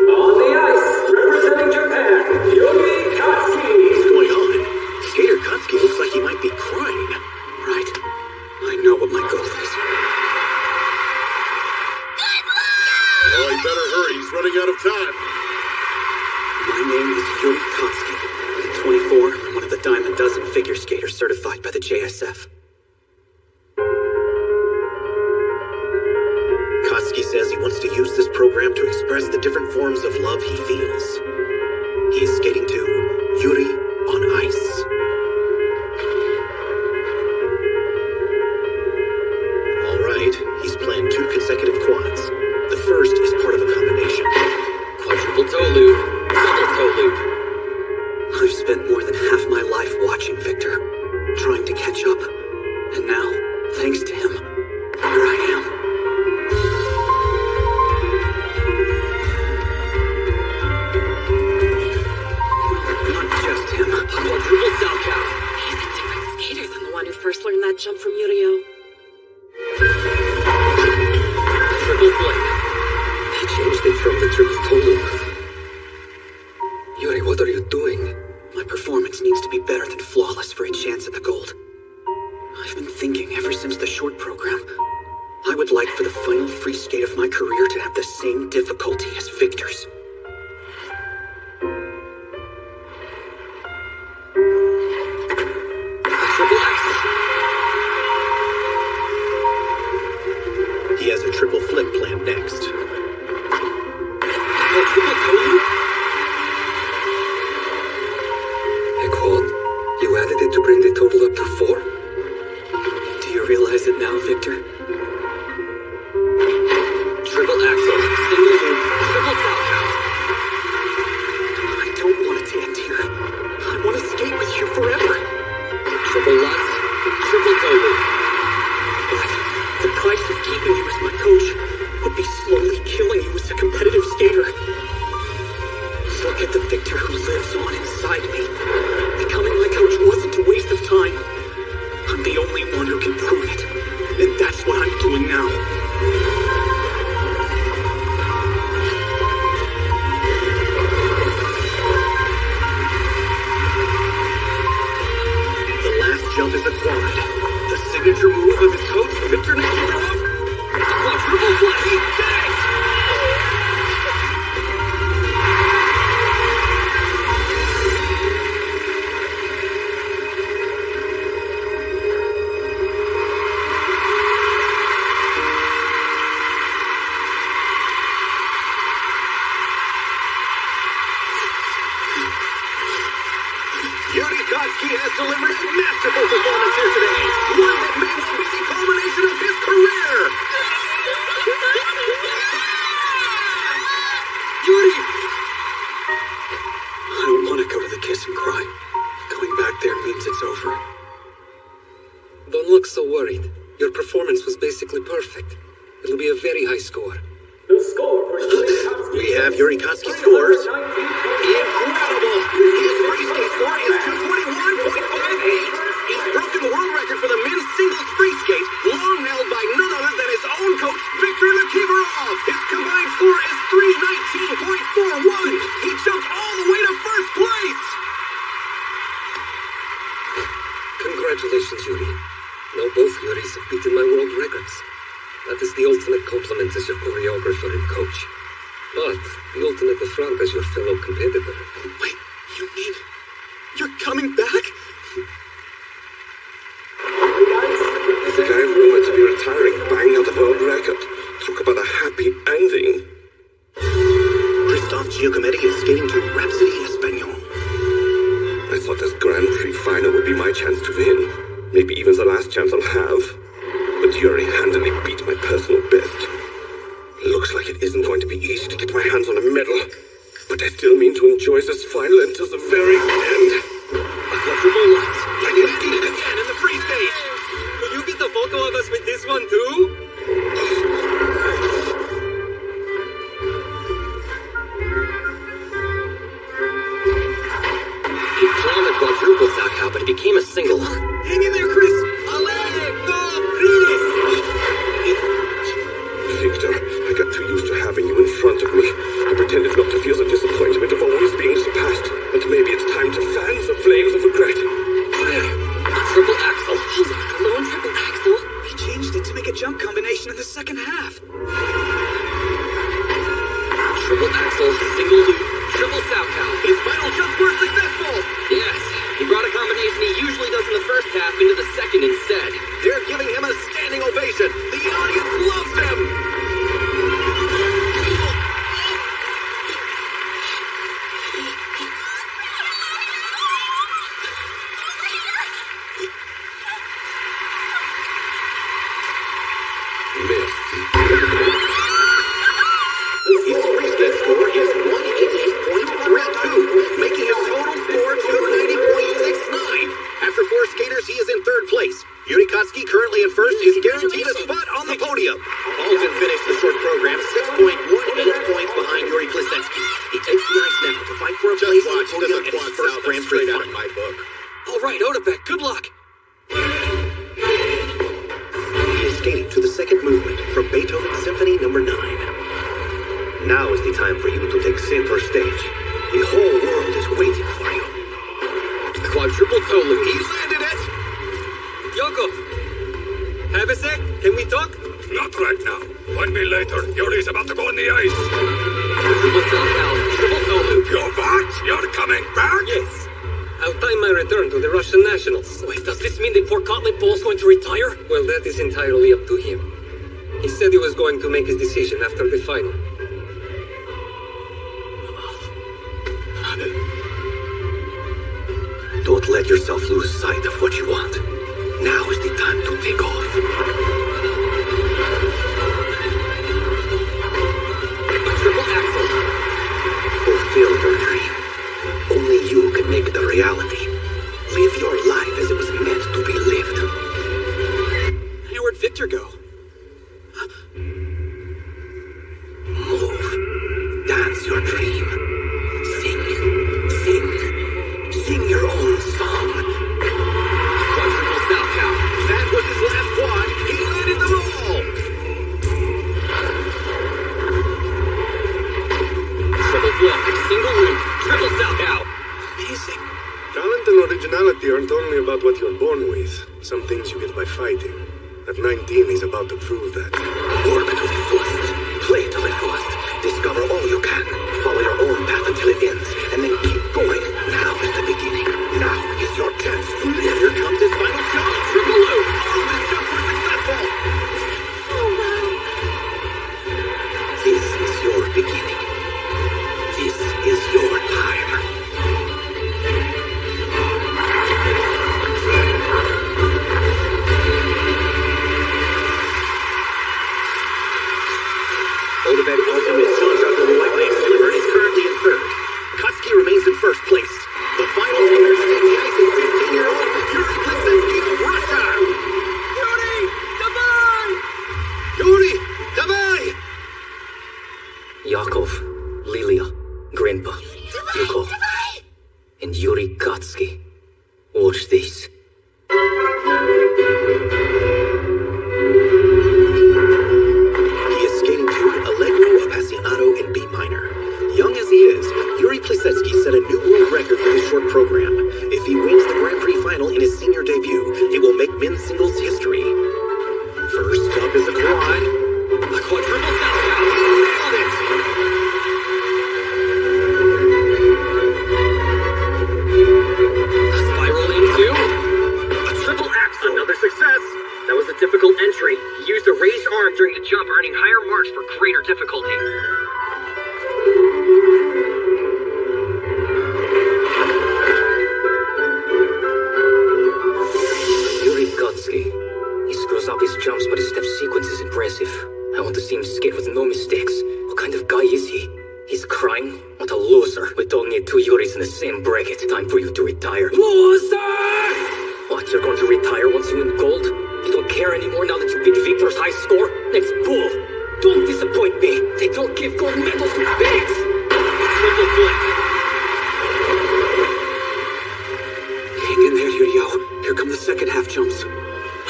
On the ice, representing Japan, Yuri Katsuki. What's going on? Skater Katsuki looks like he might be crying. Right. I know what my goal is. Oh, he better hurry. He's running out of time. My name is Yuri Katsuki. At 24, I'm one of the dime a dozen figure skaters certified by the JSF. Katsuki says he wants to use this program to express the different forms of love he feels. He is skating to Yuri on Ice. All right, he's planned 2 consecutive quads. The first is part of a combination. Quadruple toe loop, double toe loop. I've spent more than half my life watching Victor, trying to catch up. And now, thanks to him, here I am. Not just him. Quadruple Salchow. He's a different skater than the one who first learned that jump from Yurio. Triple flip. He changed it from the triple toe loop. Yuri, what are you doing? My performance needs to be better than flawless for a chance at the gold. I've been thinking ever since the short program. I would like for the final free skate of my career to have the same difficulty as Victor's. Triple axel. He has a triple flip planned next. Triple toe loop? A quad? You added it to bring the total up to 4? Do you realize it now, Victor? Triple axel, single loop, triple Salchow. I don't want it to end here. I want to skate with you forever. Triple lutz, triple toe loop. But the price of keeping you as my coach would be slowly killing you as a competitive skater. Look at the Victor who lives on inside me. Becoming my coach wasn't a waste of time. I'm the only one who can prove it. And that's what I'm doing now. perfect. It'll be a very high score. The score for Yuri Katsuki. We have Yuri Katsuki scores. Incredible! His free skate score is 221.58. He's broken the world record for the men's singles free skate, long held by none other than his own coach, Viktor Nikiforov. His combined score is 319.41. He jumped all the way to first place. Congratulations, Yuri. Now both Yuris have beaten my world records. That is the ultimate compliment as your choreographer and coach. But the ultimate affront as your fellow competitor. Wait, you mean you're coming back? The guy rumored to be retiring banged out the world record. Talk about a happy ending. Christophe Giacometti is skating to Rhapsody Espanol. I thought this Grand Prix final would be my chance to win. Maybe even the last chance I'll have. But Yuri handily beat my personal best. Looks like it isn't going to be easy to get my hands on a medal. But I still mean to enjoy this final until the very end. A quadruple lights. I can beat it again in the free skate. Will you get a photo of us with this one too? He planned a quadruple Sakao, but it became a single. Hang in there, Chris! Victor, I got too used to having you in front of me. I pretended not to feel the disappointment of always being surpassed. But maybe it's time to fan the flames of regret. Triple axel. Hold on, alone triple axel? He changed it to make a jump combination in the second half. Triple axel, single loop, triple Sakao. His final jumps were successful. Yes, he brought a combination he usually does in the first half into the second instead. They're giving him a standing ovation. The audience loves him. His free skate score is 188.32, making his total score 290.69. After four skaters, he is in third place. Yuri Katsuki, currently in first, is guaranteed a spot on the podium. Alton finished the short program 6.18 points behind Yuri Klisetsky. He takes the ice now to fight for a place on the podium at his first Grand Prix final. All right, Odebek, good luck. He is skating to the second movement from Beethoven's Symphony No. 9. Now is the time for you to take center stage. The whole world is waiting for you. Quadruple toe loop. He landed it! Yoko! Have a sec? Can we talk? Not right now. Find me later. Yuri's about to go on the ice. Triple Sakao, triple toe loop. You're back? You're coming back? Yes. I'll time my return to the Russian Nationals. Wait, does this mean that poor Kotlin Ball's going to retire? Well, that is entirely up to him. He said he was going to make his decision after the final. Don't let yourself lose sight of what you want. Now is the time to take off. Triple axel. Fulfill your dream. Only you can make it a reality. Live your life as it was meant to be lived. Hey, where'd Victor go? Move. Dance your dream. Sing. Sing. Sing your own song. Quadruple Sakao. That was his last quad. He landed them all. Triple flip, single loop, triple Sakao. Amazing. Talent and originality aren't only about what you're born with. Some things you get by fighting. At 19, he's about to prove that. Work to the fullest. Play to the fullest. Discover all you can. Follow your own path until it ends. And then keep going. Now is the beginning. Now is your chance to live. Here comes his final shot. Triple loop. All of his jumps were successful. This is your beginning. This is your time. Odebek also missed Jean-Jacques Leroy by a silver and is currently in third. Katsuki remains in Markov, Lilia, Grandpa, Yuko, and Yuri Kotsky. Watch this. He is skating to Allegro Appassionato in B minor. Young as he is, Yuri Plisetsky set a new world record with his short program. If he wins the Grand Prix final in his senior debut, he will make men's singles history. First up is a quad. A quadruple southbound. He nailed it! A spiral into A triple axel. Another success. That was a difficult entry. He used a raised arm during the jump, earning higher marks for greater difficulty. Yuri Kotsky. He screws up his jumps, but his step sequence is impressive. I want to see him skate with no mistakes. What kind of guy is he? He's crying? What a loser. We don't need two Yuris in the same bracket. Time for you to retire. Loser! What, you're going to retire once you win gold? You don't care anymore now that you beat Victor's high score? That's bull. Don't disappoint me. They don't give gold medals to pigs. Triple flip. Hang in there, Yuri-o. Here come the second half jumps.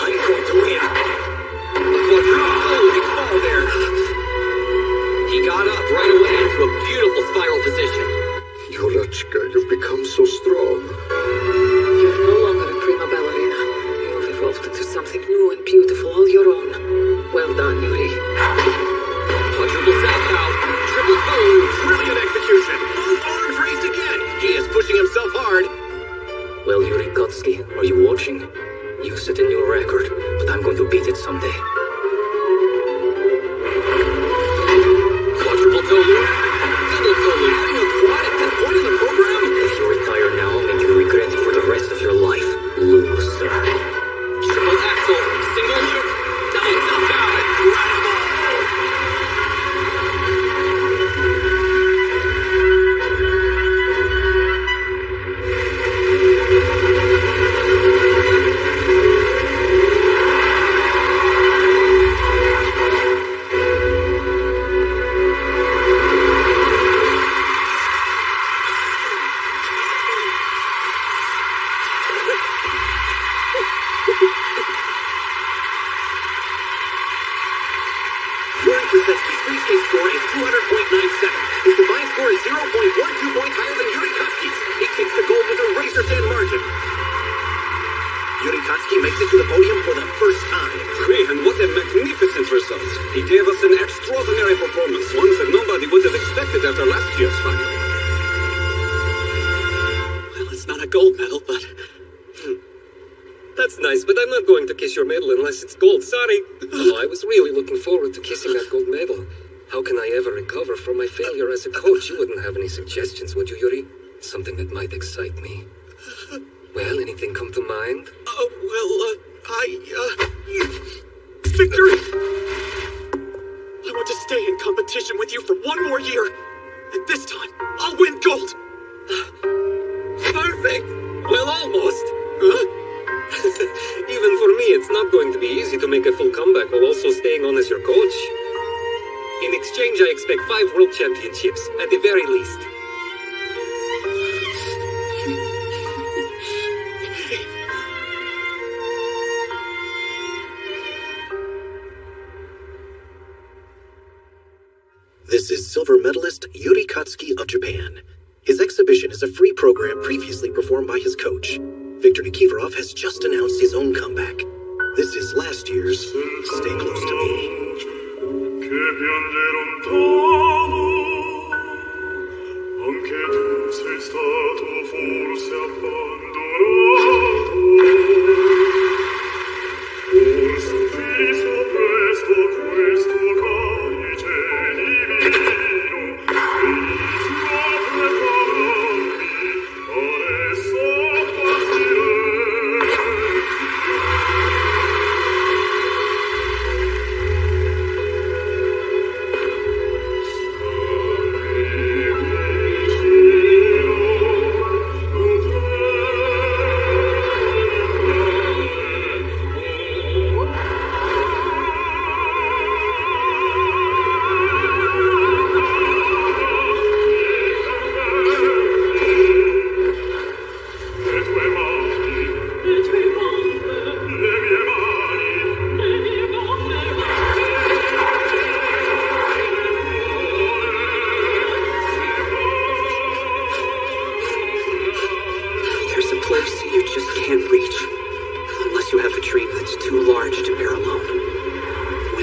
I'm going to win. Holy fall there. He got up right away into a beautiful spiral position. Yurachka, you've become so strong. You're no longer a prima ballerina. You've evolved into something new and beautiful all your own. Well done, Yuri. Quadruple southbound, triple toe, brilliant execution. Both arms raised again. He is pushing himself hard. Well, Yuri Kotsky, are you watching? You set a new record, but I'm going to beat it someday. Quadruple toe loop, double toe loop. Are you a quad at this point in the program? If you retire now, I'll make you regret it for the rest of your life. Loser. Triple axel, single loop, double southbound. Incredible! Yuri Plisetsky's free skate score is 200.97. His combined score is 0.12 points higher than Yuri Kotsky's. He takes the gold with a razor-thin margin. Yuri Kotsky makes it to the podium for the first time. And what a magnificent result. He gave us an extraordinary performance, one that nobody would have expected after last year's final. Well, it's not a gold medal, but... That's nice, but I'm not going to kiss your medal unless it's gold. Sorry. Oh, I was really looking forward to kissing that gold medal. How can I ever recover from my failure as a coach? You wouldn't have any suggestions, would you, Yuri? Something that might excite me. Well, anything come to mind? Victor! I want to stay in competition with you for one more year. And this time, I'll win gold. Perfect! Well, almost. Huh? Even for me, it's not going to be easy to make a full comeback while also staying on as your coach. In exchange, I expect 5 world championships, at the very least. This is silver medalist Yuri Kotsky of Japan. His exhibition is a free program previously performed by his coach. Viktor Nikiforov has just announced his own comeback. This is last year's Stay Close to Me.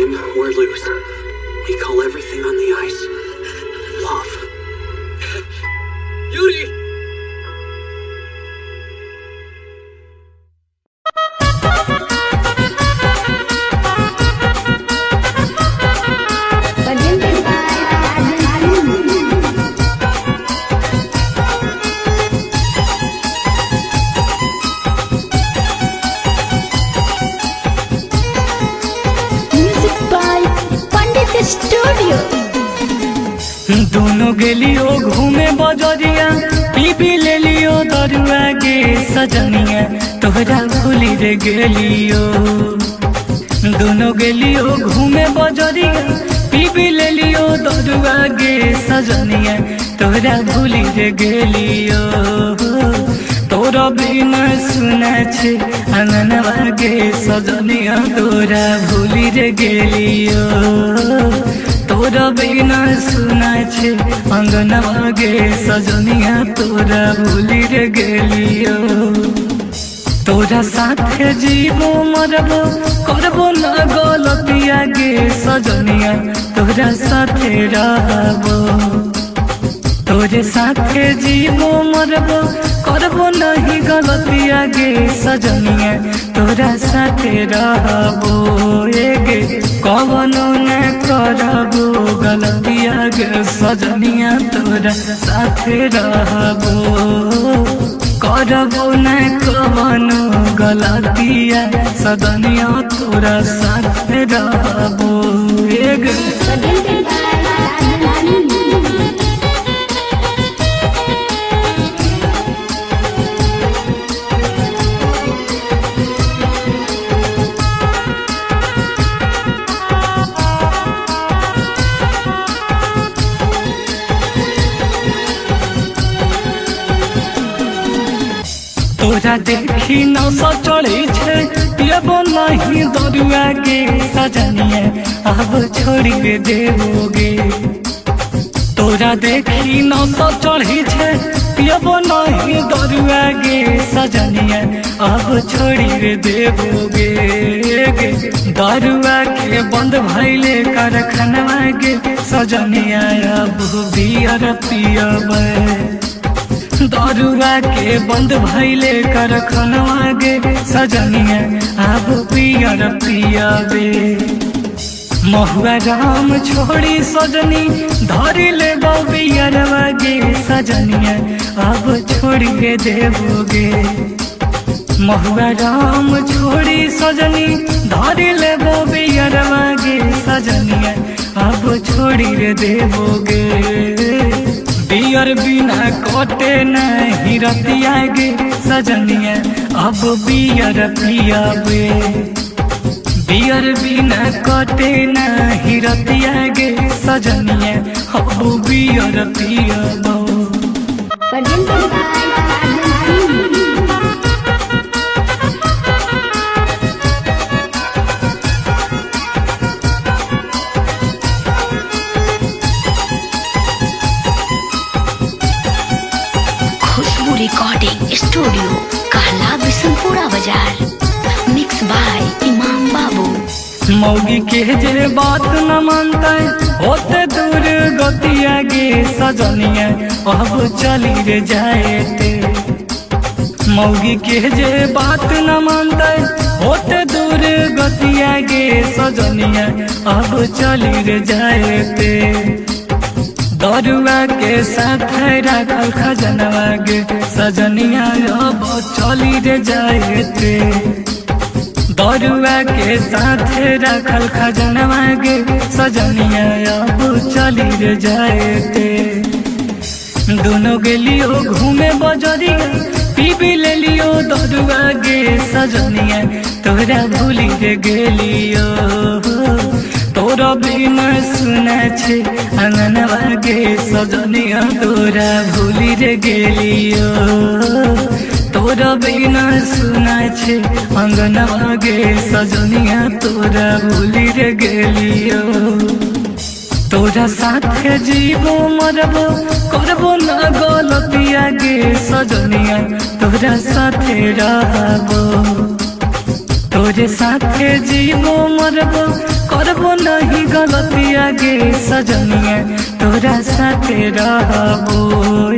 win or lose, we call everything on the ice love. Yuri! दोनों गेलियो घूमे बजरिया P ले लियो दरुआ गे सजनिया तोहरा भूली रे गेलियो। दोनों गेलियो घूमे बजरिया P ले लियो दरुआ गे सजनिया तोहरा भूली रे गेलियो। तोरा बिना सुना छे अंगनवा गे सजनिया तोरा भूली रे गेलियो। तोरा बिना सुना छे अंगनवा गे सजनिया तोरा भूली रे गेलियो। तोरा साथे जीवो मरबो करबो न गलतिया गे सजनिया तोरा साथे रहबो। तोरे साथे जीवो मरबो करबो नहीं गलतिया गे सजनिया तोरा साथे रहबो। गे कवनो न करबो गलतिया गे सजनिया तोरा साथे रहबो। करबो न कवनो गलतिया सजनिया तोरा साथे रहबो। गे तोरा देखी नशा चढ़े छे पियबो नहीं दरुआ गे सजनिया अब छोड़ी दे देबोगे। तोरा देखी नशा चढ़े छे पियबो नहीं दरुआ गे सजनिया अब छोड़ी दे देबोगे। दरुआ के बंद भइले कारखानवा गे सजनिया अब बियर पियबे। दरुआ के बंद भइले कारखानवा गे सजनिया अब पियर पियबे। महुआ राम छोड़ी सजनी धरी ले बियरवा गे सजनिया अब छोड़ी दे देबोगे। महुआ राम छोड़ी सजनी धरी ले बियरवा गे सजनिया अब छोड़ी दे देबोगे। बियर बिना कटे नहीं रतिया गे सजनिया अब बियर पियबे। बियर बिना कटे नहीं रतिया गे सजनिया अब बियर पियबो। रिकॉर्डिंग स्टूडियो कहला बिशनपुरा बाजार मिक्स बाय इमाम बाबू। मौगी के जे बात न मानते होते दूर गतिया गे सजनिया अब चली रे जाएते। मौगी के जे बात न मानते होते दूर गतिया गे सजनिया अब चली रे जाएते। दरुआ के साथ राखल खजनवा गे सजनिया अब चली रे जाएते। दरुआ के साथ राखल खजनवा गे सजनिया अब चली रे जाएते। दोनों गेलियो घूमे बजरिया पी ले लियो दरुआ गे सजनिया तोरा भूली रे गेलियो। तोरा बिना सुना छे अंगनवा गे सजनिया तोरा भूली रे गेलियो। तोरा बिना सुना छे अंगनवा गे सजनिया तोरा भूली रे गेलियो। तोरा साथे जीवो मरबो करबो न गलतिया गे सजनिया तोरा साथे रहबो। तोरे साथे जीवो मरबो करबो नहीं गलतिया गे सजनिया तोरा साथे रहबो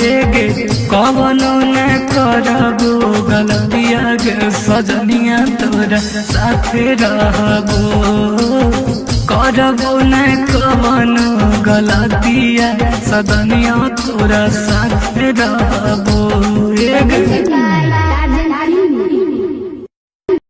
गे कवनो न करबो गलतिया गे सजनिया तोरा साथे रहबो करबो न कवनो गलतिया सजनिया तोरा साथे रहबो गे